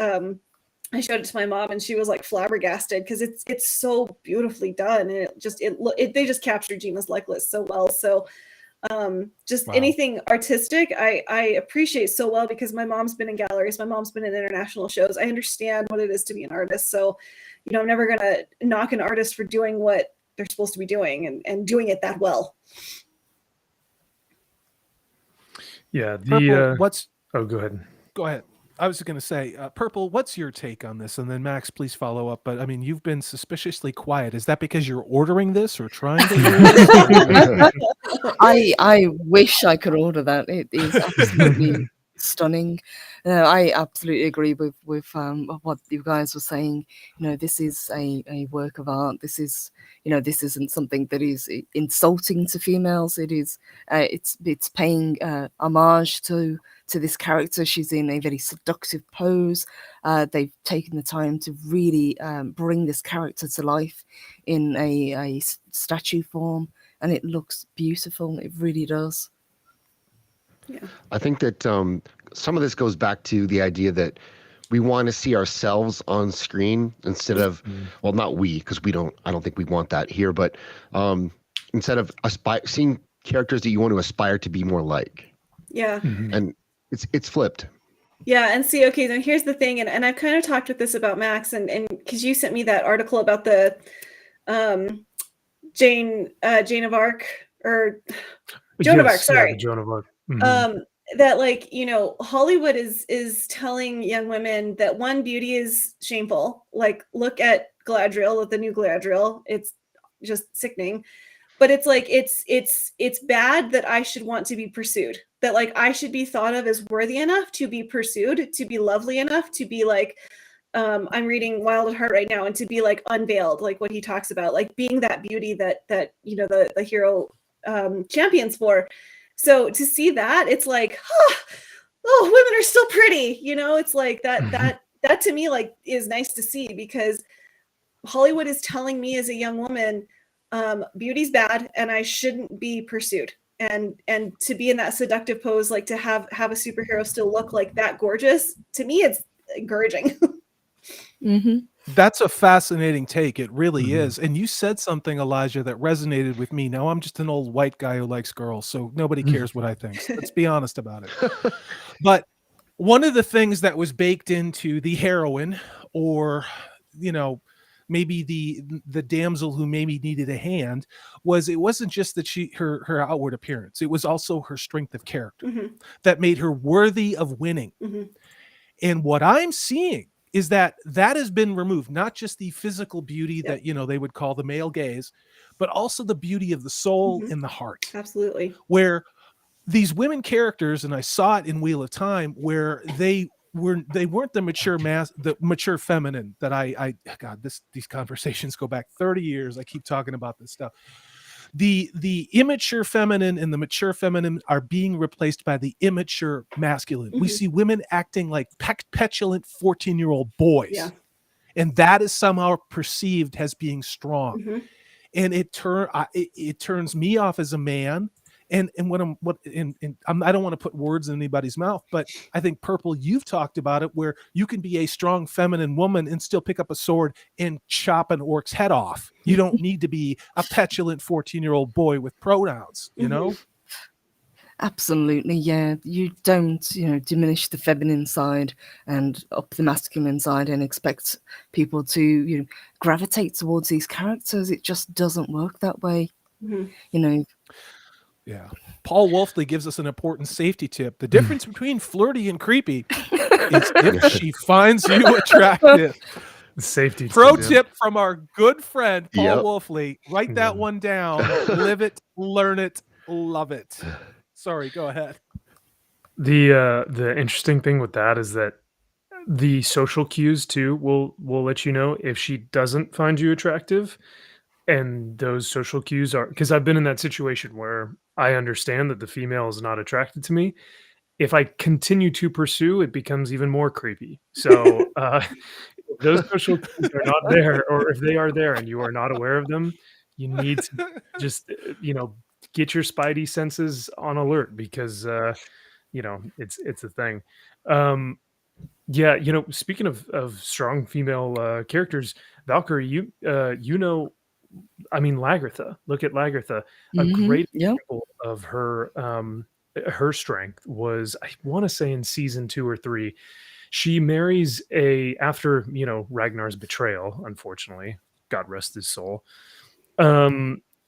I showed it to my mom and she was like flabbergasted, because it's so beautifully done, and they just captured Gina's likeness so well. So anything artistic I appreciate so well, because my mom's been in galleries, my mom's been in international shows. I understand what it is to be an artist. So I'm never gonna knock an artist for doing what they're supposed to be doing and doing it that well. Yeah, Purple, oh, go ahead. Go ahead. I was going to say, Purple, what's your take on this? And then Max, please follow up. But I mean, you've been suspiciously quiet. Is that because you're ordering this or trying to order this? I wish I could order that. It is absolutely stunning. I absolutely agree with what you guys were saying. This is a work of art. This is, this isn't something that is insulting to females. It is, it's paying homage to this character. She's in a very seductive pose. They've taken the time to really bring this character to life in a statue form, and it looks beautiful. It really does. Yeah. I think that some of this goes back to the idea that we want to see ourselves on screen instead of, well, not we, because I don't think we want that here, but instead of seeing characters that you want to aspire to be more like. Yeah. And it's flipped. Yeah, and see, okay, then here's the thing, and I've kind of talked with this about Max, and because you sent me that article about the Jane of Arc, or Joan of Arc, sorry. Yeah, Joan of Arc. That, like, Hollywood is telling young women that one, beauty is shameful. Like, look at Galadriel, the new Galadriel. It's just sickening. But it's like it's bad that I should want to be pursued. That, like, I should be thought of as worthy enough to be pursued, to be lovely enough, to be like, I'm reading Wild at Heart right now, and to be like unveiled, like what he talks about, like being that beauty that the hero champions for. So to see that, it's like, oh, women are still pretty, it's like that to me, like, is nice to see, because Hollywood is telling me as a young woman, beauty's bad and I shouldn't be pursued. And to be in that seductive pose, like to have a superhero still look like that gorgeous, to me, it's encouraging. That's a fascinating take. It really is. And you said something, Elijah, that resonated with me. Now, I'm just an old white guy who likes girls, so nobody cares what I think. So let's be honest about it. But one of the things that was baked into the heroine, or, maybe the damsel who maybe needed a hand, it wasn't just that her outward appearance. It was also her strength of character that made her worthy of winning. And what I'm seeing is that has been removed, not just the physical beauty that, they would call the male gaze, but also the beauty of the soul and the heart. Absolutely. Where these women characters, and I saw it in Wheel of Time, where they weren't the mature feminine that these conversations go back 30 years. I keep talking about this stuff. The immature feminine and the mature feminine are being replaced by the immature masculine. We see women acting like petulant 14-year-old boys. Yeah. And that is somehow perceived as being strong. And it turns me off as a man. And I don't want to put words in anybody's mouth, but I think, Purple, you've talked about it, where you can be a strong feminine woman and still pick up a sword and chop an orc's head off. You don't need to be a petulant 14-year-old boy with pronouns, Absolutely, yeah. You don't, diminish the feminine side and up the masculine side and expect people to, gravitate towards these characters. It just doesn't work that way, Yeah. Paul Wolfley gives us an important safety tip. The difference between flirty and creepy is if she finds you attractive. Safety tip from our good friend Paul Wolfley. Write that one down. Live it, learn it, love it. Sorry, go ahead. The interesting thing with that is that the social cues too will let you know if she doesn't find you attractive. And those social cues are, because I've been in that situation where I understand that the female is not attracted to me. If I continue to pursue, it becomes even more creepy. So if those social cues are not there, or if they are there and you are not aware of them, you need to just, get your spidey senses on alert, because, it's a thing. Speaking of strong female characters, Valkyrie, Lagertha. Look at Lagertha. A great example of her strength was, I want to say, in season 2 or 3. She marries after Ragnar's betrayal, unfortunately, God rest his soul.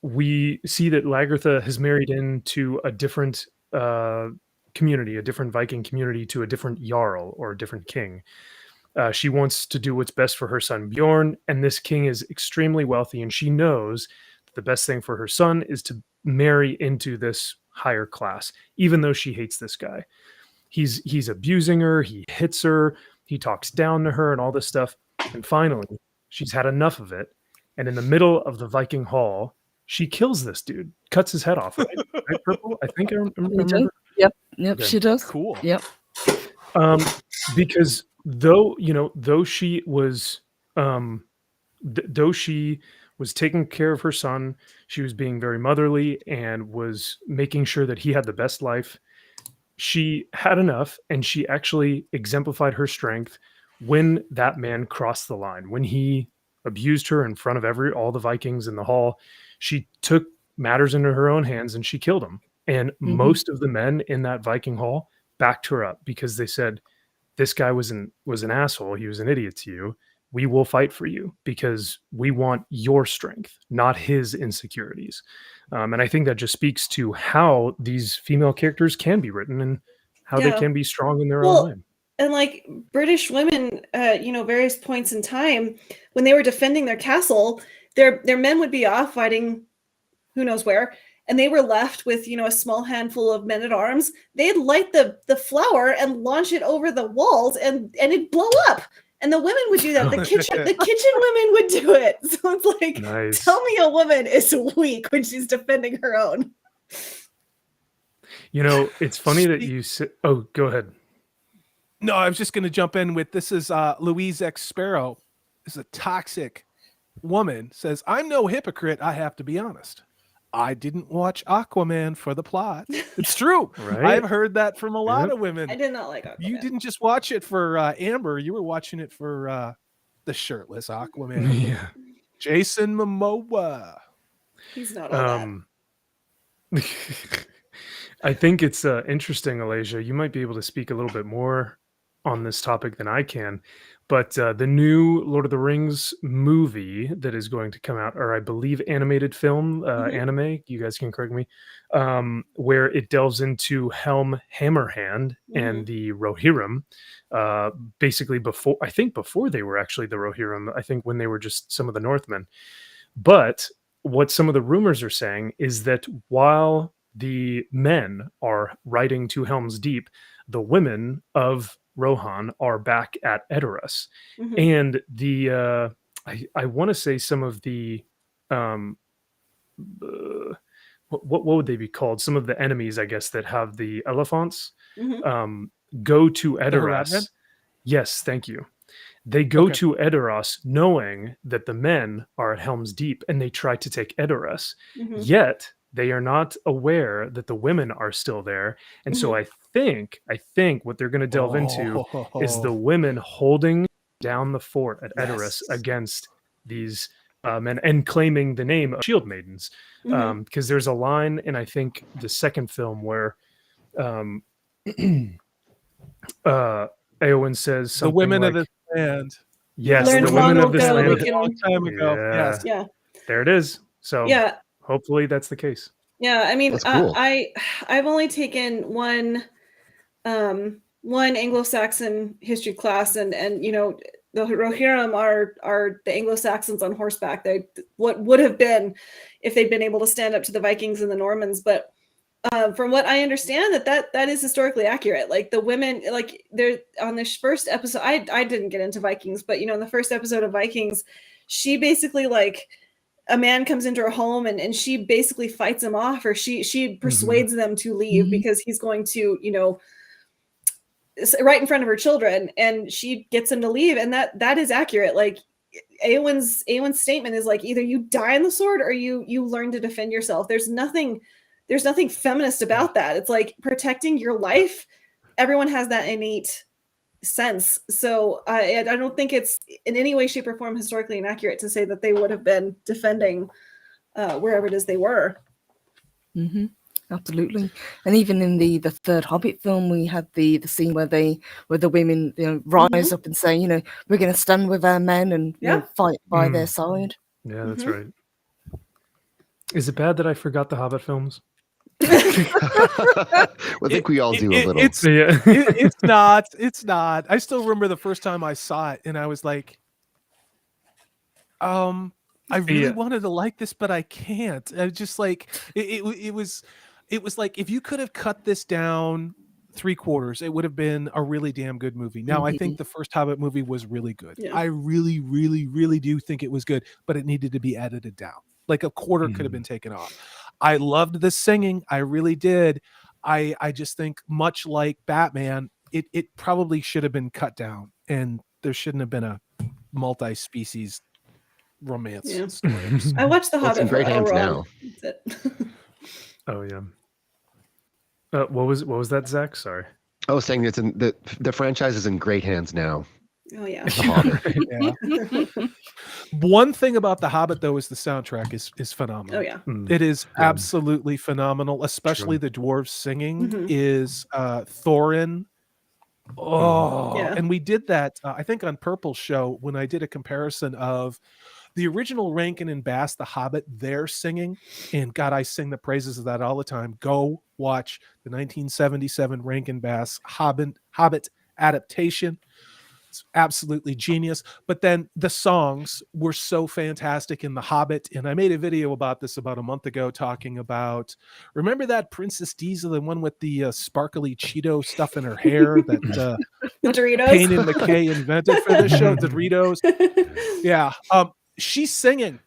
We see that Lagertha has married into a different community, a different Viking community, to a different jarl or a different king. She wants to do what's best for her son Bjorn, and this king is extremely wealthy, and she knows that the best thing for her son is to marry into this higher class, even though she hates this guy. He's abusing her, he hits her, he talks down to her and all this stuff. And finally, she's had enough of it. And in the middle of the Viking hall, she kills this dude, cuts his head off. Right, right Purple? I think I remember. Yep, Okay. she does. Cool. Yep. Because though she was though she was taking care of her son, she was being very motherly and was making sure that he had the best life. She had enough, and she actually exemplified her strength when that man crossed the line. When he abused her in front of all the Vikings in the hall, she took matters into her own hands and she killed him. And most of the men in that Viking hall backed her up because they said, this guy was an asshole. He was an idiot to you. We will fight for you because we want your strength, not his insecurities. And I think that just speaks to how these female characters can be written and how they can be strong in their own way. And like British women, various points in time, when they were defending their castle, their men would be off fighting who knows where, and they were left with, a small handful of men at arms. They'd light the flower and launch it over the walls, and it'd blow up. And the women would do that. The kitchen women would do it. So it's like, nice. Tell me a woman is weak when she's defending her own. It's funny that you said. Oh, go ahead. No, I was just going to jump in with, this is Louise X Sparrow. This is a toxic woman, says, I'm no hypocrite. I have to be honest. I didn't watch Aquaman for the plot. It's true. Right? I've heard that from a lot of women. I did not like Aquaman. You didn't just watch it for Amber. You were watching it for the shirtless Aquaman. Yeah. Jason Momoa. He's not all that. I think it's interesting, Alasia. You might be able to speak a little bit more on this topic than I can. But the new Lord of the Rings movie that is going to come out, or I believe animated film, anime, you guys can correct me, where it delves into Helm Hammerhand and the Rohirrim, basically before they were actually the Rohirrim, I think when they were just some of the Northmen. But what some of the rumors are saying is that while the men are riding to Helm's Deep, the women of Rohan are back at Edoras, and the I want to say some of the what would they be called? Some of the enemies, I guess, that have the elephants go to Edoras. Yes, thank you. They go to Edoras knowing that the men are at Helm's Deep, and they try to take Edoras. Yet they are not aware that the women are still there, and so I think what they're going to delve into is the women holding down the fort at Edoras against these men and claiming the name of Shield Maidens, because there's a line in, I think, the second film where Eowyn says something, the women like, of this land. Yes, the women of this land. A long time ago. Yeah. Yes. There it is. So hopefully that's the case. Yeah, I mean, cool. I've only taken one Anglo-Saxon history class, and the Rohirrim are the Anglo-Saxons on horseback. They what would have been if they'd been able to stand up to the Vikings and the Normans. But from what I understand, that is historically accurate. Like the women, like they're on this first episode. I didn't get into Vikings, but in the first episode of Vikings, she basically, like, a man comes into her home and she basically fights him off, or she persuades them to leave because he's going to, right in front of her children, and she gets him to leave. And that is accurate. Like Eowyn's statement is like, either you die on the sword or you learn to defend yourself. There's nothing feminist about that. It's like protecting your life. Everyone has that innate sense. So I don't think it's in any way, shape, or form historically inaccurate to say that they would have been defending wherever it is they were. Absolutely. And even in the third Hobbit film, we had the scene where the women rise up and say, we're going to stand with our men and fight by their side. Yeah, that's right. Is it bad that I forgot the Hobbit films? I think we all do a little. It's not. It's not. I still remember the first time I saw it, and I was like, I really wanted to like this, but I can't. I just like it was like if you could have cut this down 3/4, it would have been a really damn good movie. Now I think the first Hobbit movie was really good. Yeah. I really, really, really do think it was good, but it needed to be edited down. Like a quarter could have been taken off. I loved the singing. I really did. I just think much like Batman, it probably should have been cut down, and there shouldn't have been a multi-species romance story. I watched The Hobbit in great for hands Elrond. now. That's it. Oh yeah. What was that, Zach? Sorry. I was saying it's in the franchise is in great hands now. Oh yeah. The Hobbit. One thing about The Hobbit though is the soundtrack is phenomenal. Oh yeah. It is absolutely phenomenal, especially the dwarves singing is Thorin. Oh, Yeah. and we did that I think on Purple's show when I did a comparison of the original Rankin and Bass, The Hobbit, their singing, and God, I sing the praises of that all the time. Go watch the 1977 Rankin Bass Hobbit adaptation. It's absolutely genius. But then the songs were so fantastic in The Hobbit, and I made a video about this about a month ago talking about, remember that Princess Diesel, the one with the sparkly Cheeto stuff in her hair that The Doritos. Payne and McKay invented for this show, Doritos. Yeah. She's singing,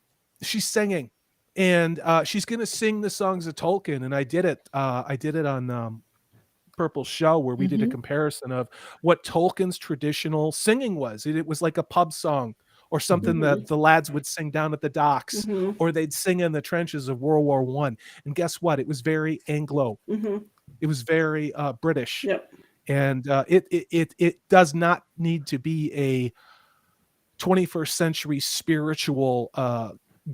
and she's gonna sing the songs of Tolkien, and I did it on Purple's show where we did a comparison of what Tolkien's traditional singing was. It was like a pub song or something that the lads would sing down at the docks, or they'd sing in the trenches of World War I. And guess what? It was very Anglo. It was very British. Yep. And it does not need to be a 21st century spiritual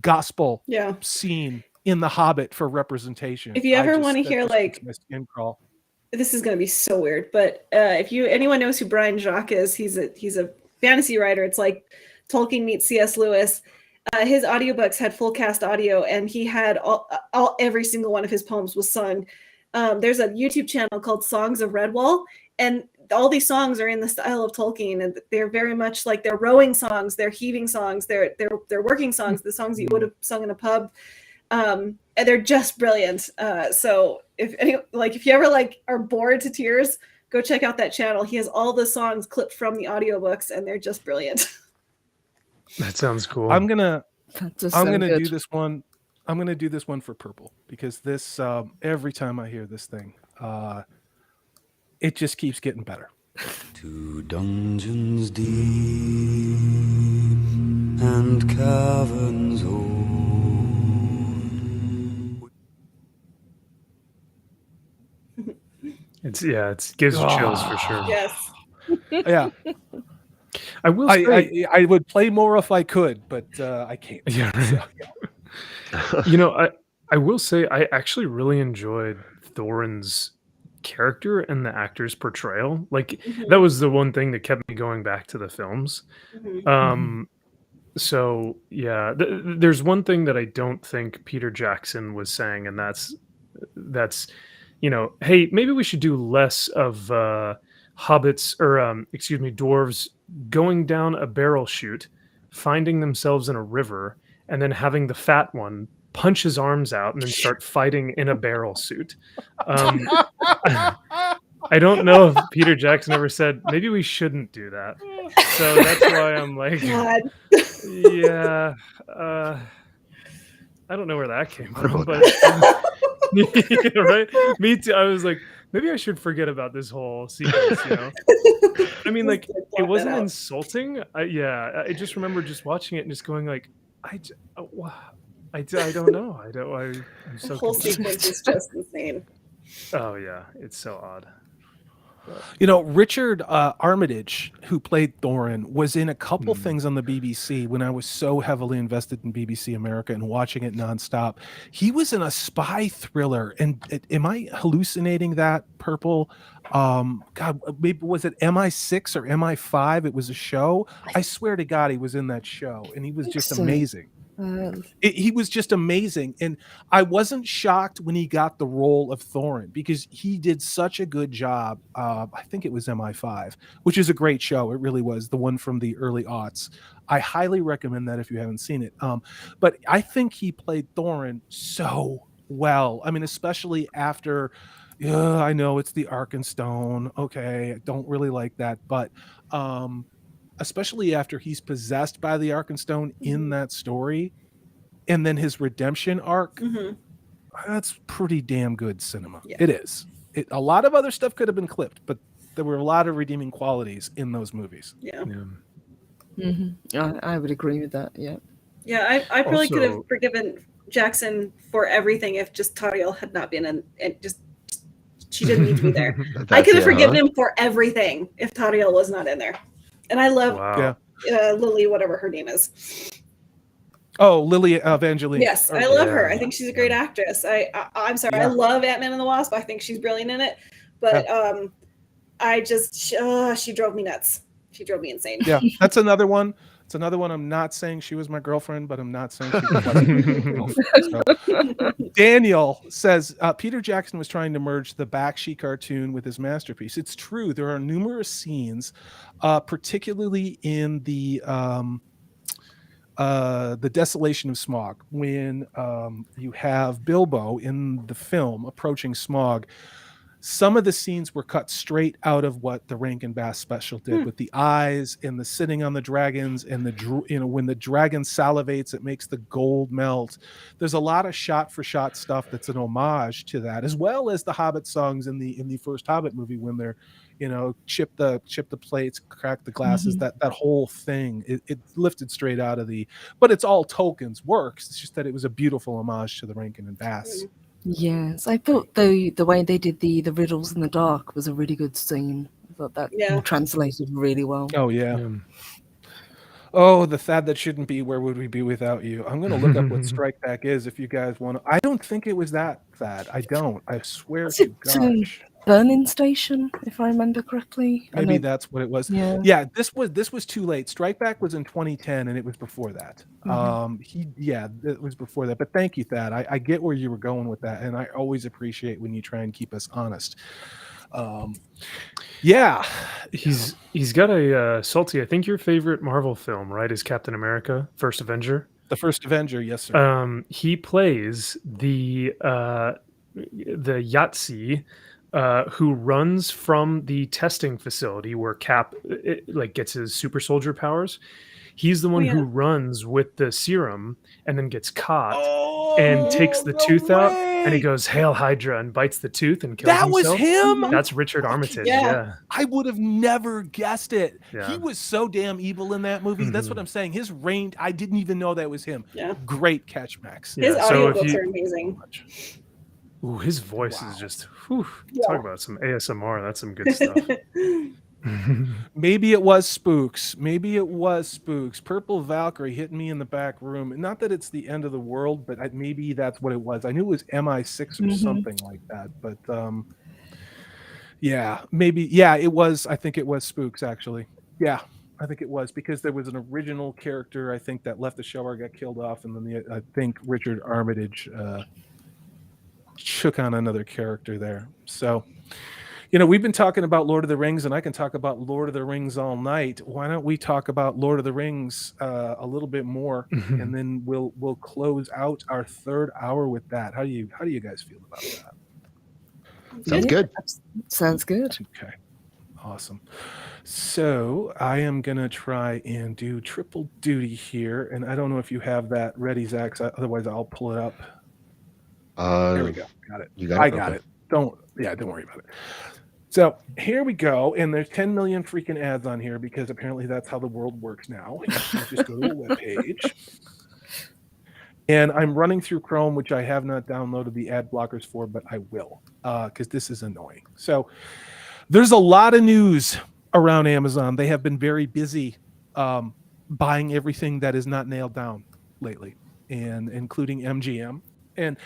gospel scene in The Hobbit for representation. If you ever want to hear, just like, makes my skin crawl. this is going to be so weird, but if anyone knows who Brian Jacques is, he's a fantasy writer. It's like Tolkien meets C.S. Lewis. His audiobooks had full cast audio, and he had every single one of his poems was sung. There's a YouTube channel called Songs of Redwall, and all these songs are in the style of Tolkien, and they're very much like they're rowing songs, they're heaving songs, they're working songs, the songs you would have sung in a pub. And they're just brilliant. So if you ever are bored to tears, go check out that channel. He has all the songs clipped from the audiobooks, and they're just brilliant. That sounds cool. I'm gonna good. do this one. I'm gonna do this one for Purple because this every time I hear this thing, it just keeps getting better. To dungeons deep and caverns old. It gives chills for sure. Yes. Yeah. I will say, I would play more if I could, but I can't. Yeah. Right. I will say I actually really enjoyed Thorin's character and the actor's portrayal. That was the one thing that kept me going back to the films. So yeah, there's one thing that I don't think Peter Jackson was saying, and that's hey, maybe we should do less of hobbits or dwarves going down a barrel chute, finding themselves in a river, and then having the fat one punch his arms out and then start fighting in a barrel suit. I don't know if Peter Jackson ever said maybe we shouldn't do that. So that's why I'm like, God. Yeah, I don't know where that came from, but right? Me too. I was like, maybe I should forget about this whole sequence. I mean, it wasn't insulting. I just remember just watching it and just going like, I don't know. I'm so The whole confused. sequence is just insane. Oh yeah, it's so odd. Richard Armitage, who played Thorin, was in a couple things on the BBC when I was so heavily invested in BBC America and watching it nonstop. He was in a spy thriller, and am I hallucinating that, Purple? God, maybe was it MI6 or MI5? It was a show. I swear to God, he was in that show, and he was just amazing. He was just amazing. And I wasn't shocked when he got the role of Thorin because he did such a good job. I think it was MI5, which is a great show. It really was, the one from the early aughts. I highly recommend that if you haven't seen it. But I think he played Thorin so well. I mean, especially after, I know it's the Arkenstone. Okay, I don't really like that. But especially after he's possessed by the Arkenstone in that story, and then his redemption arc, that's pretty damn good cinema. Yeah. It is. A lot of other stuff could have been clipped, but there were a lot of redeeming qualities in those movies. Yeah. I would agree with that. Yeah. Yeah, I probably could have Also- forgiven Jackson for everything if just Tariel had not been in, and just she didn't need to be there. I could have forgiven him for everything if Tariel was not in there. And I love Lily, whatever her name is. Oh, Lily Evangeline. Yes, I love her. I think she's a great actress. I'm sorry, I love Ant-Man and the Wasp. I think she's brilliant in it. But I just she drove me nuts. She drove me insane. Yeah, that's another one. It's another one. I'm not saying she was my girlfriend, but I'm not saying she was my girlfriend. So. Daniel says Peter Jackson was trying to merge the Bakshi cartoon with his masterpiece. It's true. There are numerous scenes, particularly in the Desolation of Smaug, when you have Bilbo in the film approaching Smaug. Some of the scenes were cut straight out of what the Rankin Bass special did, with the eyes and the sitting on the dragons and when the dragon salivates, it makes the gold melt. There's a lot of shot for shot stuff that's an homage to that, as well as the Hobbit songs in the first Hobbit movie when they're, chip the plates, crack the glasses, that whole thing. It lifted straight out of but it's all Tolkien's works. It's just that it was a beautiful homage to the Rankin and Bass. Yes, I thought the way they did the riddles in the dark was a really good scene. I thought that translated really well. Oh yeah. Oh, the Thad that shouldn't be. Where would we be without you? I'm going to look up what Strike Back is if you guys want to. I don't think it was that Thad. I don't. I swear to gosh. Burning Station, if I remember correctly. Maybe that's what it was. Yeah. This was too late. Strike Back was in 2010, and it was before that. It was before that. But thank you, Thad. I get where you were going with that, and I always appreciate when you try and keep us honest. He's got a Salty. I think your favorite Marvel film, right, is Captain America: First Avenger. The First Avenger, yes, sir. He plays the Yahtzee who runs from the testing facility where Cap gets his super soldier powers. He's the one who runs with the serum and then gets caught and takes the tooth out, and he goes, "Hail Hydra," and bites the tooth and kills himself. That was him? That's Richard Armitage. Yeah. I would have never guessed it. Yeah. He was so damn evil in that movie. That's what I'm saying. His range, I didn't even know that was him. Yeah. Great catch, Max. His audiobooks are amazing. Ooh, his voice is just talk about some ASMR. That's some good stuff. Maybe it was Spooks. Purple Valkyrie hitting me in the back room. Not that it's the end of the world, but maybe that's what it was. I knew it was MI6 or something like that. But it was. I think it was Spooks, actually. Yeah, I think it was, because there was an original character, I think, that left the show or got killed off, and then I think Richard Armitage took on another character there. So, we've been talking about Lord of the Rings, and I can talk about Lord of the Rings all night. Why don't we talk about Lord of the Rings a little bit more, and then we'll close out our third hour with that. How do you guys feel about that? Sounds good. Sounds good. Okay. Awesome. So I am going to try and do triple duty here, and I don't know if you have that ready, Zaxx. Otherwise, I'll pull it up. There we go. Got it. You got it? I got it. Don't worry about it. So here we go, and there's 10 million freaking ads on here because apparently that's how the world works now. You just go to a web page. And I'm running through Chrome, which I have not downloaded the ad blockers for, but I will, because this is annoying. So there's a lot of news around Amazon. They have been very busy buying everything that is not nailed down lately, and including MGM. And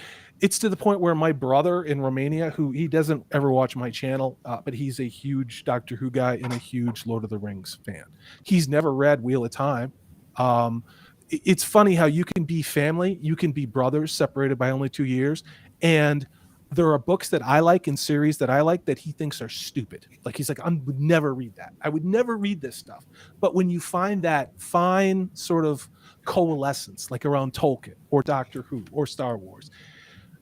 it's to the point where my brother in Romania, who he doesn't ever watch my channel, but he's a huge Doctor Who guy and a huge Lord of the Rings fan. He's never read Wheel of Time. it's funny how you can be family, you can be brothers separated by only 2 years, and there are books that I like and series that I like that he thinks are stupid. Like he's like, I would never read that. I would never read this stuff. But when you find that fine sort of coalescence, like around Tolkien or Doctor Who or Star Wars,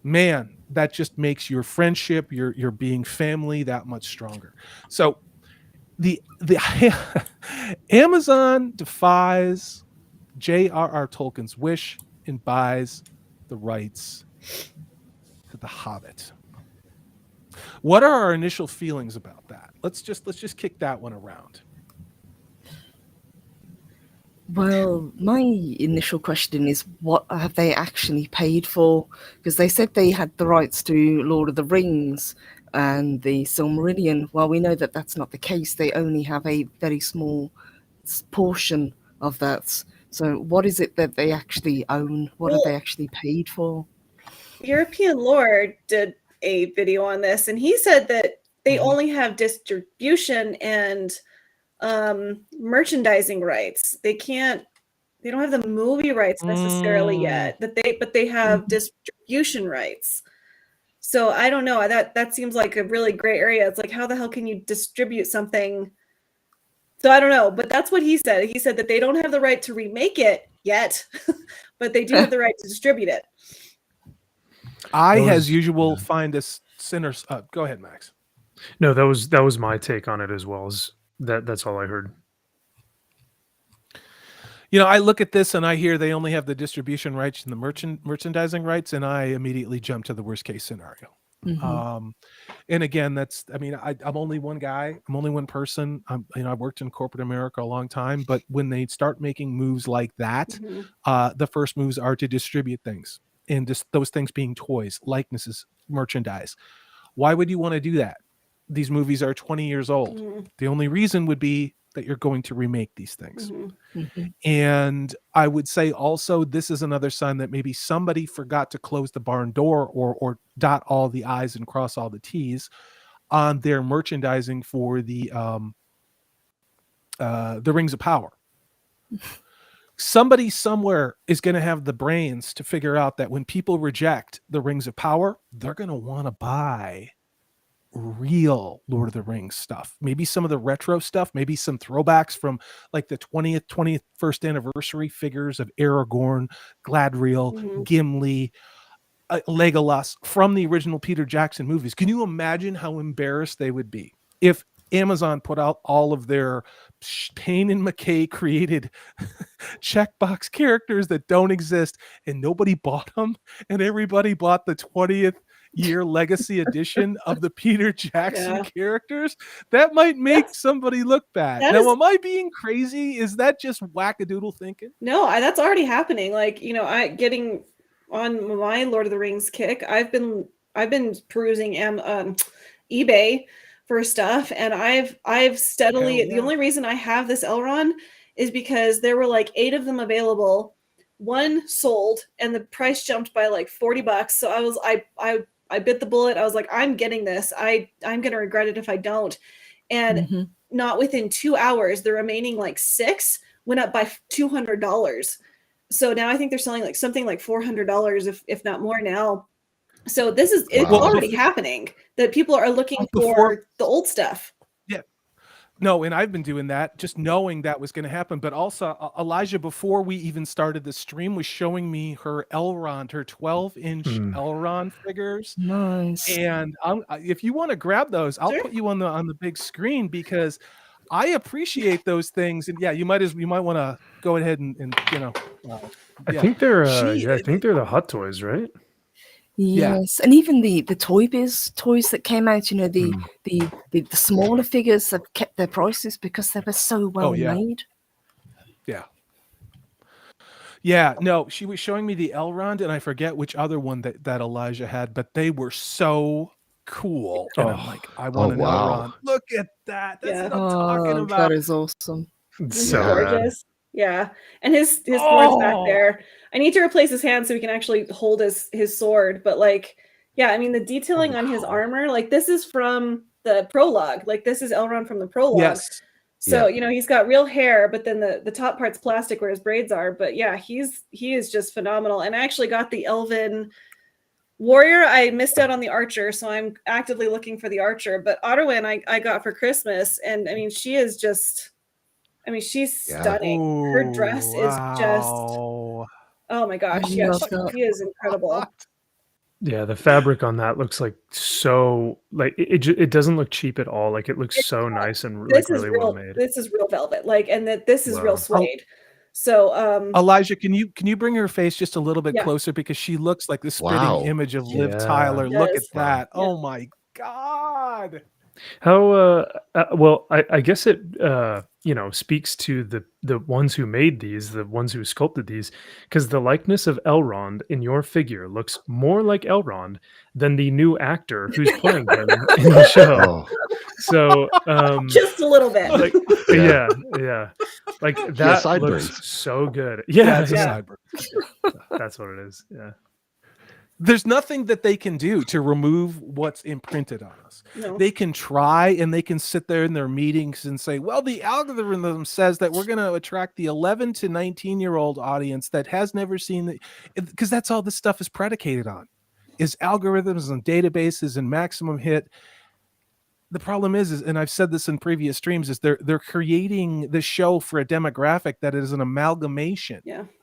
man, that just makes your friendship, your being family that much stronger. So the Amazon defies J.R.R. Tolkien's wish and buys the rights to The Hobbit. What are our initial feelings about that? Let's just kick that one around. Well, my initial question is, what have they actually paid for? Because they said they had the rights to Lord of the Rings and the Silmarillion. Well, we know that that's not the case. They only have a very small portion of that. So what is it that they actually own? What have they actually paid for? European Lord did a video on this, and he said that they only have distribution and merchandising rights. They don't have the movie rights necessarily yet, but they have distribution rights. So I don't know, that seems like a really gray area. It's like, how the hell can you distribute something? So I don't know, but that's what he said. He said that they don't have the right to remake it yet, but they do have the right to distribute it. I, as usual, find this sinners. Go ahead, Max. No, that was my take on it as well. That's all I heard. You know, I look at this and I hear they only have the distribution rights and the merchandising rights, and I immediately jump to the worst case scenario. And again, I'm only one guy. I'm only one person. I've worked in corporate America a long time, but when they start making moves like that, the first moves are to distribute things, and just those things being toys, likenesses, merchandise. Why would you want to do that? These movies are 20 years old. The only reason would be that you're going to remake these things. And I would say also, this is another sign that maybe somebody forgot to close the barn door or dot all the I's and cross all the T's on their merchandising for the Rings of Power. Somebody somewhere is going to have the brains to figure out that when people reject the Rings of Power, they're going to want to buy real Lord of the Rings stuff. Maybe some of the retro stuff, maybe some throwbacks from like the 21st anniversary figures of Aragorn, Gladriel, Gimli, Legolas from the original Peter Jackson movies. Can you imagine how embarrassed they would be if Amazon put out all of their Payne and McKay created checkbox characters that don't exist and nobody bought them, and everybody bought the 20th year legacy edition of the Peter Jackson characters? That might make somebody look bad. Now, am I being crazy? Is that just wackadoodle thinking? No, that's already happening. Like, getting on my Lord of the Rings kick, I've been perusing eBay for stuff, and I've steadily, the only reason I have this Elrond is because there were like 8 of them available. One sold and the price jumped by like $40. So I bit the bullet. I was like, I'm getting this. I'm going to regret it if I don't. And not within 2 hours, the remaining like 6 went up by $200. So now I think they're selling like something like $400, if not more now. So it's already happening that people are looking for the old stuff. Yeah. No, and I've been doing that, just knowing that was going to happen. But also, Elijah, before we even started the stream, was showing me her Elrond, her 12-inch Elrond figures. Nice. And if you want to grab those, I'll put you on the big screen, because I appreciate those things. And yeah, you might want to go ahead and I think they're the Hot Toys, right? Yes, and even the Toy Biz toys that came out, the smaller figures have kept their prices because they were so well made. Yeah, no, she was showing me the Elrond, and I forget which other one that Elijah had, but they were so cool. And I'm like, I want an Elrond. Look at that. That's what I'm talking about. That is awesome. It's so gorgeous. Yeah, and his sword's back there. I need to replace his hand so he can actually hold his sword. But like, yeah, I mean, the detailing on his armor, like this is from the prologue. Like this is Elrond from the prologue. Yes. So, you know, he's got real hair, but then the top part's plastic where his braids are. But yeah, he is just phenomenal. And I actually got the Elven Warrior. I missed out on the Archer, so I'm actively looking for the Archer. But Otterwin I got for Christmas. And I mean, she is just, I mean, she's stunning. Her dress is just, oh my gosh. Yeah, she is incredible. Yeah, the fabric on that looks like so like it doesn't look cheap at all. Like it looks so nice and like really well made. This is real velvet, like, and that this is real suede. So, Elijah, can you bring her face just a little bit closer, because she looks like the spitting image of Liv Tyler. Look at that! Oh my God! How well, I guess it you know, speaks to the ones who made these, the ones who sculpted these, because the likeness of Elrond in your figure looks more like Elrond than the new actor who's playing him in the show. So just a little bit. Like, yeah. Like that looks so good. Yeah, it's a sideburn. That's what it is. Yeah. There's nothing that they can do to remove what's imprinted on us. No. They can try, and they can sit there in their meetings and say, well, the algorithm says that we're going to attract the 11 to 19-year-old audience that has never seen it, because that's all this stuff is predicated on, is algorithms and databases and maximum hit. The problem is, and I've said this in previous streams, is they're creating this show for a demographic that is an amalgamation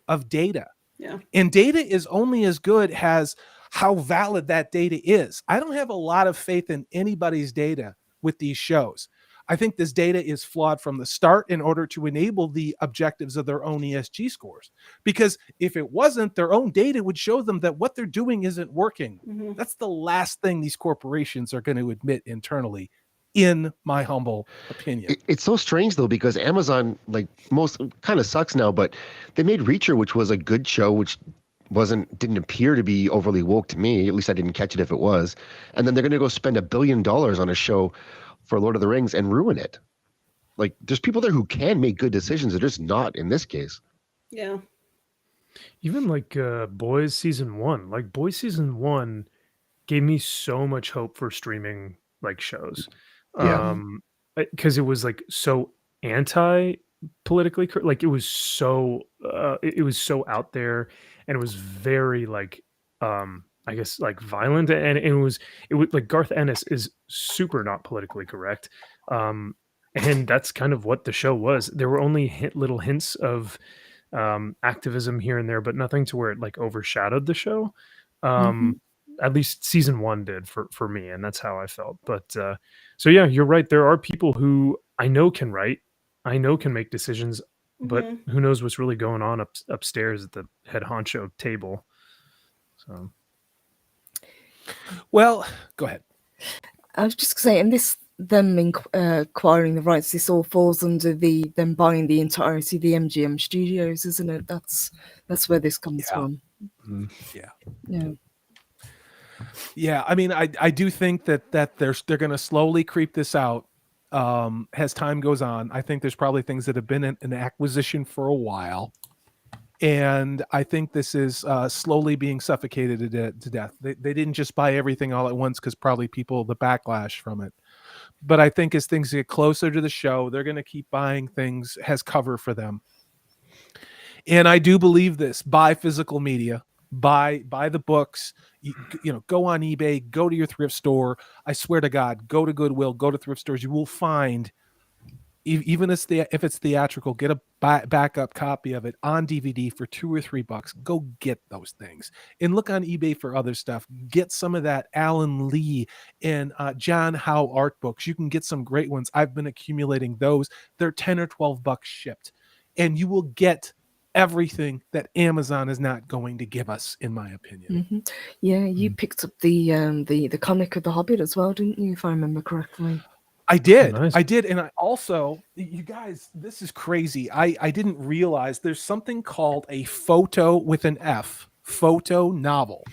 of data. Yeah. And data is only as good as how valid that data is. I don't have a lot of faith in anybody's data with these shows. I think this data is flawed from the start in order to enable the objectives of their own ESG scores. Because if it wasn't, their own data would show them that what they're doing isn't working. Mm-hmm. That's the last thing these corporations are going to admit internally, in my humble opinion. It's so strange though, because Amazon, like, most kind of sucks now, but they made Reacher, which was a good show, which didn't appear to be overly woke to me. At least I didn't catch it if it was. And then they're going to go spend $1 billion on a show for Lord of the Rings and ruin it. Like, there's people there who can make good decisions. They're just not in this case. Yeah. Even like Boys season 1. Like Boys season 1 gave me so much hope for streaming like shows. Because it was like so anti-politically, like it was so out there, and it was very like I guess like violent, and it was like Garth Ennis is super not politically correct, and that's kind of what the show was. There were only little hints of activism here and there, but nothing to where it like overshadowed the show. At least season 1 did for me, and that's how I felt. But so yeah, you're right. There are people who I know can write, I know can make decisions, but who knows what's really going on upstairs at the head honcho table. So, well, go ahead. I was just saying, them acquiring the rights, this all falls under them buying the entirety of the MGM studios, isn't it? That's where this comes from. Yeah, I mean, I do think that they're going to slowly creep this out as time goes on. I think there's probably things that have been in acquisition for a while, and I think this is slowly being suffocated to death. They didn't just buy everything all at once, because probably the backlash from it. But I think as things get closer to the show, they're going to keep buying things as cover for them. And I do believe this: buy physical media. Buy the books, you know, go on eBay, go to your thrift store. I swear to God, go to Goodwill, go to thrift stores. You will find, even if it's theatrical, get a backup copy of it on DVD for $2 or $3. Go get those things, and look on eBay for other stuff. Get some of that Alan Lee and John Howe art books. You can get some great ones. I've been accumulating those. They're $10 or $12 shipped, and you will get everything that Amazon is not going to give us, in my opinion. Yeah, you picked up the comic of The Hobbit as well, didn't you, if I remember correctly? I did. Nice. I did. And I also, you guys, this is crazy. I didn't realize there's something called a photo with an F, photo novel.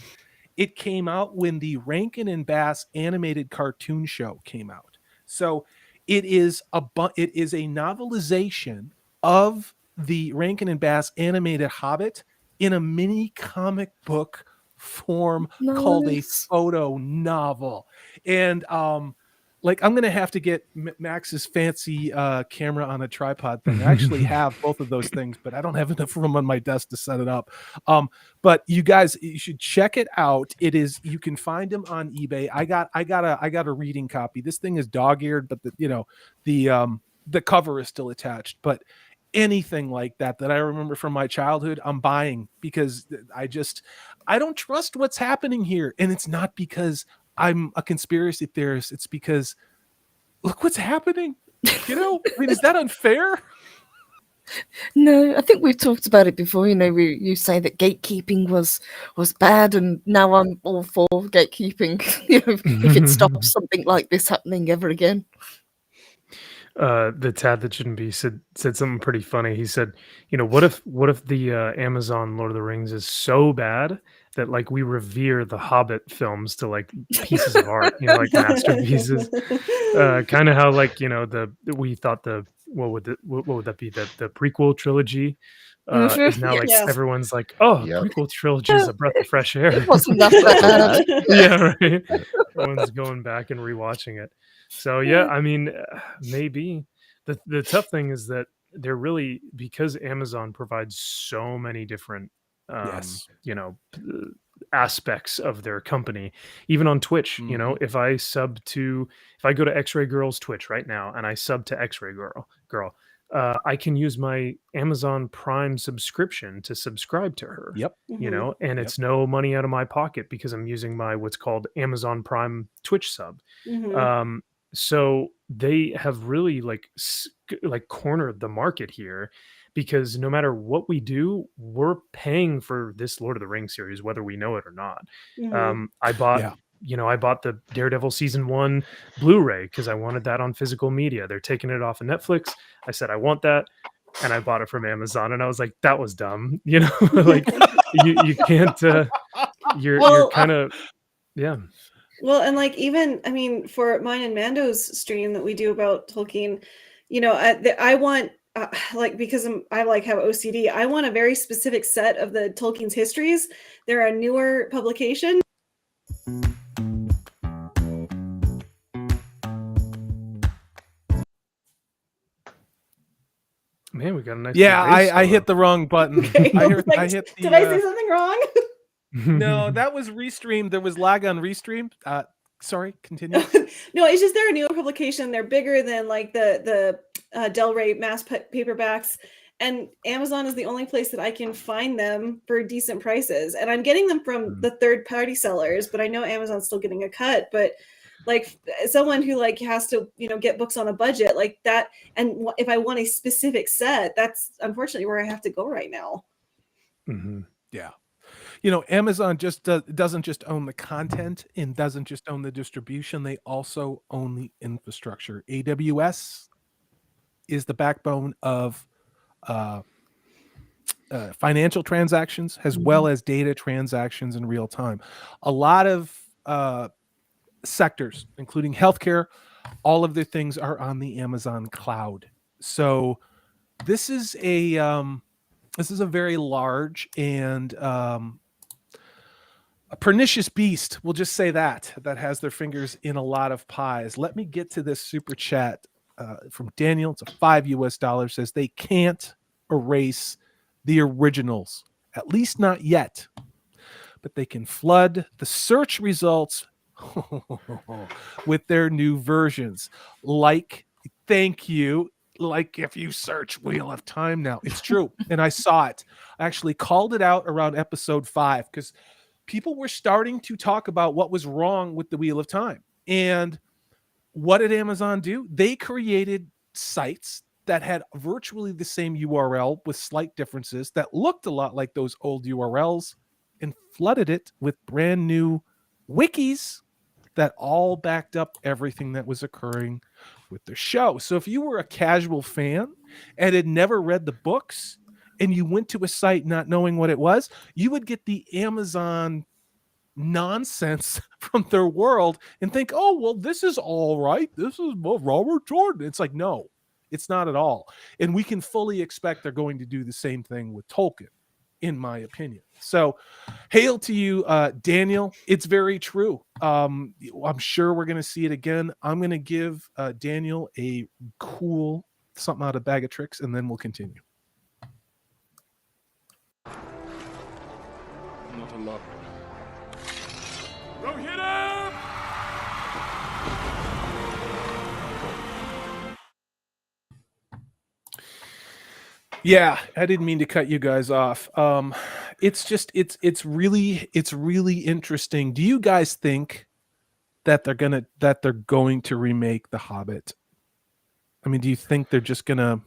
It came out when the Rankin and Bass animated cartoon show came out. So it is a novelization of the Rankin and Bass animated Hobbit in a mini comic book form called a photo novel. And like I'm gonna have to get Max's fancy camera on a tripod thing. I actually have both of those things, but I don't have enough room on my desk to set it up. But you guys, you should check it out. It is, you can find them on eBay. I got a reading copy. This thing is dog-eared, but the cover is still attached. But anything like that I remember from my childhood, I'm buying, because I don't trust what's happening here. And it's not because I'm a conspiracy theorist. It's because look what's happening. I mean, is that unfair? No, I think we've talked about it before. You say that gatekeeping was bad, and now I'm all for gatekeeping. If it stops something like this happening ever again. The Tad that shouldn't be said something pretty funny. He said, what if the Amazon Lord of the Rings is so bad that like we revere the Hobbit films to like pieces of art, like masterpieces. Kind of how like we thought what would that be, the prequel trilogy is now like everyone's like, prequel trilogy is a breath of fresh air. It wasn't that bad. Yeah, right. Everyone's going back and rewatching it. So yeah, I mean, maybe the tough thing is that they're really, because Amazon provides so many different aspects of their company, even on Twitch. If I go to X-Ray Girl's Twitch right now and I sub to X-Ray Girl, I can use my Amazon Prime subscription to subscribe to her. And it's no money out of my pocket because I'm using my what's called Amazon Prime Twitch sub. So they have really like cornered the market here, because no matter what we do, we're paying for this Lord of the Rings series, whether we know it or not. I bought the Daredevil season 1 Blu-ray because I wanted that on physical media. They're taking it off of Netflix. I said, I want that. And I bought it from Amazon, and I was like, that was dumb. Like you can't, you're kind of, yeah. Well, and like, even, I mean, for mine and Mando's stream that we do about Tolkien, I want, because I like have OCD, I want a very specific set of the Tolkien's histories. They're a newer publication. Man, we got a nice. Yeah, I hit the wrong button. Okay. I hit the, did I say something wrong? No, that was Restream. There was lag on Restream. Sorry, continue. No, it's just they're a newer publication. They're bigger than like the Del Rey mass paperbacks, and Amazon is the only place that I can find them for decent prices. And I'm getting them from the third-party sellers, but I know Amazon's still getting a cut. But like someone who like has to get books on a budget like that, and if I want a specific set, that's unfortunately where I have to go right now. Yeah. Amazon just doesn't just own the content and doesn't just own the distribution. They also own the infrastructure. AWS is the backbone of financial transactions as well as data transactions in real time. A lot of sectors, including healthcare, all of their things are on the Amazon cloud. So this is a very large and a pernicious beast. We'll just say that has their fingers in a lot of pies. Let me get to this super chat from Daniel. It's a $5 says they can't erase the originals, at least not yet, but they can flood the search results with their new versions. Thank you. Like if you search Wheel of Time now, it's true. And I saw it. I actually called it out around episode 5 because people were starting to talk about what was wrong with the Wheel of Time. And what did Amazon do? They created sites that had virtually the same URL with slight differences that looked a lot like those old URLs and flooded it with brand new wikis that all backed up everything that was occurring with the show. So if you were a casual fan and had never read the books and you went to a site not knowing what it was, you would get the Amazon nonsense from their world and think, oh, well, this is all right. This is Robert Jordan. It's like, no, it's not at all. And we can fully expect they're going to do the same thing with Tolkien. in my opinion. So hail to you, Daniel. It's very true. I'm sure we're going to see it again. I'm going to give Daniel a cool something out of Bag of Tricks, and then we'll continue. Not a lot. Go hit him! Yeah, I didn't mean to cut you guys off. It's just it's really interesting. Do you guys think that they're going to remake The Hobbit? I mean, do you think they're just gonna?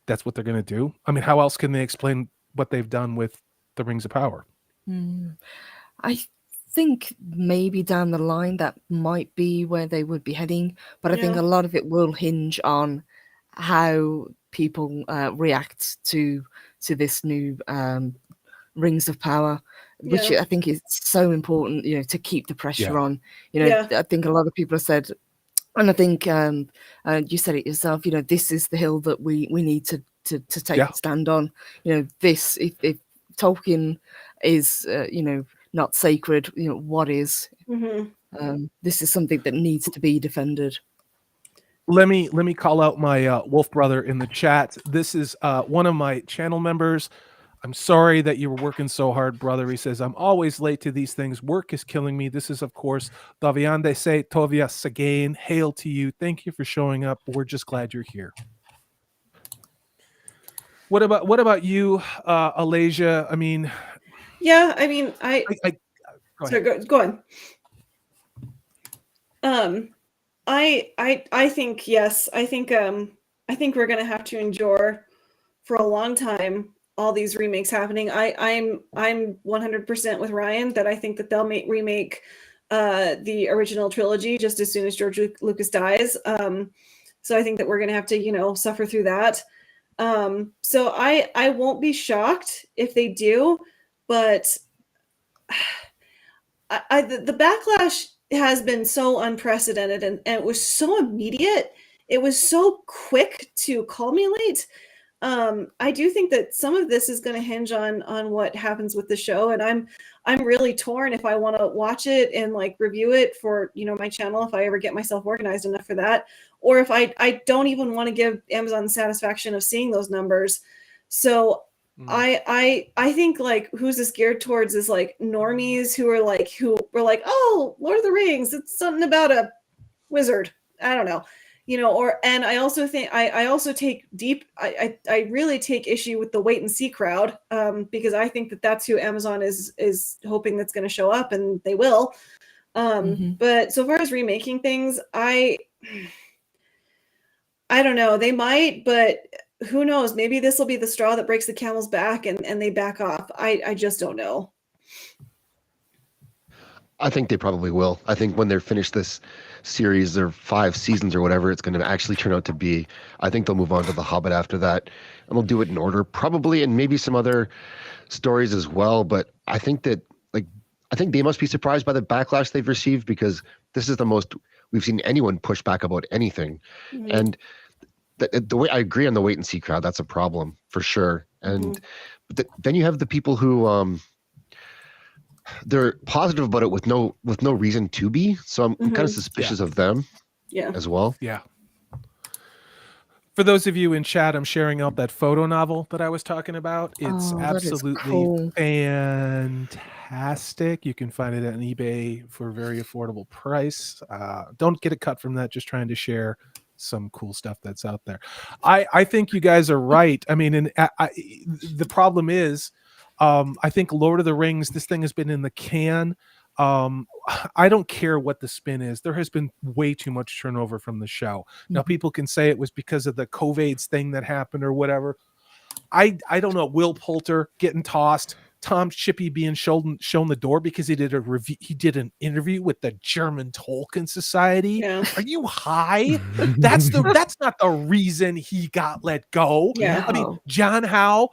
That's what they're gonna do. I mean, how else can they explain what they've done with the Rings of Power? I think maybe down the line that might be where they would be heading, but I think Yeah. a lot of it will hinge on how people react to this new Rings of Power, which Yeah. I think is so important, to keep the pressure Yeah. on. Yeah. I think a lot of people have said, and I think you said it yourself, this is the hill that we need to take Yeah. a stand on. This, if Tolkien is, not sacred, what is? Mm-hmm. This is something that needs to be defended. Let me call out my Wolfbrother in the chat. This is one of my channel members. I'm sorry that you were working so hard, brother. He says, I'm always late to these things. Work is killing me. This is, of course, Daviande Se Tovia Sagain. Hail to you. Thank you for showing up. We're just glad you're here. What about you, Alasia? I mean, Yeah, I mean, go sorry, ahead. go on. I think yes. I think we're gonna have to endure for a long time all these remakes happening. I'm 100% with Ryan that I think that they'll remake the original trilogy just as soon as George Lucas dies. So I think that we're gonna have to suffer through that. So I won't be shocked if they do, but the backlash has been so unprecedented and it was so immediate. It was so quick to culminate. I do think that some of this is going to hinge on what happens with the show, and I'm really torn if I want to watch it and like review it for my channel if I ever get myself organized enough for that, or if I don't even want to give Amazon the satisfaction of seeing those numbers. So I think like who's this geared towards is like normies who were like oh, Lord of the Rings, it's something about a wizard, I don't know, and I also think I also take I really take issue with the wait and see crowd, because I think that that's who Amazon is hoping that's going to show up, and they will. But so far as remaking things, I don't know, they might, but who knows? Maybe this will be the straw that breaks the camel's back and they back off. I just don't know. I think they probably will. I think when they're finished this series, or 5 seasons or whatever it's going to actually turn out to be, I think they'll move on to The Hobbit after that. And they'll do it in order, probably, and maybe some other stories as well. But I think that, I think they must be surprised by the backlash they've received, because this is the most we've seen anyone push back about anything. Mm-hmm. And the way I agree on the wait and see crowd, that's a problem for sure. And then you have the people who they're positive about it with no reason to be. So I'm kind of suspicious of them as well. Yeah. For those of you in chat, I'm sharing out that photo novel that I was talking about. It's absolutely cool. fantastic. You can find it on eBay for a very affordable price. Don't get a cut from that. Just trying to share some cool stuff that's out there. I think you guys are right. I mean, and the problem is, I think Lord of the Rings, this thing has been in the can. I don't care what the spin is. There has been way too much turnover from the show. Now, people can say it was because of the COVID's thing that happened or whatever. I don't know. Will Poulter getting tossed, Tom Shippey being shown the door because he did a review. He did an interview with the German Tolkien Society. Yeah. Are you high? That's not the reason he got let go. Yeah. I mean, John Howe.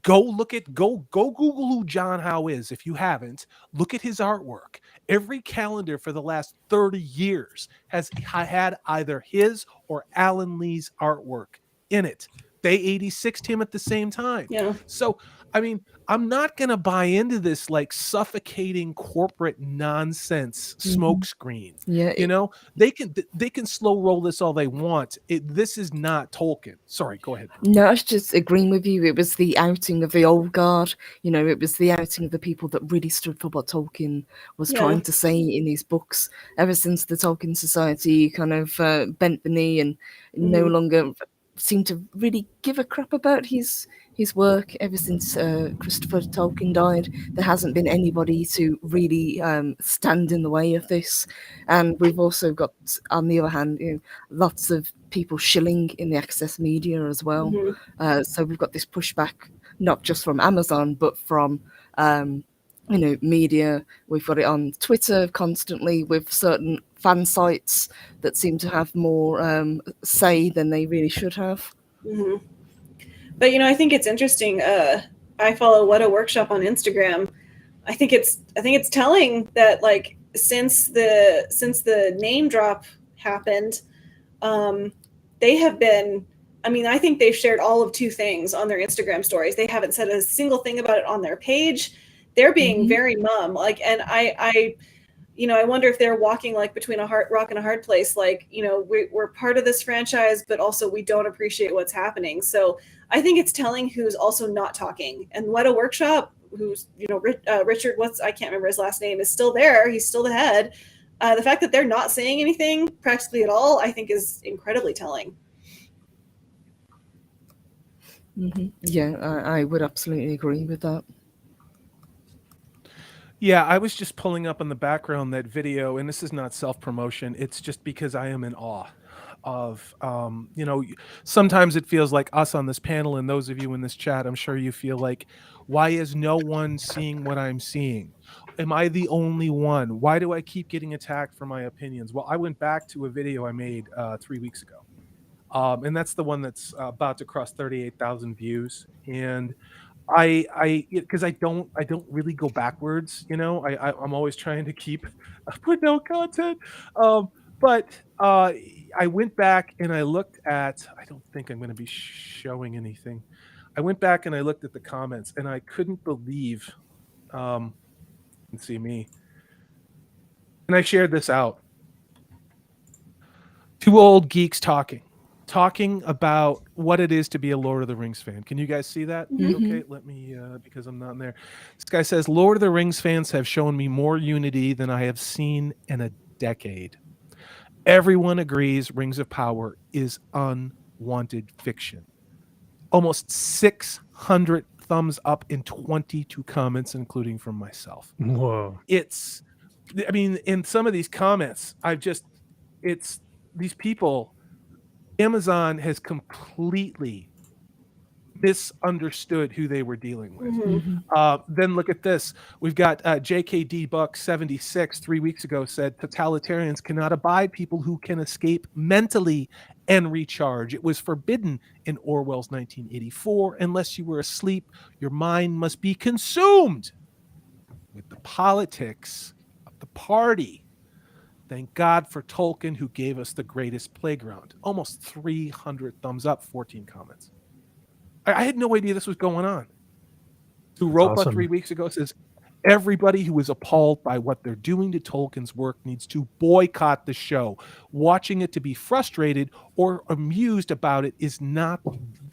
Go Google who John Howe is. If you haven't, look at his artwork. Every calendar for the last 30 years has had either his or Alan Lee's artwork in it. They 86'd him at the same time. Yeah. So, I mean, I'm not going to buy into this like suffocating corporate nonsense smoke screen. Yeah, You know, they can slow roll this all they want. This is not Tolkien. Sorry, go ahead. No, I was just agreeing with you. It was the outing of the old guard. You know, it was the outing of the people that really stood for what Tolkien was trying to say in his books. Ever since the Tolkien Society kind of bent the knee and no longer seemed to really give a crap about his work. Ever since Christopher Tolkien died, there hasn't been anybody to really stand in the way of this. And we've also got, on the other hand, lots of people shilling in the access media as well. So we've got this pushback, not just from Amazon, but from media. We've got it on Twitter constantly with certain fan sites that seem to have more say than they really should have. But I think it's interesting. I follow What a Workshop on Instagram. I think it's telling that like since the name drop happened, they have been. I mean, I think they've shared all of 2 things on their Instagram stories. They haven't said a single thing about it on their page. They're being very mum. Like, and I wonder if they're walking like between a rock and a hard place. Like, we're part of this franchise, but also we don't appreciate what's happening. So I think it's telling who's also not talking. And What a Workshop, who's Richard, I can't remember his last name, is still there. He's still the head. The fact that they're not saying anything practically at all, I think, is incredibly telling. Yeah, I would absolutely agree with that. Yeah, I was just pulling up in the background that video, and this is not self-promotion. It's just because I am in awe of, sometimes it feels like us on this panel and those of you in this chat, I'm sure you feel like, why is no one seeing what I'm seeing? Am I the only one? Why do I keep getting attacked for my opinions? Well, I went back to a video I made 3 weeks ago. And that's the one that's about to cross 38,000 views. And because I don't really go backwards, I'm always trying to keep up with no content. But I went back and I looked at, I don't think I'm going to be showing anything. I went back and I looked at the comments and I couldn't believe, you can see me. And I shared this out. 2 old geeks talking about what it is to be a Lord of the Rings fan. Can you guys see that? Okay, let me, because I'm not in there. This guy says, Lord of the Rings fans have shown me more unity than I have seen in a decade. Everyone agrees Rings of Power is unwanted fiction. Almost 600 thumbs up in 22 comments, including from myself. Whoa. In some of these comments, these people, Amazon has completely misunderstood who they were dealing with. Then look at this. We've got JKD Buck 76 3 weeks ago said totalitarians cannot abide people who can escape mentally and recharge. It was forbidden in Orwell's 1984. Unless you were asleep, your mind must be consumed with the politics of the party. Thank God for Tolkien, who gave us the greatest playground. Almost 300 thumbs up, 14 comments. I had no idea this was going on. Europa awesome. 3 weeks ago says, everybody who is appalled by what they're doing to Tolkien's work needs to boycott the show. Watching it to be frustrated or amused about it is not,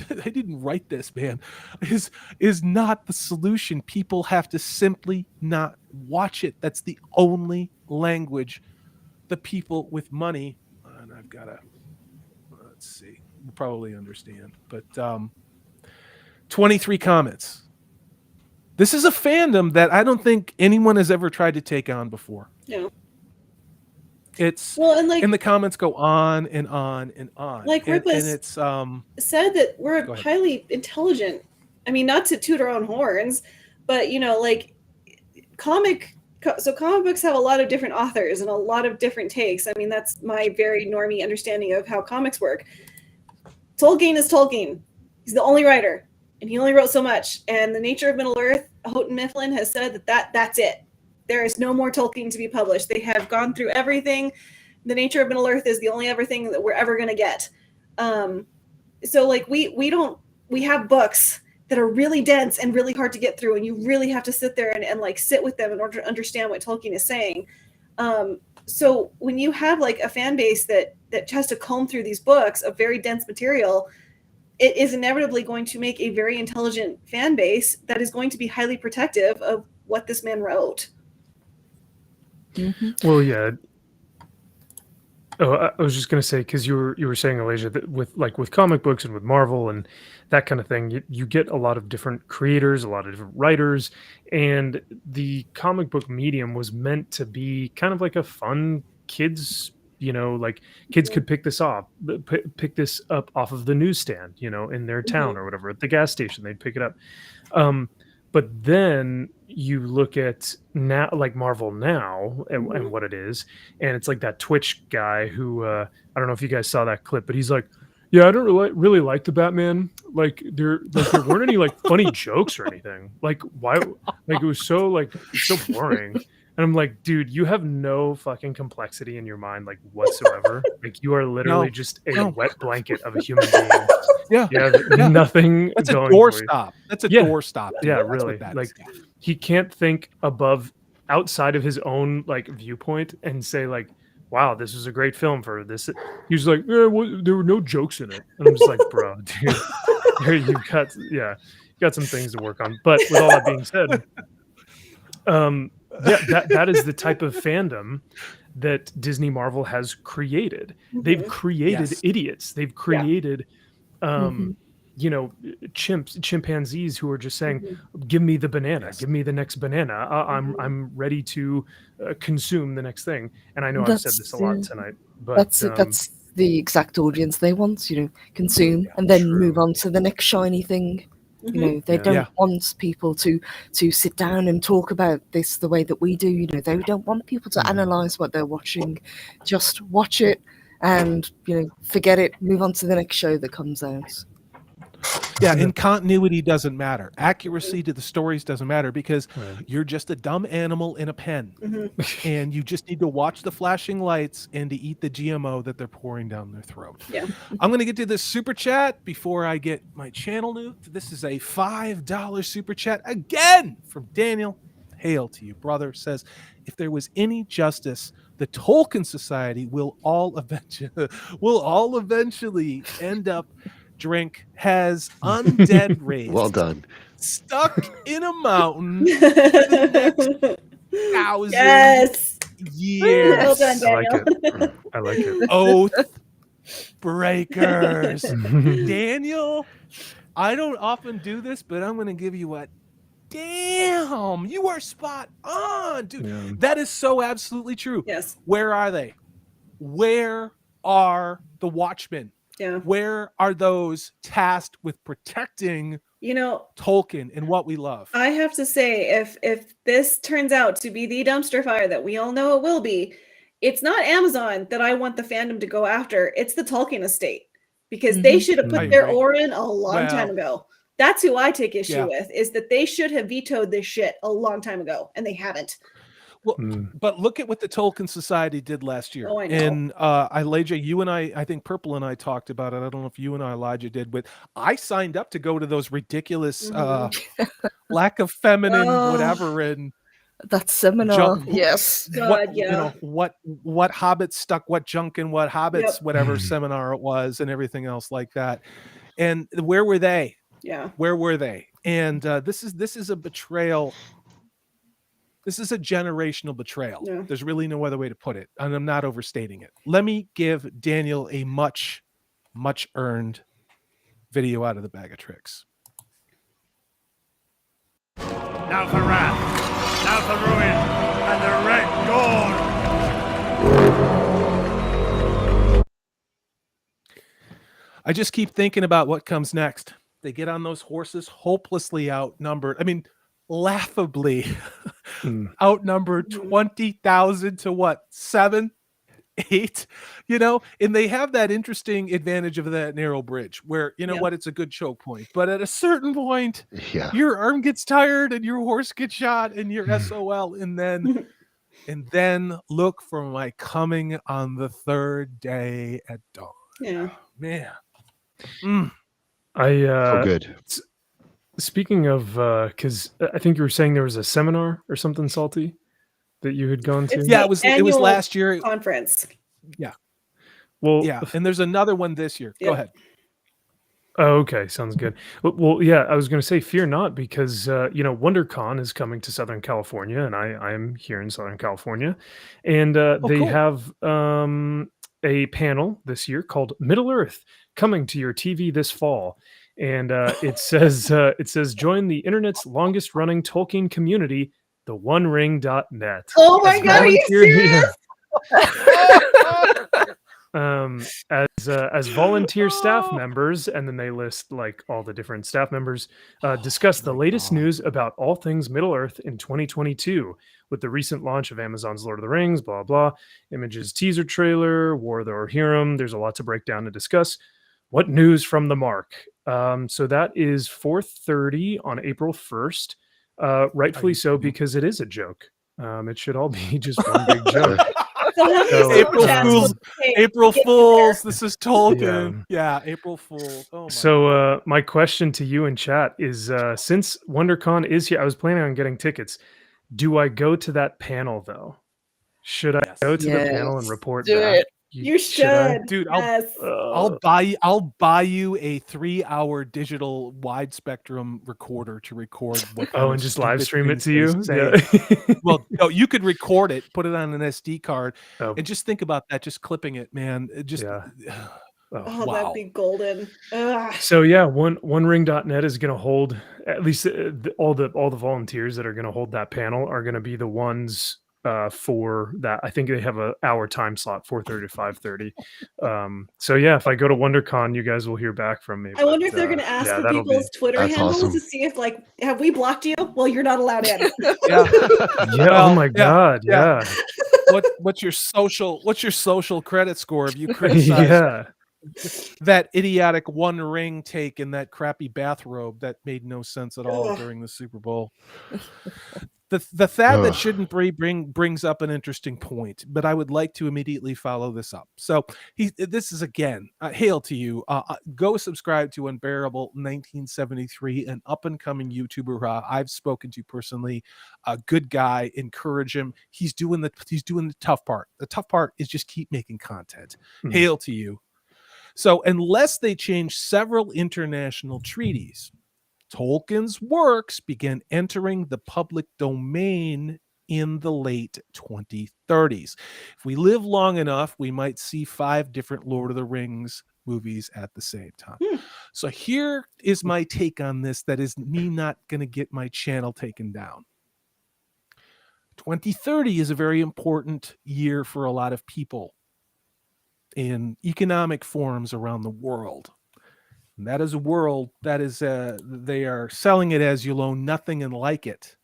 I didn't write this, man, is not the solution. People have to simply not watch it. That's the only language the people with money, and I've got to, let's see, we'll probably understand, but 23 comments. This is a fandom that I don't think anyone has ever tried to take on before. No. And the comments go on and on and on. Like Ripley's said that we're highly intelligent. I mean, not to toot our own horns, but comic books have a lot of different authors and a lot of different takes. I mean, that's my very normie understanding of how comics work. Tolkien is Tolkien. He's the only writer, and he only wrote so much. And The Nature of Middle-earth, Houghton Mifflin has said that's it. There is no more Tolkien to be published. They have gone through everything. The Nature of Middle-earth is the only everything that we're ever going to get. so like we have books that are really dense and really hard to get through, and you really have to sit there and like sit with them in order to understand what Tolkien is saying. So when you have like a fan base that has to comb through these books of very dense material, it is inevitably going to make a very intelligent fan base that is going to be highly protective of what this man wrote. Well, yeah. Oh, I was just gonna say, because you were saying, Alasia, that with comic books and with Marvel and that kind of thing, you get a lot of different creators, a lot of different writers, and the comic book medium was meant to be kind of like a fun kids, like kids could pick this up off of the newsstand, in their town or whatever, at the gas station, they'd pick it up. But then you look at now, like Marvel now, and what it is, and it's like that Twitch guy who I don't know if you guys saw that clip, but he's like, "Yeah, I don't really like the Batman. Like there weren't any like funny jokes or anything. Like why? Like it was so boring." And I'm like, dude, you have no fucking complexity in your mind, like whatsoever. Like you are literally just a wet blanket of a human being. Yeah. You have nothing. That's a going door for you. stop. That's a door stop. Dude. Yeah, That's really. what that Like is. he can't think outside of his own like viewpoint and say like, wow, this is a great film for this. He's like, yeah, there were no jokes in it. And I'm just like, bro, dude, you got some things to work on. But with all that being said, that is the type of fandom that Disney Marvel has created. They've created idiots. They've created chimpanzees who are just saying, give me the banana, give me the next banana. I'm ready to consume the next thing. And I know I've said this a lot tonight, but that's the exact audience they want, consume and then move on to the next shiny thing. They don't want people to sit down and talk about this the way that we do. They don't want people to analyze what they're watching. Just watch it and forget it, move on to the next show that comes out. Yeah, and continuity doesn't matter. Accuracy to the stories doesn't matter because you're just a dumb animal in a pen. And you just need to watch the flashing lights and to eat the GMO that they're pouring down their throat. Yeah. I'm going to get to this super chat before I get my channel nuked. This is a $5 super chat again from Daniel. Hail to you, brother. Says, if there was any justice, the Tolkien Society will all eventually end up has undead raised. Well done. Stuck in a mountain for the next 1,000 years. Well done, Daniel. I like it. Oath breakers. Daniel, I don't often do this, but I'm going to give you a damn. You are spot on, dude. Yeah. That is so absolutely true. Yes. Where are they? Where are the Watchmen? Yeah. Where are those tasked with protecting Tolkien and what we love? I have to say, if this turns out to be the dumpster fire that we all know it will be, it's not Amazon that I want the fandom to go after. It's the Tolkien estate, because they should have put their oar in a long time ago. That's who I take issue with, is that they should have vetoed this shit a long time ago, and they haven't. Well, but look at what the Tolkien Society did last year. Oh, I know. And Elijah, you and I think Purple and I talked about it. I don't know if you and Elijah did, but I signed up to go to those ridiculous lack of feminine whatever and that seminar. Yes. God, what hobbits stuck what junk in what hobbits, whatever seminar it was, and everything else like that. And where were they? Yeah. Where were they? And this is a betrayal. This is a generational betrayal. Yeah. There's really no other way to put it, and I'm not overstating it. Let me give Daniel a much, much earned video out of the bag of tricks. Now for wrath, now for ruin, and the red dawn. I just keep thinking about what comes next. They get on those horses, hopelessly outnumbered. I mean, laughably outnumbered 20,000 to what? 7, 8, and they have that interesting advantage of that narrow bridge where, what, it's a good choke point. But at a certain point, your arm gets tired and your horse gets shot and you're SOL. And then look for my coming on the third day at dawn. Yeah. Man. I So good. Speaking of, because I think you were saying there was a seminar or something salty that you had gone to. It's Yeah, the it was annual last year. conference. Yeah. Well, Yeah, and there's another one this year. Go ahead. Oh, okay, sounds good. Well, yeah, I was going to say, fear not, because WonderCon is coming to Southern California, and I am here in Southern California, and they cool. have a panel this year called Middle Earth coming to your TV this fall, and it says join the internet's longest running Tolkien community, the OneRing.net. Oh my God, are you serious? As volunteer staff members, and then they list like all the different staff members discuss the latest news about all things Middle Earth in 2022 with the recent launch of Amazon's Lord of the Rings, blah blah, Images teaser trailer, War of the Rohirrim. There's a lot to break down and discuss. What news from the mark? So that is 4:30 on April 1st. Rightfully so, because it is a joke. It should all be just one big joke. April Fools. This is Tolkien. Yeah, April Fools. Oh my my question to you in chat is, since WonderCon is here, I was planning on getting tickets. Do I go to that panel though? Should I go to the panel and report back? You should, dude. Yes. I'll buy you a 3-hour digital wide spectrum recorder to record what. Oh, and just live stream it to you. Yeah. Well, no, you could record it, put it on an SD card, and just think about that. Just clipping it, man. Oh, that'd be golden. Ugh. So yeah, OneRing.net is going to hold at least all the volunteers that are going to hold that panel are going to be the ones for that. I think they have an hour time slot, 4:30 to 5:30. So yeah, if I go to WonderCon, you guys will hear back from me. I wonder if they're going to ask for people's Twitter handles to see if, like, have we blocked you? Well, you're not allowed in. Oh my God. Yeah. What's your social credit score if you criticize that idiotic One Ring take in that crappy bathrobe that made no sense at all during the Super Bowl? The Thad that shouldn't brings up an interesting point, but I would like to immediately follow this up. So this is again, hail to you. Go subscribe to Unbearable 1973, an up and coming YouTuber I've spoken to personally. A good guy. Encourage him. He's doing the tough part. The tough part is just keep making content. Hail to you. So unless they change several international treaties, Tolkien's works began entering the public domain in the late 2030s. If we live long enough, we might see 5 different Lord of the Rings movies at the same time. So here is my take on this that is me not going to get my channel taken down. 2030 is a very important year for a lot of people in economic forums around the world. And that is a world that is, they are selling it as you'll own nothing and like it.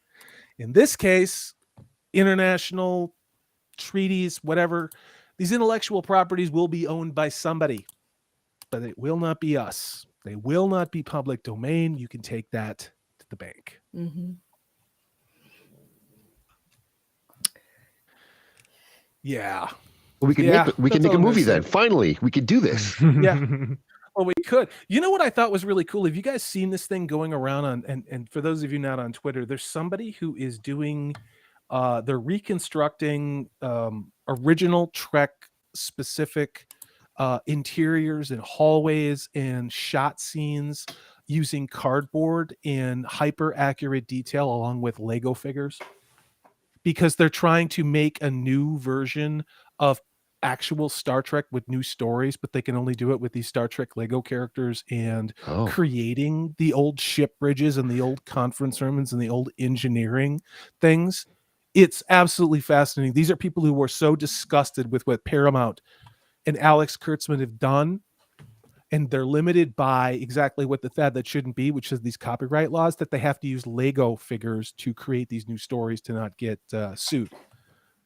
In this case, international treaties, whatever, these intellectual properties will be owned by somebody, but it will not be us. They will not be public domain. You can take that to the bank. Yeah. Well, we can make a movie then. Finally, we could do this. Yeah. Well, we could. You know what I thought was really cool? Have you guys seen this thing going around on, and for those of you not on Twitter, there's somebody who is doing, they're reconstructing original Trek specific interiors and hallways and shot scenes using cardboard in hyper accurate detail along with Lego figures, because they're trying to make a new version of actual Star Trek with new stories, but they can only do it with these Star Trek Lego characters and creating the old ship bridges and the old conference rooms and the old engineering things. It's absolutely fascinating. These are people who were so disgusted with what Paramount and Alex Kurtzman have done, and they're limited by exactly what the Thad that shouldn't be, which is these copyright laws, that they have to use Lego figures to create these new stories to not get sued.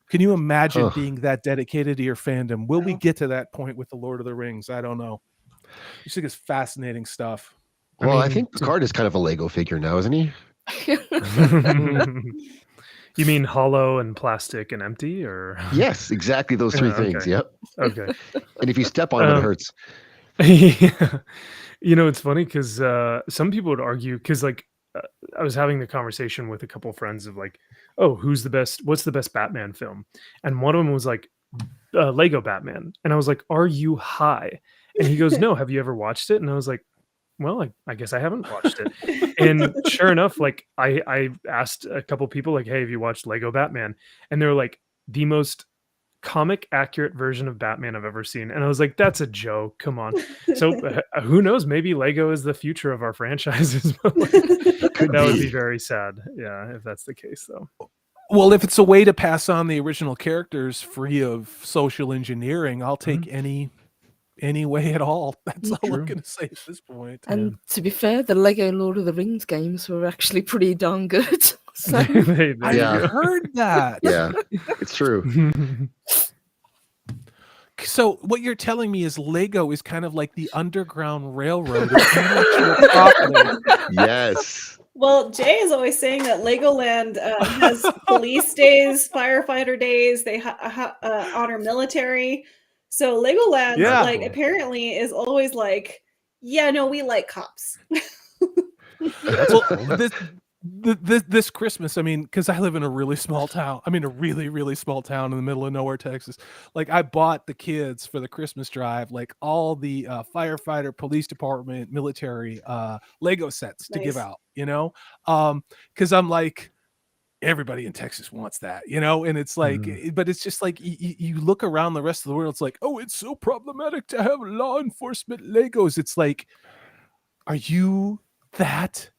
Can you imagine being that dedicated to your fandom? Will we get to that point with the Lord of the Rings? I don't know. I think it's fascinating stuff. Well, I think Picard is kind of a Lego figure now, isn't he? You mean hollow and plastic and empty, or? Yes, exactly those 3 things. Yep. Okay. And if you step on it, it hurts. Yeah. You know, it's funny because some people would argue because I was having the conversation with a couple friends of like, oh, who's the best? What's the best Batman film? And one of them was like Lego Batman, and I was like, are you high? And he goes, no. Have you ever watched it? And I was like, well, I guess I haven't watched it. And sure enough, like I asked a couple people like, hey, have you watched Lego Batman? And they're like, the most comic accurate version of Batman I've ever seen. And I was like, that's a joke. Come on. So who knows? Maybe Lego is the future of our franchises. But like, that would be very sad. Yeah, if that's the case, though. Well, if it's a way to pass on the original characters free of social engineering, I'll take any way at all. That's all I'm going to say at this point. And to be fair, the Lego Lord of the Rings games were actually pretty darn good. So I heard that. Yeah, it's true. So what you're telling me is Lego is kind of like the Underground Railroad of intellectual property. Yes. Well, Jay is always saying that Legoland has police days, firefighter days. They honor military. So Legoland, like, apparently is always like, yeah, no, we like cops. Well, this Christmas, I mean, because I live in a really small town. I mean, a really, really small town in the middle of nowhere, Texas. Like, I bought the kids for the Christmas drive, like all the firefighter, police department, military Lego sets to give out, you know? Because I'm like, everybody in Texas wants that, you know? And it's like, but it's just like, you look around the rest of the world, it's like, oh, it's so problematic to have law enforcement Legos. It's like, are you that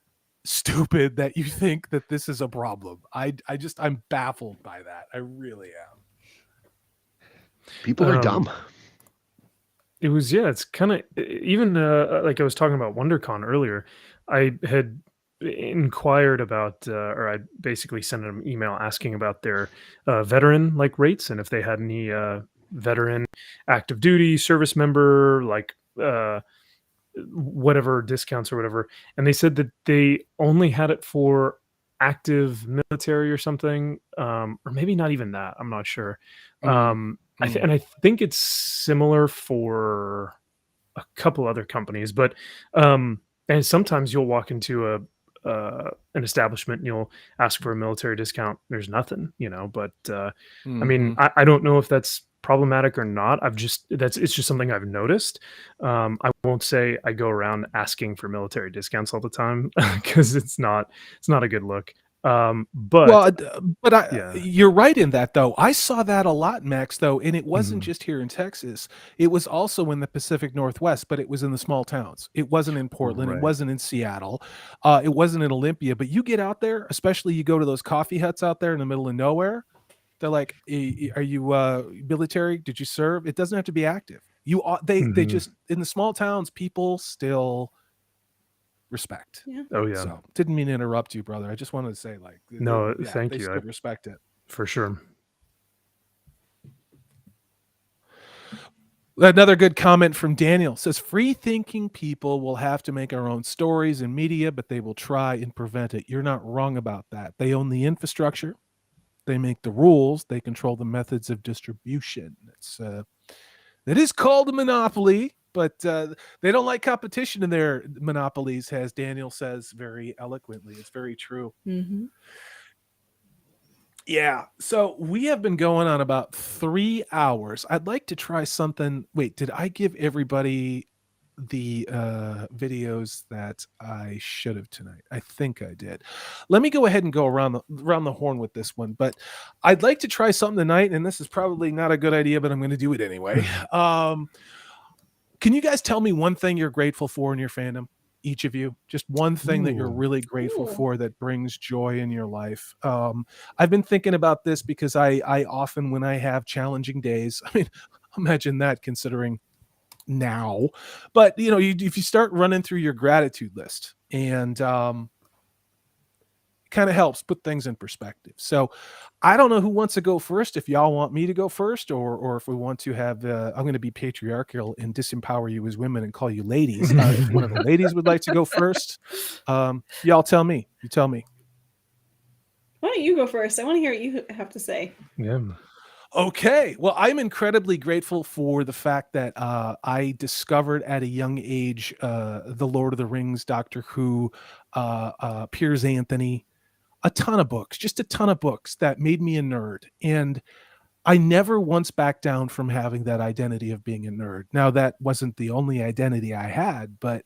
stupid that you think that this is a problem? I'm baffled by that. I really am. People are dumb. It was, it's kind of even like I was talking about WonderCon earlier. I had inquired about or I basically sent them an email asking about their veteran like rates and if they had any veteran active duty service member like whatever discounts or whatever, and they said that they only had it for active military or something, or maybe not even that, I'm not sure. And I think it's similar for a couple other companies, but and sometimes you'll walk into an establishment and you'll ask for a military discount, there's nothing, you know, but I mean, I don't know if that's problematic or not. It's just something I've noticed. I won't say I go around asking for military discounts all the time because it's not a good look. But you're right in that though. I saw that a lot, Max, though, and it wasn't just here in Texas. It was also in the Pacific Northwest, but it was in the small towns. It wasn't in Portland. It wasn't in Seattle. It wasn't in Olympia. But you get out there, especially you go to those coffee huts out there in the middle of nowhere. They're like, are you military? Did you serve? It doesn't have to be active. They just, in the small towns, people still respect. Yeah. Oh yeah. So didn't mean to interrupt you, brother. I just wanted to say, like, thank you. I respect it for sure. Another good comment from Daniel says, free thinking people will have to make our own stories and media, but they will try and prevent it. You're not wrong about that. They own the infrastructure. They make the rules. They control the methods of distribution. That is called a monopoly, but they don't like competition in their monopolies, as Daniel says very eloquently. It's very true. Mm-hmm. Yeah. So we have been going on about 3 hours. I'd like to try something. Wait, did I give everybody the videos that I should have tonight? I think I did. Let me go ahead and go around the horn with this one, but I'd like to try something tonight, and this is probably not a good idea, but I'm going to do it anyway. Can you guys tell me one thing you're grateful for in your fandom? Each of you, just one thing that you're really grateful for that brings joy in your life. I've been thinking about this because I often, when I have challenging days, I mean, imagine that considering now, but you know, if you start running through your gratitude list, and kind of helps put things in perspective. So I don't know who wants to go first, if y'all want me to go first, or if we want to have I'm going to be patriarchal and disempower you as women and call you ladies. If one of the ladies would like to go first, y'all tell me. You tell me. Why don't you go first? I want to hear what you have to say. Yeah. Okay. Well, I'm incredibly grateful for the fact that I discovered at a young age The Lord of the Rings, Doctor Who, Piers Anthony, a ton of books, just a ton of books that made me a nerd. And I never once backed down from having that identity of being a nerd. Now, that wasn't the only identity I had, but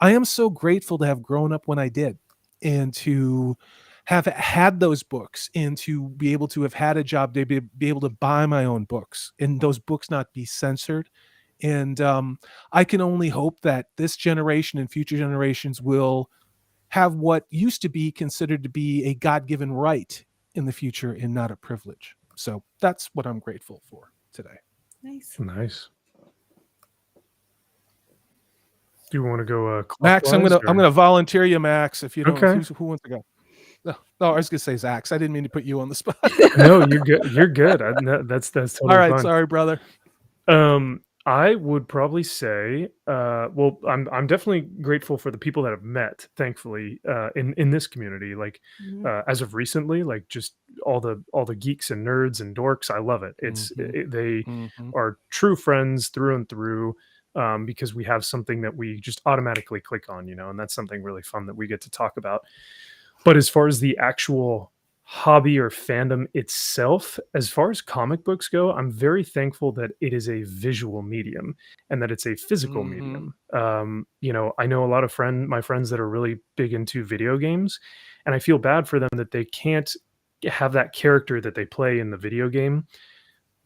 I am so grateful to have grown up when I did and to have had those books and to be able to have had a job to be able to buy my own books and those books not be censored. And I can only hope that this generation and future generations will have what used to be considered to be a God-given right in the future and not a privilege. So that's what I'm grateful for today. Nice. Nice. Do you want to go Max, I'm clockwise, gonna volunteer you, Max, if you don't. Okay. Who wants to go? No, I was gonna say Zaxx. I didn't mean to put you on the spot. No, you're good. You're good. That's totally All right, fine. sorry, brother. I would probably say, well, I'm definitely grateful for the people that I've met, thankfully, in this community. Like, as of recently, like just all the geeks and nerds and dorks. I love it. They are true friends through and through. Because we have something that we just automatically click on, and that's something really fun that we get to talk about. But as far as the actual hobby or fandom itself, as far as comic books go, I'm very thankful that it is a visual medium and that it's a physical medium. I know a lot of my friends that are really big into video games, and I feel bad for them that they can't have that character that they play in the video game.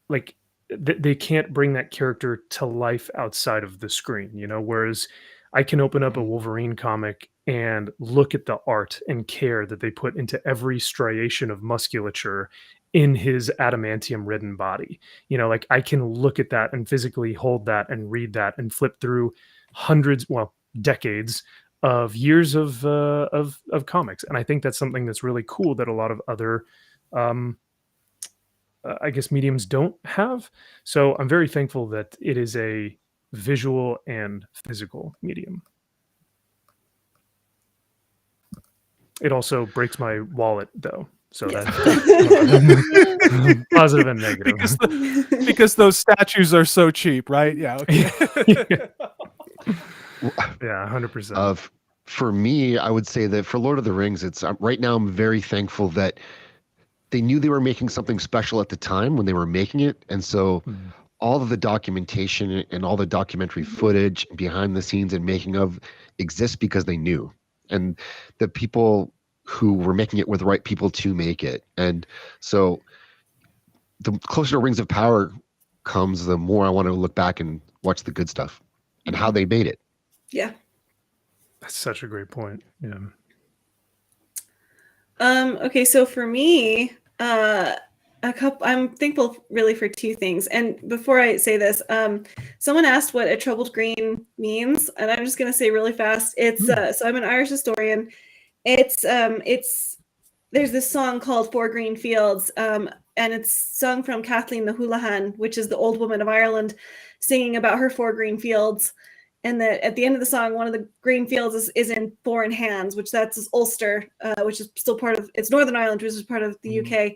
Like, they can't bring that character to life outside of the screen, whereas I can open up a Wolverine comic and look at the art and care that they put into every striation of musculature in his adamantium ridden body. Like, I can look at that and physically hold that and read that and flip through decades of years of comics. And I think that's something that's really cool that a lot of other I guess mediums don't have. So I'm very thankful that it is a visual and physical medium. It also breaks my wallet, though. So that's positive and negative. Because those statues are so cheap, right? Yeah. Okay. Yeah, 100%. For me, I would say that for Lord of the Rings, it's right now I'm very thankful that they knew they were making something special at the time when they were making it. And so all of the documentation and all the documentary footage behind the scenes and making of exists because they knew. And the people who were making it were the right people to make it. And so the closer to Rings of Power comes, the more I want to look back and watch the good stuff and how they made it. Yeah. That's such a great point. Yeah. Okay, so for me, I'm thankful really for two things. And before I say this, someone asked what a troubled green means, and I'm just going to say really fast. It's so I'm an Irish historian. It's there's this song called Four Green Fields, and it's sung from Kathleen the Houlihan, which is the old woman of Ireland, singing about her four green fields. And that at the end of the song, one of the green fields is in foreign hands, which that's Ulster, which is still part of, it's Northern Ireland, which is part of the UK.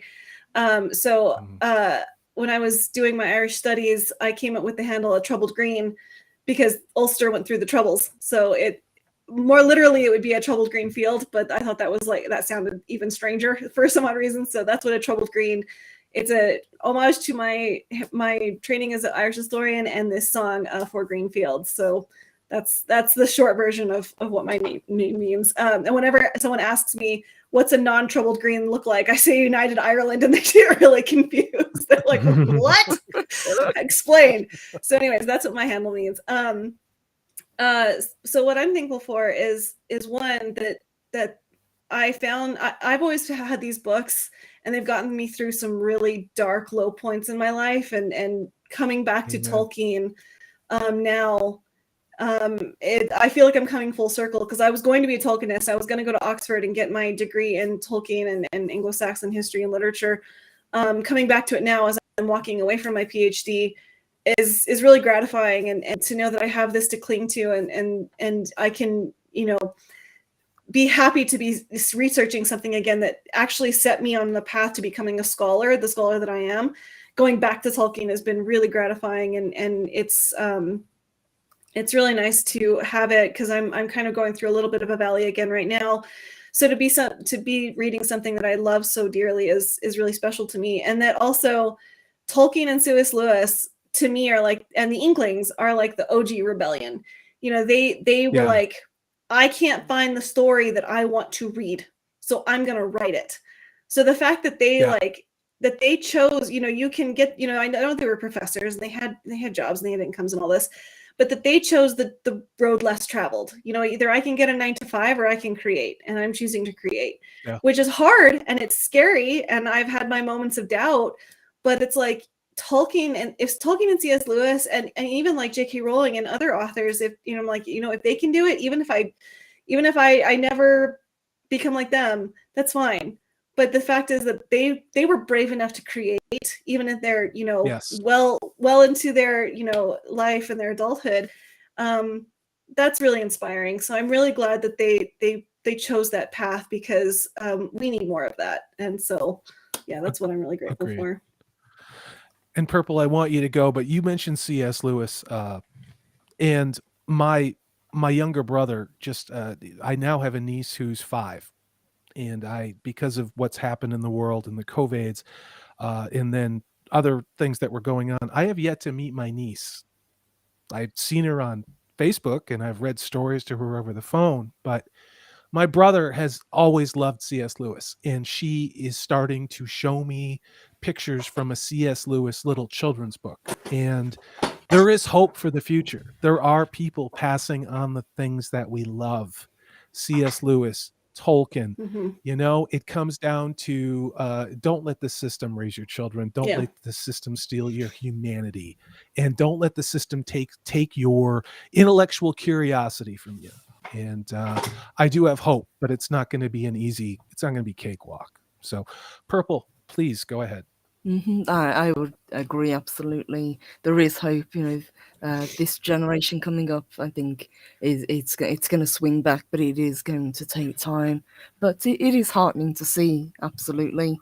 When I was doing my Irish studies, I came up with the handle of troubled green because Ulster went through the troubles. So it more literally, it would be a troubled green field, but I thought that sounded even stranger for some odd reason. So that's what a troubled green. It's a homage to my training as an Irish historian and this song for Green Fields. So that's the short version of what my name means. And whenever someone asks me what's a non-troubled green look like, I say United Ireland, and they get really confused. They're like, "What? Explain." So, anyways, that's what my handle means. So what I'm thankful for is one that I found. I've always had these books, and they've gotten me through some really dark low points in my life, and coming back to Tolkien now, I feel like I'm coming full circle because I was going to be a Tolkienist. I was going to go to Oxford and get my degree in Tolkien and Anglo-Saxon history and literature. Coming back to it now as I'm walking away from my PhD is really gratifying, and to know that I have this to cling to, and I can, be happy to be researching something again that actually set me on the path to becoming the scholar that I am. going back to Tolkien has been really gratifying, and it's really nice to have it, because I'm kind of going through a little bit of a valley again right now. So to be reading something that I love so dearly is really special to me. And that also Tolkien and C.S. Lewis to me are like, and the Inklings are like the OG rebellion. They were like, I can't find the story that I want to read, so I'm going to write it. So the fact that they that they chose, you can get, I know they were professors and they had jobs and they had incomes and all this, but that they chose the road less traveled. Either I can get a 9 to 5 or I can create, and I'm choosing to create, which is hard and it's scary. And I've had my moments of doubt, but it's like Tolkien and C.S. Lewis and even like J.K. Rowling and other authors, if if they can do it, even if I never become like them, that's fine. But the fact is that they were brave enough to create, even if they're well into their life and their adulthood. That's really inspiring. So I'm really glad that they chose that path, because we need more of that. And so that's what I'm really grateful for. And Purple, I want you to go, but you mentioned C.S. Lewis, and my younger brother I now have a niece who's 5. And because of what's happened in the world and the COVIDs, and then other things that were going on, I have yet to meet my niece. I've seen her on Facebook and I've read stories to her over the phone, but my brother has always loved C.S. Lewis, and she is starting to show me pictures from a C.S. Lewis little children's book. And there is hope for the future. There are people passing on the things that we love. C.S. Lewis, Tolkien, it comes down to don't let the system raise your children. Don't let the system steal your humanity, and don't let the system take your intellectual curiosity from you. And I do have hope, but it's not going to be it's not going to be cakewalk. So Purple, please go ahead. I would agree, absolutely. There is hope. This generation coming up, I think, it's going to swing back, but it is going to take time. But it is heartening to see, absolutely.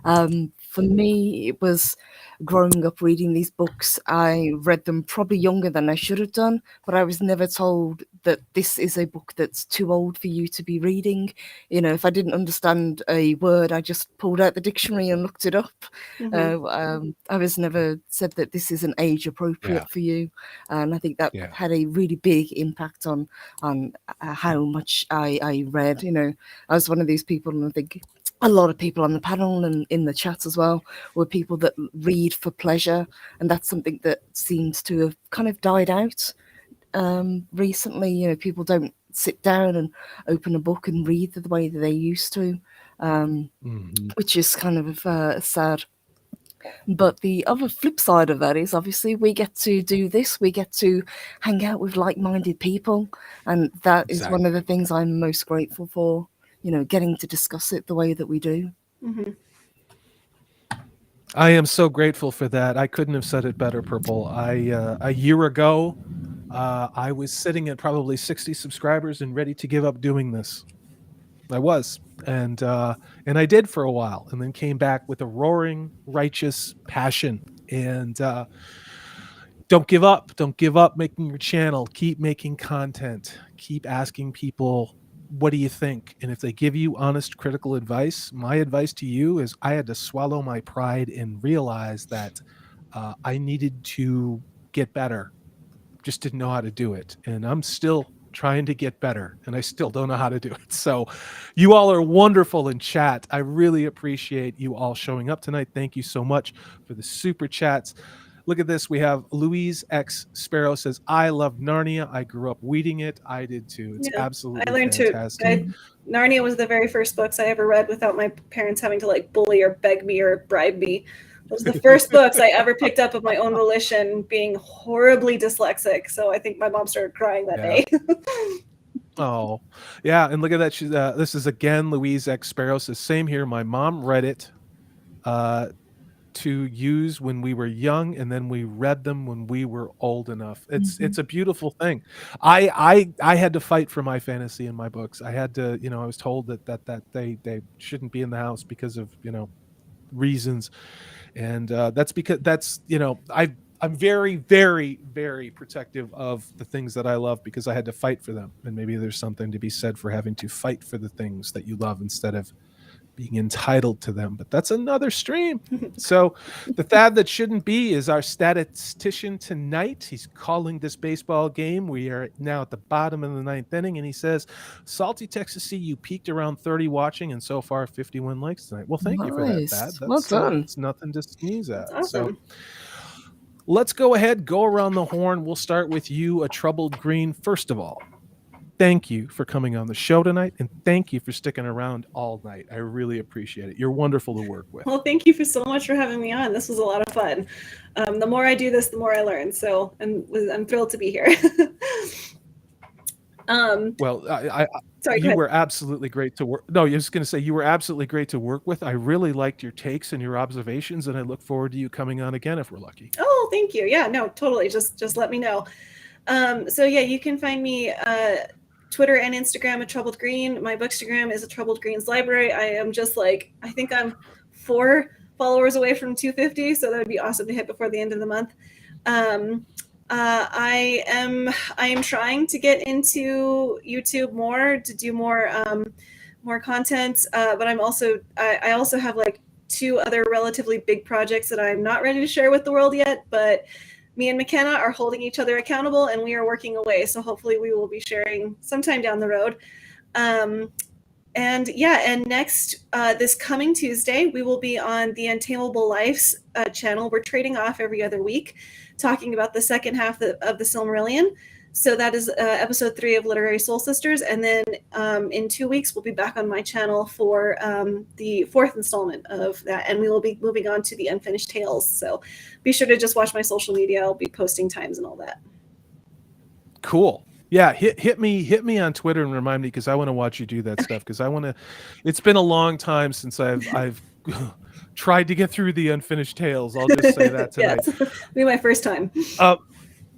For me, it was growing up reading these books. I read them probably younger than I should have done, but I was never told that this is a book that's too old for you to be reading. If I didn't understand a word, I just pulled out the dictionary and looked it up. I was never said that this isn't age appropriate for you, and I think that had a really big impact on how much I read. I was one of these people, and I think a lot of people on the panel and in the chat as well were people that read for pleasure, and that's something that seems to have kind of died out recently. People don't sit down and open a book and read the way that they used to, which is kind of sad. But the other flip side of that is, obviously, we get to do this. We get to hang out with like-minded people, and that is one of the things I'm most grateful for. Getting to discuss it the way that we do. I am so grateful for that. I couldn't have said it better, Purple. A year ago, I was sitting at probably 60 subscribers and ready to give up doing this. I was, and I did for a while, and then came back with a roaring, righteous passion. And don't give up. Don't give up making your channel. Keep making content. Keep asking people, what do you think? And if they give you honest, critical advice, my advice to you is I had to swallow my pride and realize that I needed to get better. Just didn't know how to do it. And I'm still trying to get better, and I still don't know how to do it. So you all are wonderful in chat. I really appreciate you all showing up tonight. Thank you so much for the super chats. Look at this. We have Louise X Sparrow says, I love Narnia. I grew up reading it. I did too. It's absolutely fantastic. Narnia was the very first books I ever read without my parents having to like bully or beg me or bribe me. It was the first books I ever picked up of my own volition, being horribly dyslexic. So I think my mom started crying that day. Oh, yeah. And look at that. This is again, Louise X Sparrow says, same here. My mom read it to use when we were young, and then we read them when we were old enough. It's a beautiful thing. I had to fight for my fantasy in my books. I had to, I was told that they shouldn't be in the house because of, reasons. And that's because that's, you know, I'm very, very, very protective of the things that I love because I had to fight for them. And maybe there's something to be said for having to fight for the things that you love instead of being entitled to them. But that's another stream. So the Thad that shouldn't be is our statistician tonight. He's calling this baseball game. We are now at the bottom of the 9th inning, and he says, Salty Texas C, you peaked around 30 watching and so far 51 likes tonight. Well, thank you for that, Thad. That's, well done. That's nothing to sneeze at. That's awesome. So let's go ahead, go around the horn. We'll start with you, A Troubled Green. First of all, thank you for coming on the show tonight, and thank you for sticking around all night. I really appreciate it. You're wonderful to work with. Well, thank you so much for having me on. This was a lot of fun. The more I do this, the more I learn. So I'm thrilled to be here. Well, Sorry, you were absolutely great to work. No, I was going to say you were absolutely great to work with. I really liked your takes and your observations, and I look forward to you coming on again if we're lucky. Oh, thank you. Yeah, no, totally. Just let me know. So yeah, you can find me Twitter and Instagram at Troubled Green. My bookstagram is a Troubled Greens Library. I am just like, I think I'm 4 followers away from 250, so that would be awesome to hit before the end of the month. I am trying to get into YouTube more, to do more content, but I also have like 2 other relatively big projects that I'm not ready to share with the world yet, but me and McKenna are holding each other accountable, and we are working away. So hopefully we will be sharing sometime down the road. And next, this coming Tuesday, we will be on the Untamable Lives channel. We're trading off every other week, talking about the second half of the Silmarillion. So that is episode 3 of Literary Soul Sisters. And then in 2 weeks, we'll be back on my channel for the 4th installment of that. And we will be moving on to the Unfinished Tales. So be sure to just watch my social media. I'll be posting times and all that. Cool. Yeah, hit me on Twitter and remind me, because I want to watch you do that stuff, because I want to. It's been a long time since I've tried to get through the Unfinished Tales. I'll just say that tonight. Yes, it'll be my first time.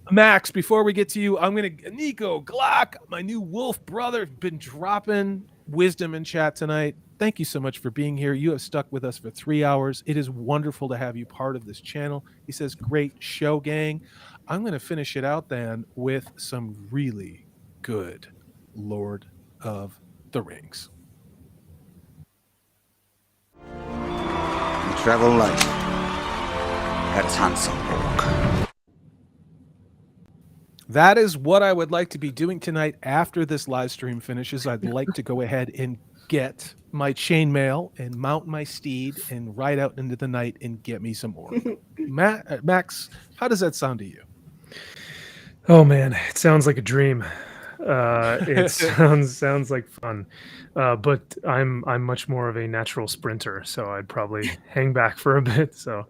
Max, before we get to you, I'm going to Nico Glock, my new Wolfbrother, been dropping wisdom in chat tonight. Thank you so much for being here. You have stuck with us for 3 hours. It is wonderful to have you part of this channel. He says, great show, gang. I'm going to finish it out then with some really good Lord of the Rings. You travel light. That is handsome walk. That is what I would like to be doing tonight after this live stream finishes. I'd like to go ahead and get my chainmail and mount my steed and ride out into the night and get me some more. Max, how does that sound to you? Oh man, it sounds like a dream. It sounds like fun, but I'm much more of a natural sprinter, so I'd probably hang back for a bit. So,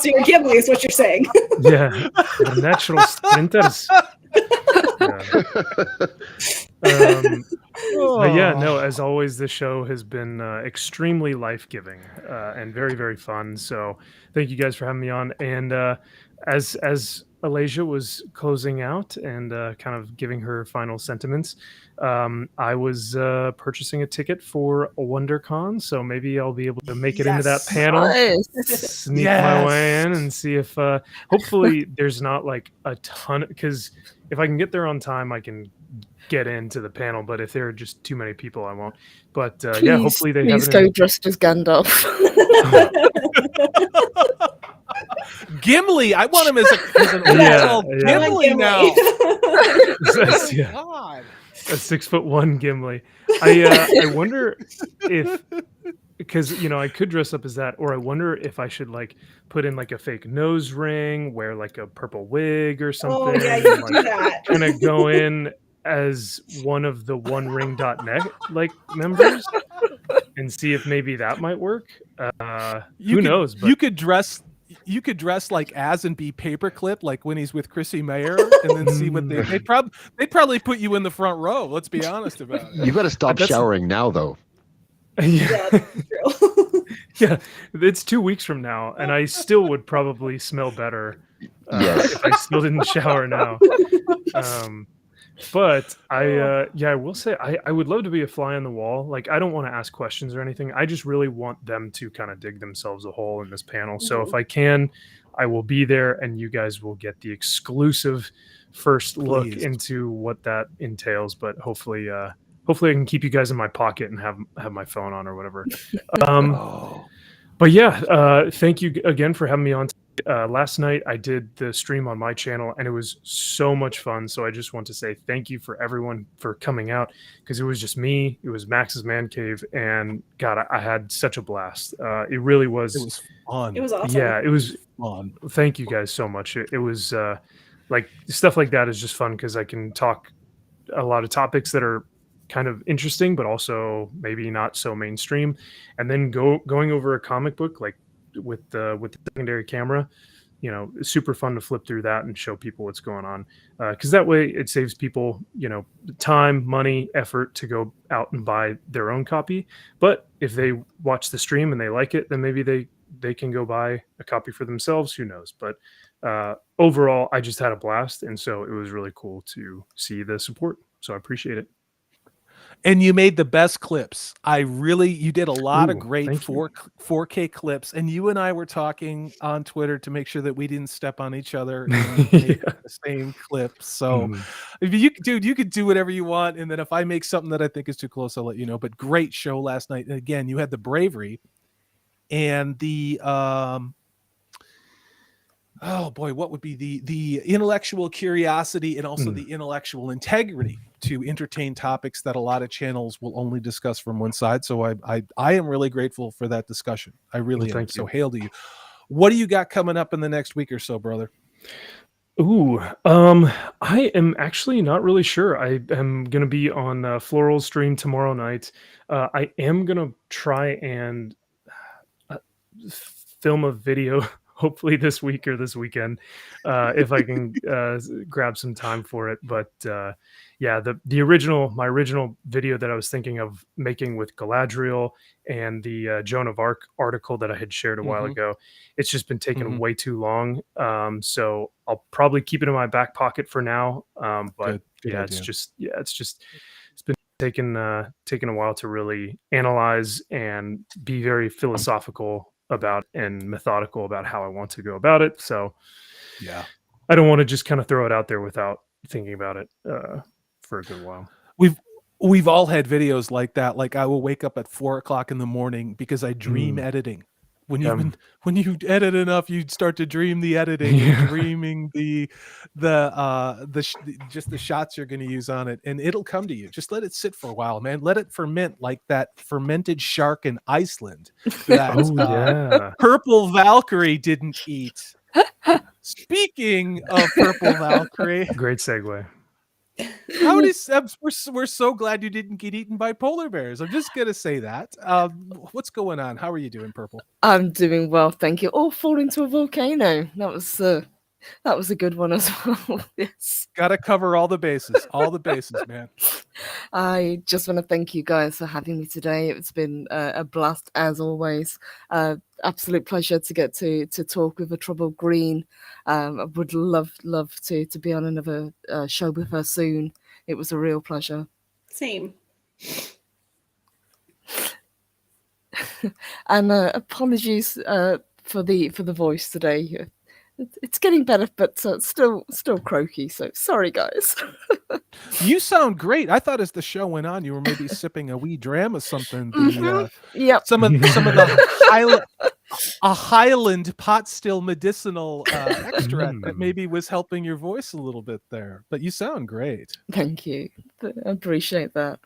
So you're Gimli, is what you're saying. Yeah, the natural sprinters. But yeah, no, as always, the show has been extremely life-giving and very, very fun. So thank you guys for having me on. And as Alasia was closing out and kind of giving her final sentiments, I was purchasing a ticket for WonderCon, so maybe I'll be able to make it into that panel, sneak my way in and see if hopefully there's not like a ton, because if I can get there on time, I can get into the panel, but if there are just too many people, I won't. But please, yeah, hopefully they please go dressed as Gandalf. Gimli, I want him as an overall Gimli now. Yeah. God. A 6'1" Gimli. I wonder if, because I could dress up as that, or I wonder if I should like put in like a fake nose ring, wear like a purple wig or something. Oh yeah, you can do that. Kind of go in as one of the OneRing.net like members and see if maybe that might work. Who knows? But you could dress like as and be paperclip, like when he's with Chrissy Mayer, and then see what they'd probably put you in the front row. Let's be honest about it. You got to stop showering now, though. Yeah, that's true. Yeah, it's 2 weeks from now, and I still would probably smell better if I still didn't shower now. But I will say I would love to be a fly on the wall. Like, I don't want to ask questions or anything. I just really want them to kind of dig themselves a hole in this panel. So if I can, I will be there, and you guys will get the exclusive first look Please. into what that entails. But hopefully I can keep you guys in my pocket and have my phone on or whatever. Oh. But yeah, thank you again for having me on. Last night I did the stream on my channel, and it was so much fun. So I just want to say thank you for everyone for coming out, because it was just me. It was Max's Man Cave, and God, I had such a blast. It really was. It was fun. It was awesome. Yeah, it was fun. Thank you guys so much. It was like, stuff like that is just fun because I can talk a lot of topics that are kind of interesting, but also maybe not so mainstream. And then going over a comic book, like with the secondary camera, it's super fun to flip through that and show people what's going on. Because that way it saves people, time, money, effort to go out and buy their own copy. But if they watch the stream and they like it, then maybe they can go buy a copy for themselves. Who knows? But overall, I just had a blast. And so it was really cool to see the support. So I appreciate it. And you made the best clips. You did a lot of Ooh, great thank you. 4K clips. And you and I were talking on Twitter to make sure that we didn't step on each other and make the same clips. So if you could do whatever you want. And then if I make something that I think is too close, I'll let you know. But great show last night. And again, you had the bravery and the oh boy, what would be the intellectual curiosity and also the intellectual integrity to entertain topics that a lot of channels will only discuss from one side. So I am really grateful for that discussion. I really am. So hail to you. What do you got coming up in the next week or so, brother? Ooh, I am actually not really sure. I am going to be on Floral's stream tomorrow night. I am going to try and film a video hopefully this week or this weekend, if I can grab some time for it. But yeah, my original video that I was thinking of making with Galadriel and the Joan of Arc article that I had shared a while ago, it's just been taking way too long. So I'll probably keep it in my back pocket for now. But Good yeah, idea. it's been taking a while to really analyze and be very philosophical about and methodical about how I want to go about it. So yeah, I don't want to just kind of throw it out there without thinking about it for a good while. We've all had videos like that. Like I will wake up at 4 o'clock in the morning because I dream editing. When you edit enough, you start to dream the editing, and dreaming just the shots you're going to use on it, and it'll come to you. Just let it sit for a while, man. Let it ferment like that fermented shark in Iceland that Purple Valkyrie didn't eat. Speaking of Purple Valkyrie, great segue. We're so glad you didn't get eaten by polar bears. I'm just gonna say that. What's going on? How are you doing, Purple? I'm doing well, thank you. Oh, fall into a volcano. That was a good one as well. Yes. Gotta cover all the bases. All the bases, man. I just want to thank you guys for having me today. It's been a blast as always. Absolute pleasure to get to talk with a Troubled Green. I would love to be on another show with her soon. It was a real pleasure. Same. And apologies for the voice today. It's getting better, but still croaky. So sorry, guys. You sound great. I thought as the show went on, you were maybe sipping a wee dram of something. Yep. Some of the Highland pot still medicinal extract that maybe was helping your voice a little bit there. But you sound great. Thank you. I appreciate that.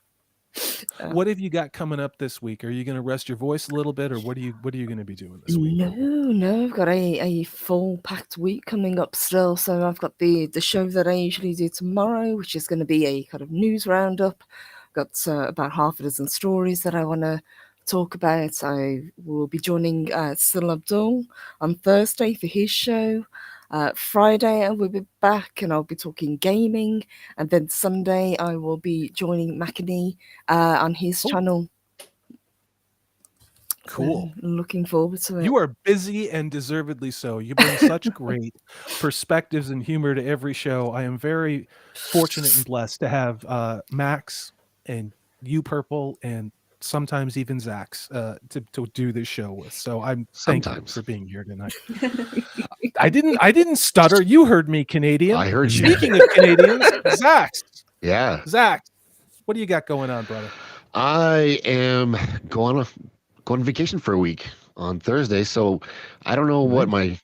What have you got coming up this week? Are you going to rest your voice a little bit, or what are you going to be doing this week? No, I've got a full packed week coming up still. So I've got the show that I usually do tomorrow, which is going to be a kind of news roundup. Got about half a dozen stories that I want to talk about. I will be joining Sil Abdul on Thursday for his show. Friday I will be back and I'll be talking gaming, and then Sunday I will be joining Makini on his channel. Cool. Looking forward to it. You are busy and deservedly so. You bring such great perspectives and humor to every show. I am very fortunate and blessed to have Max and you, Purple, and sometimes even Zaxx to do this show with. So I'm thankful Sometimes. for being here tonight. I didn't stutter. You heard me, Canadian. I heard you. Speaking of Canadians, Zaxx. Yeah. Zaxx, what do you got going on, brother? I am going on vacation for a week on Thursday, so I don't know what my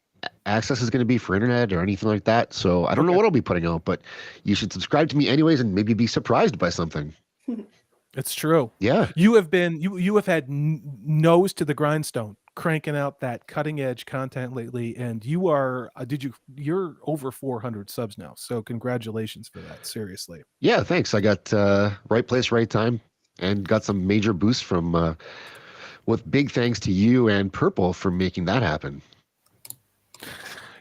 access is going to be for internet or anything like that. So I don't know what I'll be putting out, but you should subscribe to me anyways and maybe be surprised by something. It's true. Yeah. You have been you have had nose to the grindstone cranking out that cutting edge content lately, and you are you're over 400 subs now. So congratulations for that. Seriously. Yeah, thanks. I got right place, right time, and got some major boosts from with big thanks to you and Purple for making that happen.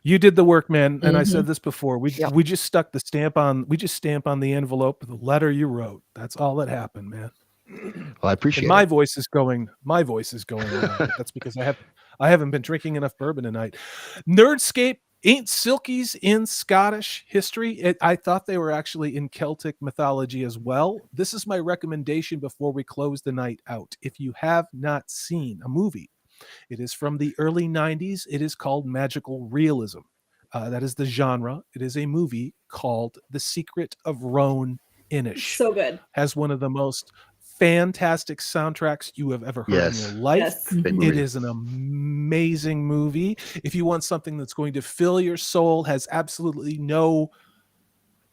You did the work, man. And I said this before. We just stuck the stamp on. We just stamp on the envelope the letter you wrote. That's all that happened, man. Well, I appreciate my it. voice is going. My voice is going around. That's because I haven't been drinking enough bourbon tonight. Nerdscape ain't silkies in Scottish history. I thought they were actually in Celtic mythology as well. This is my recommendation before we close the night out. If you have not seen a movie, it is from the early 90s. It is called magical realism. That is the genre. It is a movie called The Secret of Roan Inish. So good. Has one of the most fantastic soundtracks you have ever heard in your life. Yes. It is an amazing movie. If you want something that's going to fill your soul, has absolutely no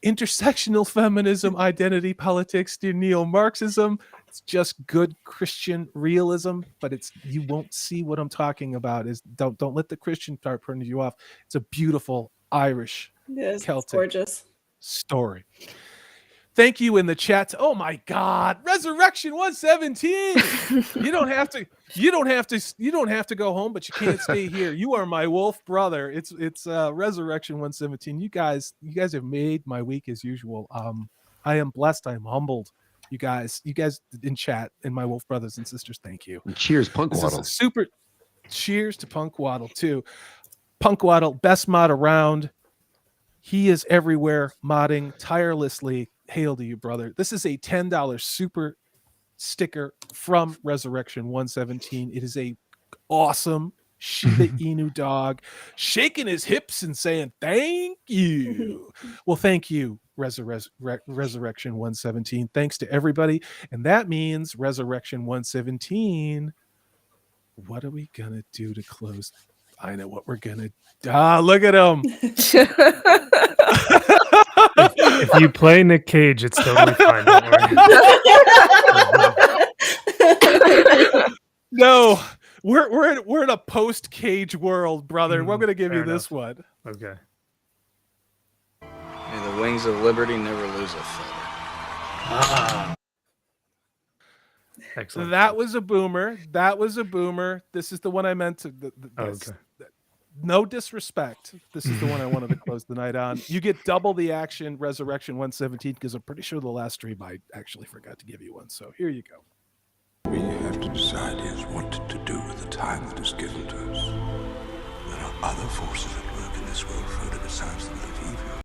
intersectional feminism, identity politics, neo-Marxism. It's just good Christian realism, but you won't see what I'm talking about. Don't let the Christian part turn you off. It's a beautiful Irish Celtic gorgeous story. Thank you in the chat. Oh my God, Resurrection 117. You don't have to go home, but you can't stay here. You are my wolf brother. It's Resurrection 117. You guys have made my week as usual. I am blessed. I am humbled. You guys in chat and my wolf brothers and sisters. Thank you. And cheers, Punk Waddle. Super. Cheers to Punk Waddle too. Punk Waddle, best mod around. He is everywhere, modding tirelessly. Hail to you, brother. This is a $10 super sticker from Resurrection 117. It is a awesome Shiba Inu dog shaking his hips and saying, thank you. Well, thank you, Resurrection 117. Thanks to everybody. And that means Resurrection 117. What are we going to do to close? I know what we're going to look at him. If you play Nick Cage, it's totally fine. Don't worry. No, we're in a post-Cage world, brother. We're gonna give you this one. Okay. May the wings of liberty never lose a feather. Excellent. That was a boomer. This is the one I meant to. Okay. No disrespect. This is the one I wanted to close the night on. You get double the action, Resurrection 117, because I'm pretty sure the last stream I actually forgot to give you one. So here you go. We have to decide is what to do with the time that is given to us. There are other forces at work in this world further besides the evil.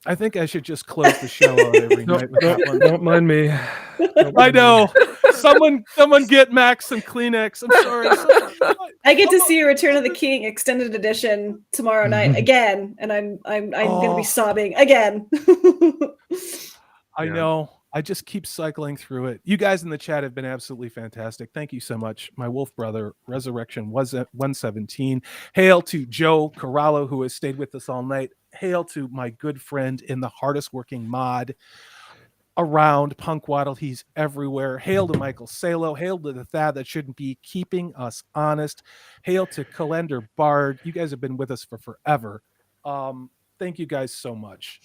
I think I should just close the show out every night with that one. Don't mind me. I know. Someone get Max some Kleenex. I'm sorry. I get to see Return of the King extended edition tomorrow night again, and I'm gonna be sobbing again. I know. I just keep cycling through it. You guys in the chat have been absolutely fantastic. Thank you so much. My wolf brother, Resurrection was at 117. Hail to Joe Corallo, who has stayed with us all night. Hail to my good friend in the hardest working mod around, Punk Waddle. He's everywhere. Hail to Michael Salo. Hail to the Thad that shouldn't be keeping us honest. Hail to Calendar Bard. You guys have been with us for forever. Thank you guys so much.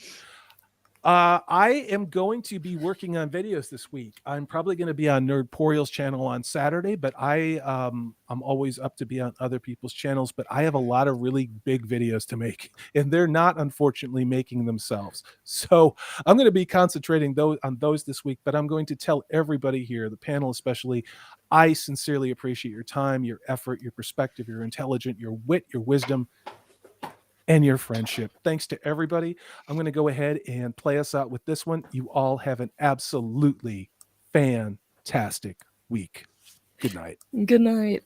I am going to be working on videos this week. I'm probably going to be on Nerdporial's channel on Saturday, but I'm always up to be on other people's channels. But I have a lot of really big videos to make, and they're not, unfortunately, making themselves. So I'm going to be concentrating on those this week. But I'm going to tell everybody here, the panel especially, I sincerely appreciate your time, your effort, your perspective, your intelligence, your wit, your wisdom, and your friendship. Thanks to everybody. I'm going to go ahead and play us out with this one. You all have an absolutely fantastic week. Good night. Good night.